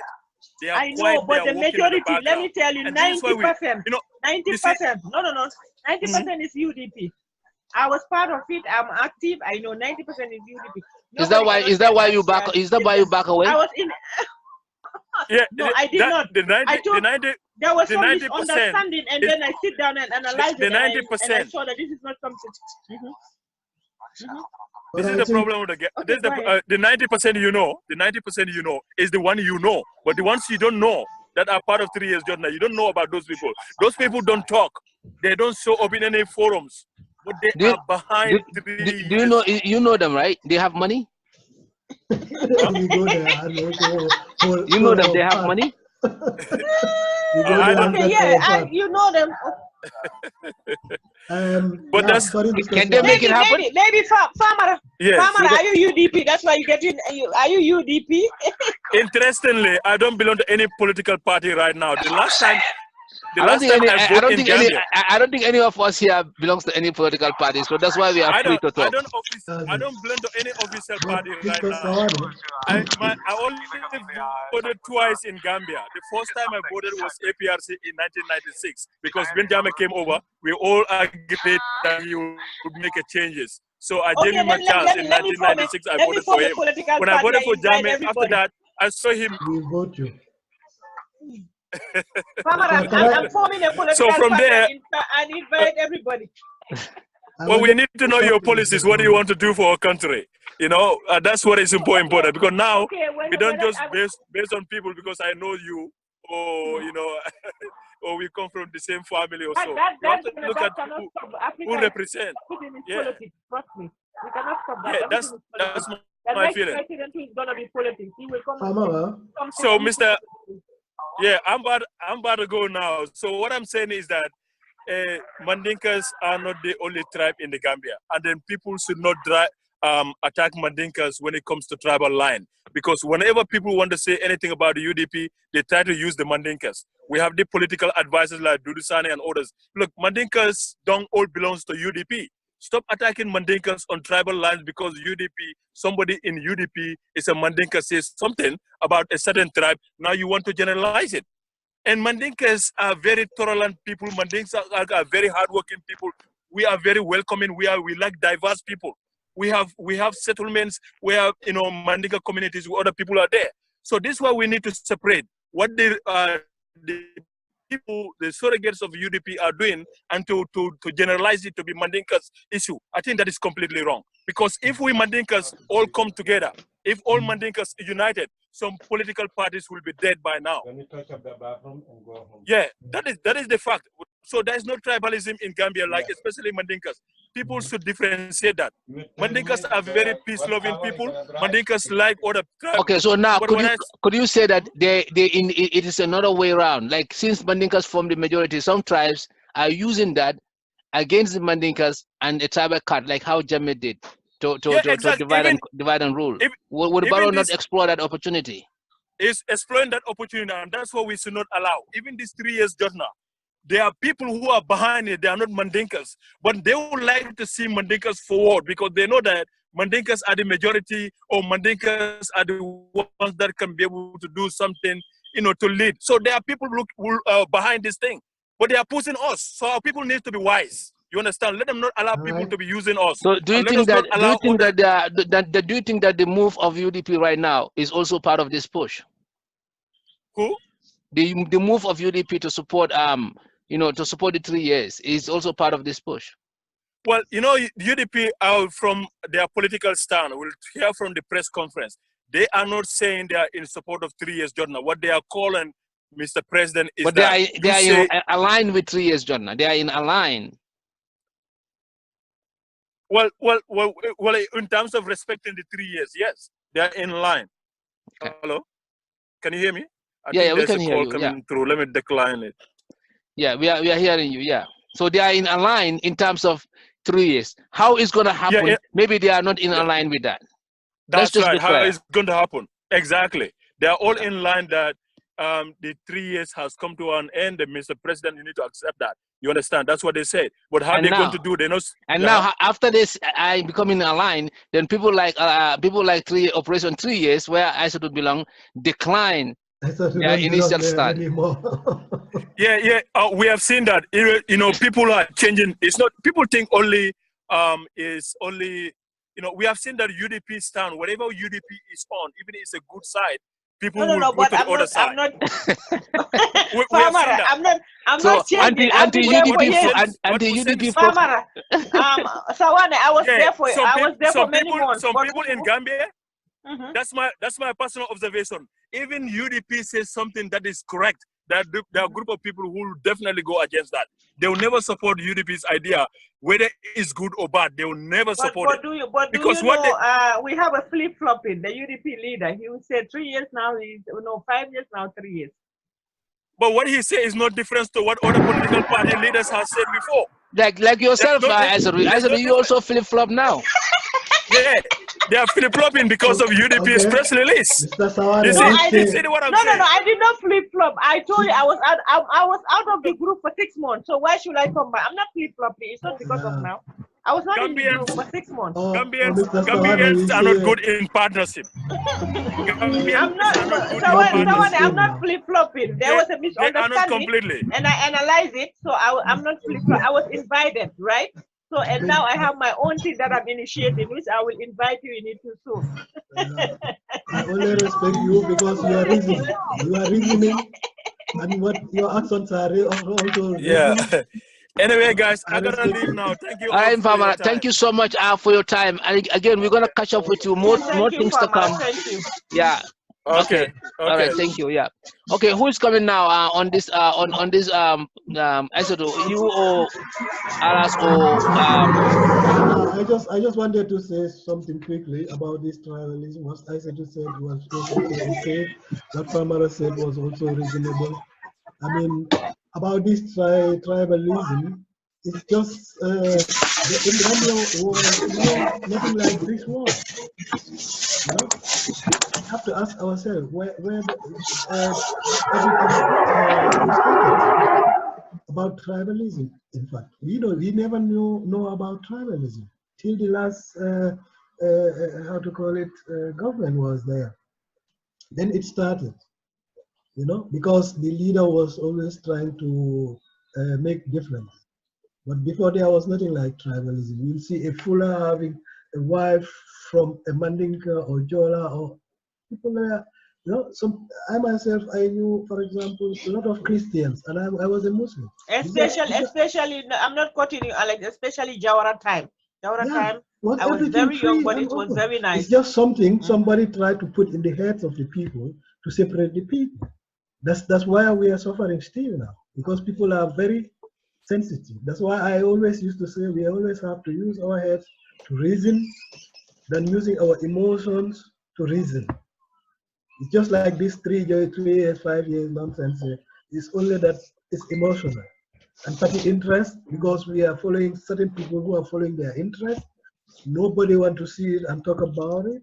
I know, but the majority, let me tell you, 90%. 90%. No. 90% is UDP. I was part of it. I'm active. I know 90% is UDP. Is that why you back away? I was in. Yeah, no, I did not. There was some misunderstanding, and then I sit down and analyze the 90%. And I saw that this is not something. This is the problem with the 90% the 90% is the one but the ones you don't know that are part of 3 years Jotna, you don't know about those people. Those people don't talk. They don't show up in any forums. But they are behind 3 years. Do you know them, right? They have money? You know them, they have money? You know them. But can they make it happen? Maybe Farmera. Farmera, are you UDP? That's why you get in. Are you UDP? Interestingly, I don't belong to any political party right now. The last time I don't think any of us here belongs to any political party, so that's why we are free to talk. I don't belong to any official party right now. I only voted twice in Gambia. The first time I voted was APRC in 1996 because when Drammeh came over, we all agreed that he would make changes. So I gave him a chance in 1996. I voted for him. When I voted for Drammeh, after that, I saw him. We vote you. I'm forming a political so from there, and invite everybody. Well, we need to know your policies. What do you want to do for our country? That's what is important because now we don't just based on people because I know you or or we come from the same family or so. We have to look at people who represent. Politics, trust me. We cannot stop that. Yeah, that's my feeling. President is gonna be politics. He will come. So, Mr. Yeah, I'm about to go now. So what I'm saying is that Mandinkas are not the only tribe in the Gambia, and then people should not attack Mandinkas when it comes to tribal line. Because whenever people want to say anything about the UDP, they try to use the Mandinkas. We have the political advisors like Dudusane and others. Look, Mandinkas don't all belongs to UDP. Stop attacking Mandinkas on tribal lines because UDP, somebody in UDP is a Mandinka says something about a certain tribe. Now you want to generalize it. And Mandinkas are very tolerant people. Mandinkas are very hardworking people. We are very welcoming. We like diverse people. We have settlements where Mandinka communities where other people are there. So this is why we need to separate what the people, the surrogates of UDP are doing, and to generalize it to be Mandinka's issue. I think that is completely wrong. Because if we Mandinkas all come together, if all Mandinkas united, some political parties will be dead by now. When you touch up the bathroom and go home. Yeah, that is the fact. So there is no tribalism in Gambia, like especially Mandinkas. People should differentiate that. Mandinkas are very peace-loving people. Mandinkas like other tribes. Okay, so now could you say that it is another way around? Like since Mandinkas form the majority, some tribes are using that against the Mandinkas and the tribal cut, like how Drammeh did to divide and rule. Would Barrow not explore that opportunity? Is exploring that opportunity, and that's what we should not allow. Even these 3 years, Jotna, there are people who are behind it. They are not Mandinkas, but they would like to see Mandinkas forward because they know that Mandinkas are the majority, or Mandinkas are the ones that can be able to do something, to lead. So there are people who behind this thing, but they are pushing us. So our people need to be wise. You understand? Let them not allow people to be using us. So do you think that the move of UDP right now is also part of this push? Who? The move of UDP to support to support the 3 years is also part of this push. Well, UDP from their political stand, we'll hear from the press conference. They are not saying they are in support of 3 years, Jotna. What they are calling, Mr. President, is but they are in aligned with 3 years, Jotna. They are in align. Well, in terms of respecting the 3 years, yes, they are in line. Okay. Hello? Can you hear me? Yeah, we can hear you. Coming through. Let me decline it. Yeah, we are hearing you. Yeah. So they are in align in terms of 3 years. How is going to happen? Yeah. Maybe they are not in align with that. That's right. How is going to happen? Exactly. They are all in line that the 3 years has come to an end. And Mr. President, you need to accept that. You understand? That's what they said. But how they're going to do? They know. And now after this, I becoming aligned. Then people like Operation 3 years, where Isatou belong, decline. Initial stand. We have seen that. People are changing. It's not people think only is only. We have seen that UDP stand. Whatever UDP is on, even if it's a good side, people will go to the other side. I'm not. I'm not changing. Anti-UDP. Sawaneh, I was there for. I was there for many months. Some people in Gambia. That's my personal observation. Even UDP says something that is correct. That there are a group of people who will definitely go against that. They will never support UDP's idea, whether it's good or bad. They will never support it. We have a flip-flopping. The UDP leader, he will say 3 years now, 5 years now, 3 years. But what he says is no difference to what other political party leaders have said before. Like yourself, Isatou, you also flip-flop now. Yeah, they are flip-flopping because of UDP's press release. I did not flip-flop. I told you I was out of the group for 6 months. So why should I come back? I'm not flip-flopping. It's not because of now. I was not in the group for 6 months. Gambians are not good in partnership. I'm not flip-flopping. There was a misunderstanding, and I analyzed it. So I'm not flip-flopping. I was invited, right? So, and now I have my own thing that I'm initiating, which I will invite you in it too soon. I only respect you because you are reasoning. You are reasoning, and what your actions are also. Yeah. Anyway, guys, I gotta leave now. Thank you. Nfamara, thank you so much for your time. And again, we're gonna catch up with you. More things to come. Thank you. Yeah. Okay. All right. Thank you. Yeah. Okay. Who is coming now on this Isatou, you or Aras or I just wanted to say something quickly about this tribalism. What Isatou said was safe. What Nfamara said was also reasonable. I mean, about this tribalism, it's just in Gambia was nothing like this war. You know, we have to ask ourselves where everything started about tribalism. In fact, we never know about tribalism till the last how to call it government was there. Then it started, you know, because the leader was always trying to make difference. But before there was nothing like tribalism. You'll see a Fuller having a wife from a Mandinka or Jola or people there. You know, I myself, I knew, for example, a lot of Christians, and I was a Muslim. Especially, I'm not quoting you, Alex, especially Jawara time. Jawara time, I was very young, but it was very nice. It's just something somebody tried to put in the heads of the people to separate the people. That's why we are suffering still now, because people are very sensitive. That's why I always used to say we always have to use our heads to reason than using our emotions to reason. It's just like this 3 years, 5 years nonsense. It's only that it's emotional and petty interest, because we are following certain people who are following their interest. Nobody want to see it and talk about it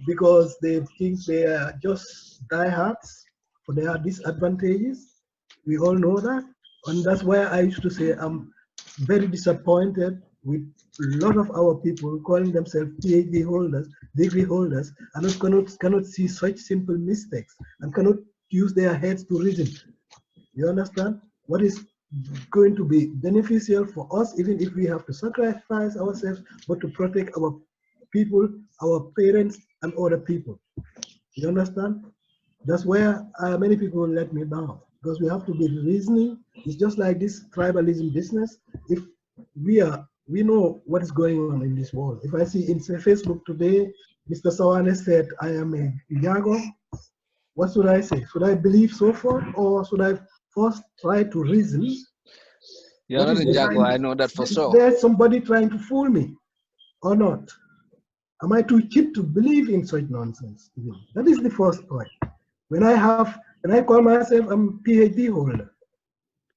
because they think they are just diehards, or they are disadvantages. We all know that. And that's why I used to say I'm very disappointed with a lot of our people calling themselves PhD holders, degree holders, and cannot see such simple mistakes and cannot use their heads to reason. You understand? What is going to be beneficial for us, even if we have to sacrifice ourselves, but to protect our people, our parents, and other people. You understand? That's where many people let me down, because we have to be reasoning. It's just like this tribalism business. If we know what is going on in this world. If I see in Facebook today, Mr. Sawaneh said, I am a Yago, what should I say? Should I believe so far, or should I first try to reason? You're not in Jago, I know that for sure. Is there somebody trying to fool me or not? Am I too cheap to believe in such nonsense? That is the first point. When I call myself a PhD holder,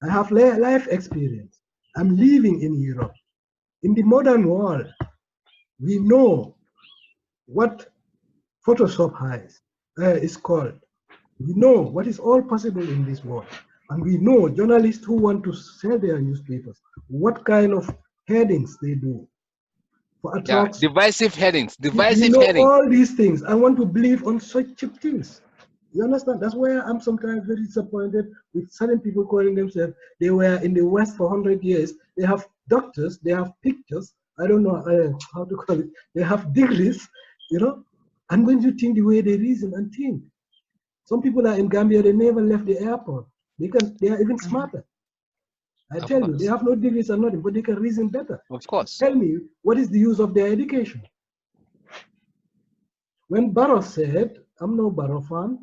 I have life experience. I'm living in Europe. In the modern world, we know what Photoshop is called. We know what is all possible in this world. And we know journalists who want to sell their newspapers, what kind of headings they do. For divisive headings, we know all these things. I want to believe on such cheap things. You understand? That's why I'm sometimes very disappointed with certain people calling themselves, they were in the West for 100 years. They have doctors, they have pictures, I don't know how to call it. They have degrees, you know. And when you think the way they reason and think, some people are in Gambia, they never left the airport. They are even smarter. I tell you, they have no degrees or nothing, but they can reason better. Of course. Tell me, what is the use of their education? When Barrow said, I'm no Barrow fan,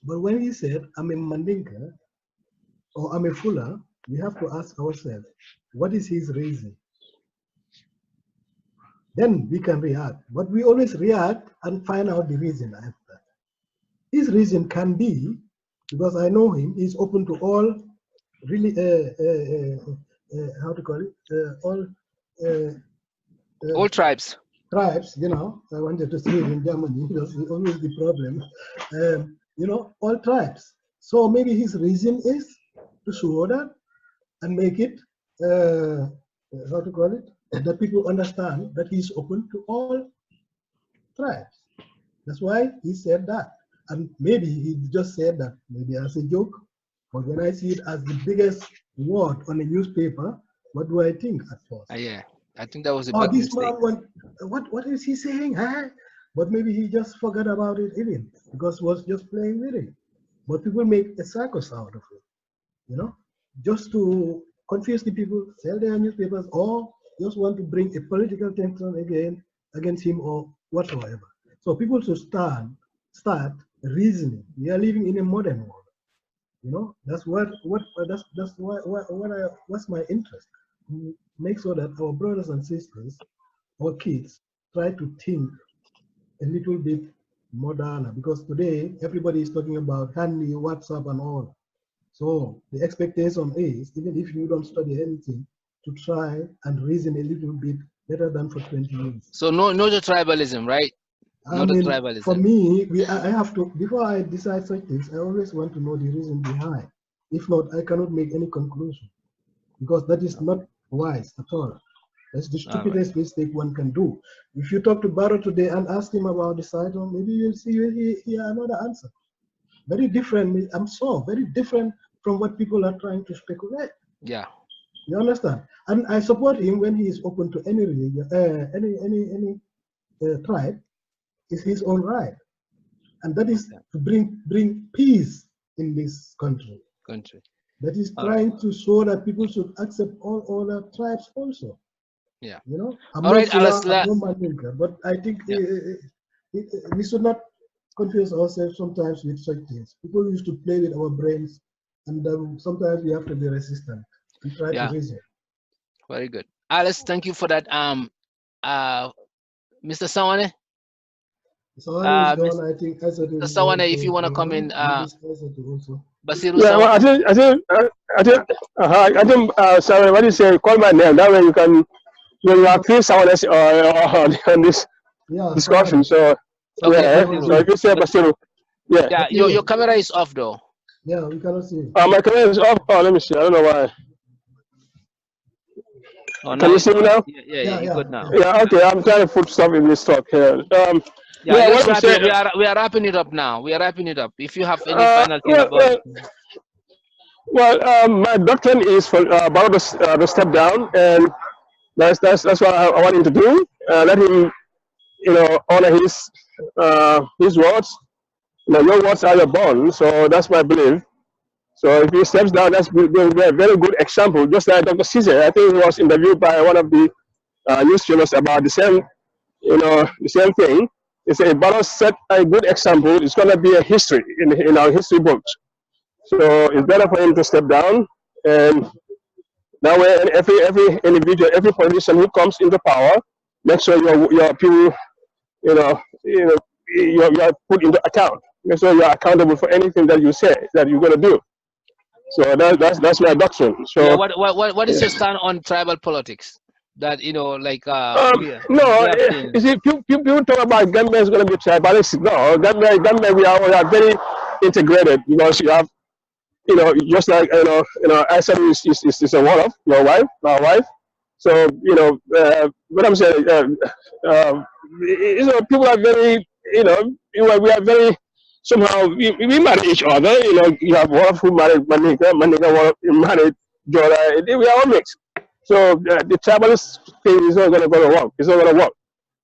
but when he said, I'm a Mandinka or I'm a Fuller, we have to ask ourselves, what is his reason? Then we can react. But we always react and find out the reason after. His reason can be, because I know him, he's open to all, really, how to call it, all tribes. Tribes, you know, I wanted to say it in Germany, that's always the problem. You know, all tribes. So maybe his reason is to show that and make it, how to call it, that people understand that he's open to all tribes. That's why he said that. And maybe he just said that maybe as a joke, but when I see it as the biggest word on a newspaper, what do I think at first? Yeah, I think that was a big mistake. Man, what is he saying? Huh? But maybe he just forgot about it even, because he was just playing with it. But people make a circus out of it, you know, just to confuse the people, sell their newspapers, or just want to bring a political tension again against him or whatsoever. So people should start reasoning. We are living in a modern world, you know. That's what's my interest. Make sure that our brothers and sisters, our kids, try to think a little bit modern, because today everybody is talking about handy WhatsApp and all. So the expectation is, even if you don't study anything, to try and reason a little bit better than for 20 years. So no the tribalism, right? I mean, for me, I have to, before I decide such things, I always want to know the reason behind. If not, I cannot make any conclusion, because that is not wise at all. That's the stupidest mistake one can do. If you talk to Barrow today and ask him about the Isatou, maybe you'll see hear another answer. Very different, I'm so very different from what people are trying to speculate. Yeah. You understand? And I support him when he is open to any religion, any tribe. Is his own right, and that is to bring peace in this country. That is trying to show that people should accept all other tribes also. Yeah. You know, I'm all not right, Malanding, but I think we should not confuse ourselves sometimes with such things. People used to play with our brains, and sometimes we have to be resistant and try to reason. Very good, Alice. Thank you for that. Mr. Sawaneh. Sawaneh, I think Sawaneh, if you want to come in, Basiru. Yeah, well, I think, sorry, what do you say? Call my name. That way you can, you have three Sawaneh on this discussion. So, okay, so if you say Basiru, your camera is off though. Yeah, we cannot see. My camera is off. Oh, let me see. I don't know why. Oh, can you see me now? Yeah, you're good now. Yeah, okay. I'm trying to put stuff in this talk here. We are wrapping it up now. We are wrapping it up. If you have any final thing about it. Well, my doctrine is for about to step down, and that's what I want him to do. Let him, honor his words. Your words are your bond. So that's my belief. So if he steps down, that's going to be a very good example. Just like Dr. Ceesay, I think he was interviewed by one of the news channels about the same, the same thing. He said, if Mballow set a good example, it's going to be a history in our history books. So it's better for him to step down, and that way, every individual, every politician who comes into power, make sure your people, you are put into account. Make sure you are accountable for anything that you say that you're going to do. So that's my doctrine. So what is your stand on tribal politics? That no, you see, people talk about Gambia is going to be tribalistic. No, Gambia we are very integrated, because you have, just like Isatou is a Wolof, my wife. So what I'm saying, people are very, we are very. Somehow we marry each other. You have Wolof who married Mandinka Wolof married Jola. We are all mixed. So the tribalist thing is not going to work. It's not going to work.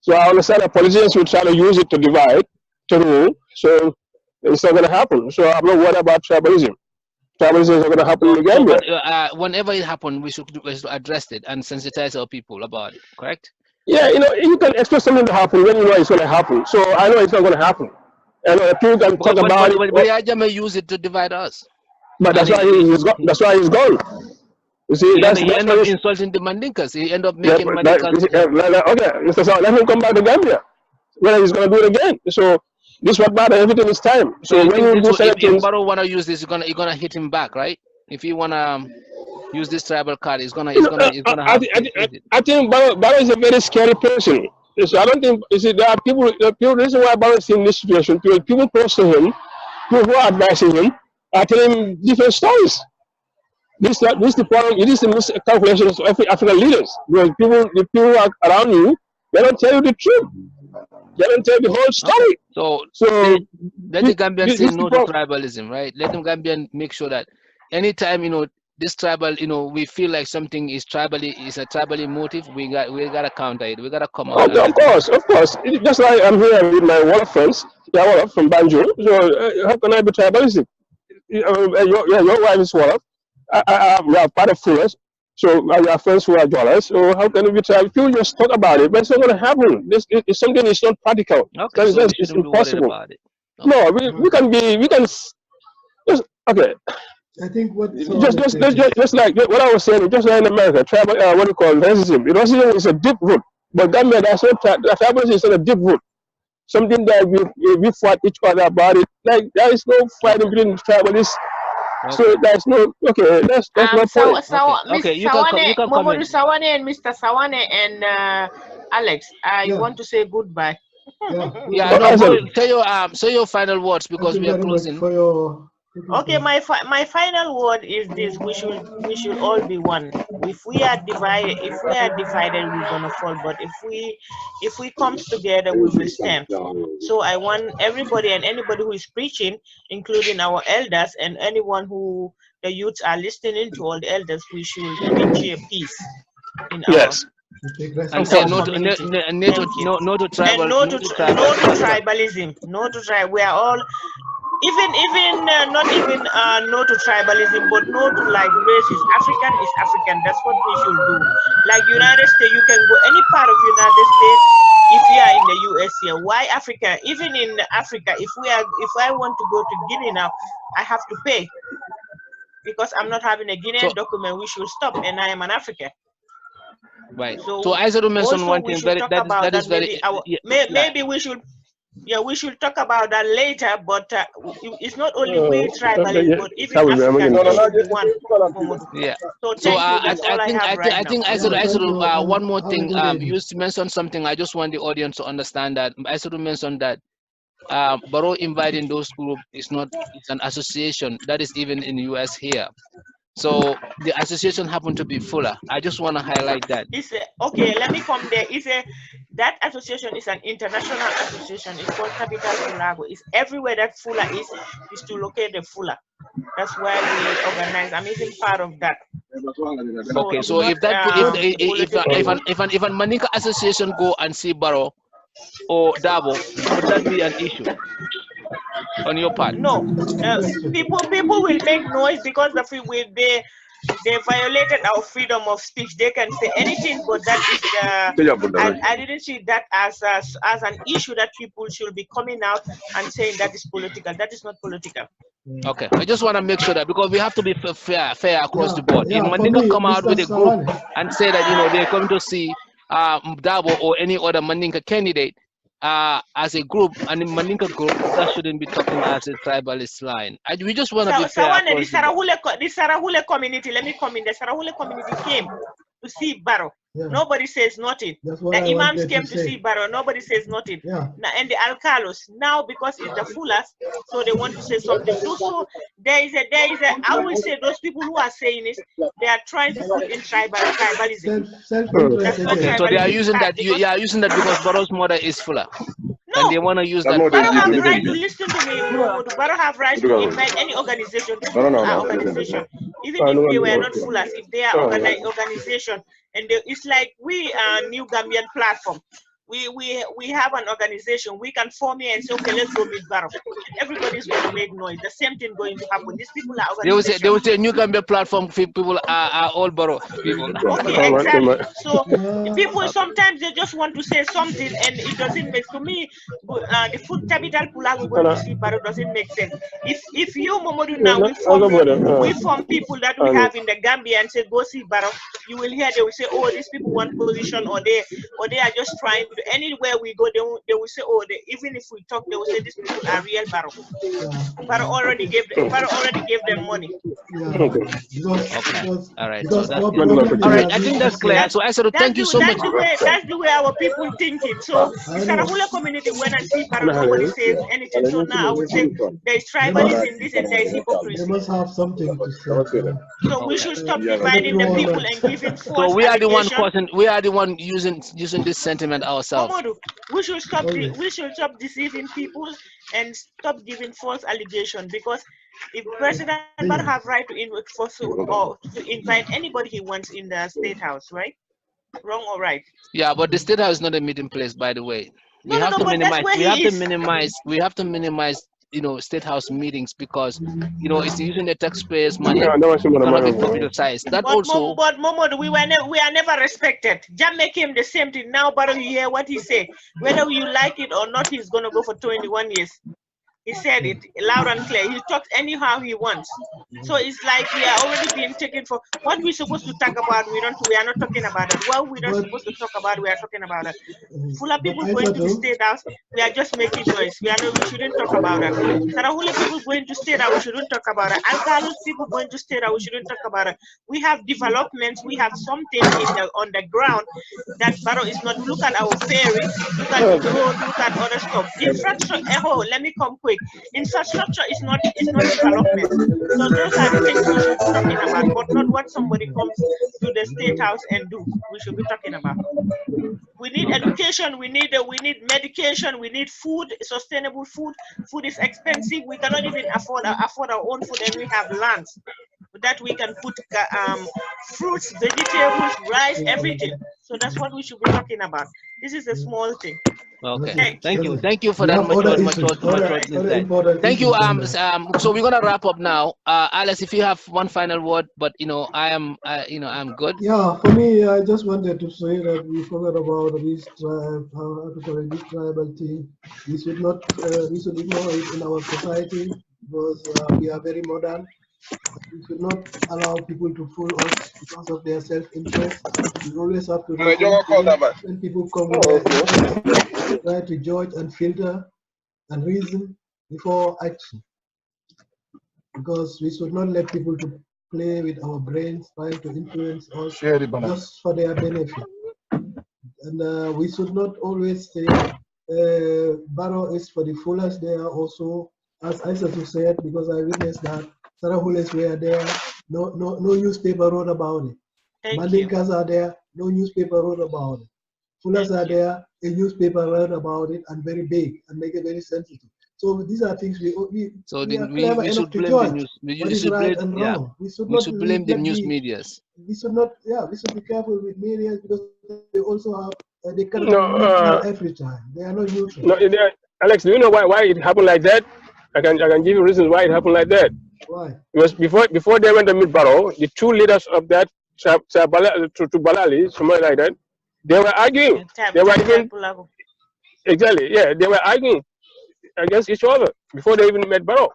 So I understand that politicians will try to use it to divide, to rule. So it's not going to happen. So I'm not worried about tribalism. Tribalism is not going to happen in Gambia. Whenever it happens, we should address it and sensitize our people about it. Correct? Yeah, you can expect something to happen when you know it's going to happen. So I know it's not going to happen. And people can talk about it. But Jammeh use it to divide us. But that's why he's gone. That's why he's gone. You see, he ended up insulting the Mandinkas. He ended up making Mandinkas. Okay, Mr. Saga, let him come back to Gambia. Whether he's going to do it again. So this is what matters. Everything is time. So when you do certain things, if Mballow want to use this, you're gonna hit him back, right? If you wanna use this tribal card, he's gonna have. I think Mballow is a very scary person. So I don't think, there are people, the reason why Mballow is in this situation, people close to him, people who are advising him, are telling him different stories. This is the problem, it is the miscalculations of African leaders. Because the people who are around you, they don't tell you the truth. They don't tell the whole story. So let the Gambians say no to tribalism, right? Let the Gambian make sure that anytime, this tribal, we feel like something is a tribally motive, we gotta counter it. We gotta come out. Of course. Just like I'm here with my Wolof friends, Wolof from Banjul. So how can I be tribalistic? Your wife is Wolof. We are part of Fullers. So I have friends who are Jolas. So how can we try? People just talk about it, but it's not going to happen. This is something that's not practical. Okay, it's impossible. Okay. No, we can just okay. I think just like what I was saying, just like in America, tribal what you call racism. Racism is a deep root, but Gambia, tribalism is not a deep root. Something that we fight each other about it. Like there is no fighting between tribalists Okay. So there's no that's no point. Okay, you can Sawaneh, comment. Momodou Sawaneh and Mr. Sawaneh and Alex, I Yeah. want to say goodbye. Yeah, no, say your final words because we are closing. For your Okay, my final word is this: we should all be one. If we are divided, we're gonna fall. But if we comes together, we will stand. So I want everybody and anybody who is preaching, including our elders and anyone who the youths are listening to, all the elders, we should preach peace in Yes. And say no to community. no to tribal, and no to tribalism. No to try. We are all. Even not even no to tribalism, but no to like races. African is African. That's what we should do. Like United States, you can go any part of United States if you are in the US here. Why Africa? Even in Africa, if I want to go to Guinea now, I have to pay because I'm not having a Guinean document. We should stop, and I am an African. Right. So Isatou mentioned one thing that is very. Maybe we should. Yeah, we should talk about that later, but it's not only we tribalists, but even Africans should be one. Yeah. So thank you. That's all I have right now. I think Isatou, one more thing. You used to mention something. I just want the audience to understand that Isatou mentioned that Barrow inviting those groups it's an association that is even in the US here. So the association happened to be fuller. I just want to highlight that. Okay, let me come there. That association is an international association. It's called Capital Fulago. It's everywhere that Fula is to locate the Fula. That's why we organize. I'm even part of that. Okay, so if an Maninka association go and see Barrow or Dabo, would that be an issue on your part? No, people will make noise because they violated our freedom of speech. They can say anything, but that is I didn't see that as an issue that people should be coming out and saying that is political. That is not political. Okay, I just want to make sure that because we have to be fair across the board. If Maninka come out with a group and say that they're coming to see Dabo or any other Maninka candidate as a group, and the Maninka group, that shouldn't be talking as a tribalist line. We just want to be fair. The Sarahule community, let me come in. The Sarahule community came to see Barrow. Yeah. Nobody says nothing. The imams came to see Barrow. Nobody says nothing. Yeah. And the alcalos now, because it's the fullers, so they want to say something. So there is a. I will say those people who are saying this, they are trying to put in tribalism. Okay, so they are using that. You are using that because Barrow's mother is fuller. No, and they want to use that. Barrow have right to listen to me. Barrow have right to invite any organization to our organization, even if they were not fullers. If they are organization, and it's like we are New Gambian platform. We have an organization. We can form here and say, okay, let's go meet Barrow. Everybody's going to make noise. The same thing going to happen. These people are organizations. They will say New Gambia platform people are all Barrow people. Okay, exactly. So people sometimes they just want to say something and it doesn't make. To me, the food capital Pulago going to see Barrow doesn't make sense. If you Momodou now we form people that we have in the Gambia and say go see Barrow, you will hear they will say, oh, these people want position or they are just trying to. Anywhere we go, they will say, oh, even if we talk, they will say these people are real Barrow. Barrow already gave them money. Yeah. Okay. All right. So that's all right. I think that's clear. So I said thank you so much. That's the way our people thinking. So the Sarahula community went and see Barrow, nobody says anything. So now I would say there is tribalism in this and there is hypocrisy. They must have something to say. So we should stop dividing the people and giving false. So we are the one causing. We are the one using this sentiment ourselves. Momodou, we should stop. We should stop deceiving people and stop giving false allegations, because if President Barrow have right to invite anybody he wants in the State House, right? Wrong or right? Yeah, but the State House is not a meeting place, by the way. We have to minimize. We have to minimize. State House meetings because it's using the taxpayers' money. Cannot be politicized. That but also. But Momodou, we are never respected. Drammeh came the same thing. Now Barrow, you hear what he said. Whether you like it or not, he's gonna go for 21 years. He said it loud and clear. He talks anyhow he wants. So it's like we are already being taken for what we're supposed to talk about. We are not talking about it. What we're not supposed to talk about, we are talking about it. Full of people going to the state house, we are just making noise. We shouldn't talk about it. Sarahuli people going to state house, we shouldn't talk about it. Alcalos people going to state house, we shouldn't talk about it. We have developments, we have something on the ground that Barrow is not. Look at our ferry, look at the road, look at other stuff. Infrastructure, let me come quick. Infrastructure is not development. So those are the things we should be talking about, but not what somebody comes to the state house and do. We should be talking about. We need education, we need medication, we need food, sustainable food. Food is expensive. We cannot even afford our own food, and we have lands that we can put fruits, vegetables, rice, everything. So that's what we should be talking about. This is a small thing. Okay, thank you for that much insight. Thank you. So we're gonna wrap up now. Alice, if you have one final word, but I'm good. Yeah, for me, I just wanted to say that we forgot about this this tribal thing. We should ignore it in our society because we are very modern. We should not allow people to fool us because of their self-interest. We always have to when people come with try to judge and filter and reason before action. Because we should not let people to play with our brains, trying to influence us just for their benefit. And we should not always say Barrow is for the foolish. There also, as Isatou said, because I witnessed that Sarahules were there, no newspaper wrote about it. Mandinkas are there, no newspaper wrote about it. Fullers are there, a newspaper wrote about it, and very big and make it very sensitive. So these are things we should blame the news. We should blame the news medias. We should not. Yeah, we should be careful with media because they also have they cannot every time. They are not neutral. No, Alex, do you know why it happened like that? I can give you reasons why it happened like that. Why? Because before they went to meet Barrow, the two leaders of that to Balali, something like that, they were arguing. They were even exactly, yeah, they were arguing against each other before they even met Barrow.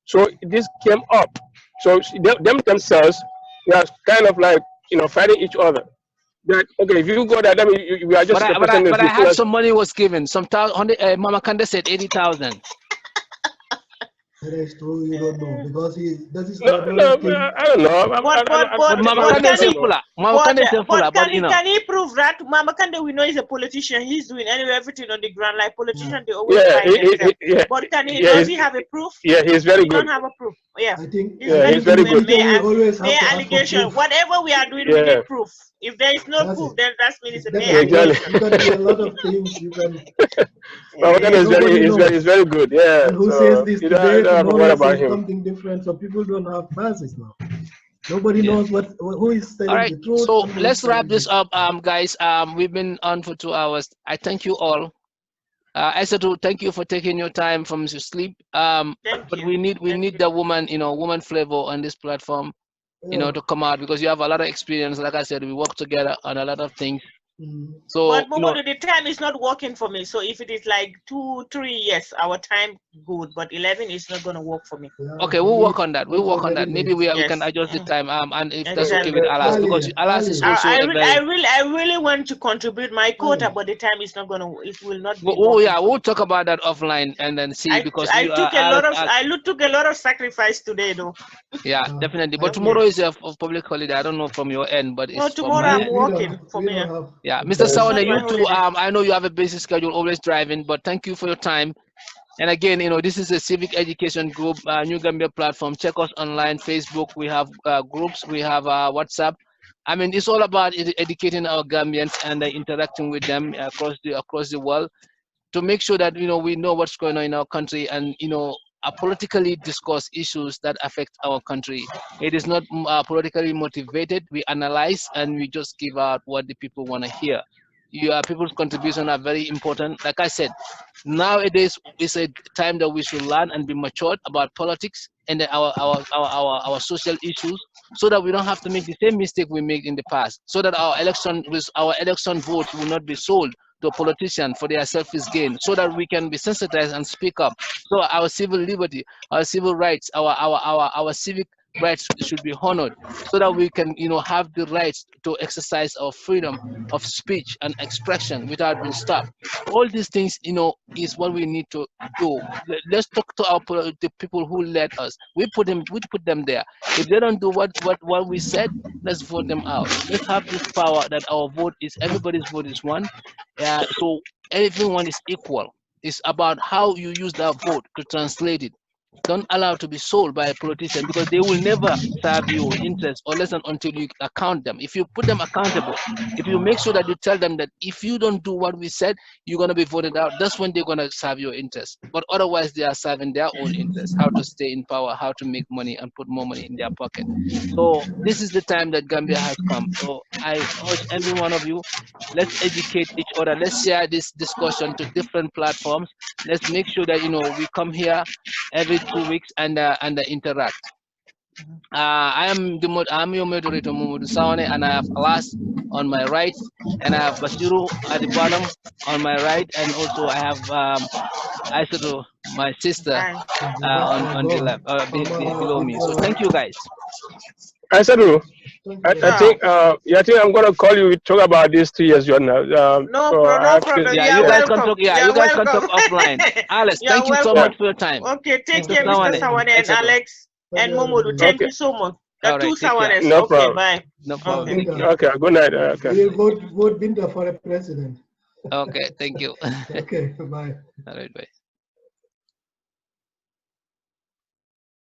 So this came up. So them themselves were kind of like fighting each other. That okay, if you go there, then we are just. But I had some money was given. Mama Kande said 80,000. That is true. You don't know because I don't know. Can he prove that? Mama Kande, we know he's a politician. He's doing everything on the ground like politicians. They always fight. But does he have a proof? Yeah, he's very good. Don't have a proof. Yeah, I think he's very good. Mere allegation. Whatever we are doing, we need proof. If there is no proof, then that means it's a mere allegation. You can do a lot of things. You can. Mama Kande is very good. Yeah. And who says this today? Tomorrow says something different. So people don't have basis now. Nobody knows who is telling the truth. So let's wrap this up, guys. We've been on for 2 hours. I thank you all. Isatou, thank you for taking your time from your sleep. But we need the woman flavor on this platform, to come out because you have a lot of experience. Like I said, we work together on a lot of things. So, but Momodou, the time is not working for me. So if it is like 2, 3 years, our time good. But 11 is not going to work for me. Okay, we'll work on that. Maybe we can adjust the time. And if that's okay with Alas, because Alas is also. I really want to contribute my quota, but the time is not going to. It will not. We'll talk about that offline and then see because I took a lot of sacrifice today, though. Yeah, definitely. But tomorrow is a public holiday. I don't know from your end, but it's tomorrow I'm working for me. Yeah, Mr. Sawaneh, you too. I know you have a busy schedule, always driving, but thank you for your time. And again, this is a civic education group, New Gambia platform. Check us online, Facebook. We have groups. We have WhatsApp. I mean, it's all about educating our Gambians and interacting with them across the world to make sure that we know what's going on in our country and politically discuss issues that affect our country. It is not politically motivated. We analyze and we just give out what the people want to hear. People's contributions are very important. Like I said, nowadays is a time that we should learn and be matured about politics and our social issues, so that we don't have to make the same mistake we made in the past. So that our election vote will not be sold to politicians for their selfish gain, so that we can be sensitized and speak up. So our civil liberty, our civil rights, our civic rights should be honored, so that we can, have the rights to exercise our freedom of speech and expression without being stopped. All these things, is what we need to do. Let's talk to the people who led us. We put them there. If they don't do what we said, let's vote them out. Let's have this power that our vote is, everybody's vote is one. So everyone is equal. It's about how you use that vote to translate it. Don't allow it to be sold by a politician, because they will never serve your interest unless and until you account them. If you put them accountable, if you make sure that you tell them that if you don't do what we said, you're going to be voted out, that's when they're going to serve your interest. But otherwise, they are serving their own interest, how to stay in power, how to make money and put more money in their pocket. So this is the time that Gambia has come. So I urge every one of you, let's educate each other. Let's share this discussion to different platforms. Let's make sure that, we come here every 2 weeks and interact. I'm your moderator, Momodou Sawaneh, and I have Alas on my right, and I have Basiru at the bottom on my right, and also I have Isatou, my sister, on the left, below me. So thank you, guys. Isatou, I think I'm gonna call you. We talk about this 3 years, Jotna. No problem. Yeah, you guys can talk. Yeah, you guys can talk offline. Alex, thank you so much for your time. Okay, take care, Mr. Sawaneh and Alex and Momodou. Thank you so much. The two Sawanehs. No problem. Bye. No problem. Okay, Thank you. Okay, good night. Okay. We'll vote Binta for a president. Okay, thank you. Okay, bye. All right, bye.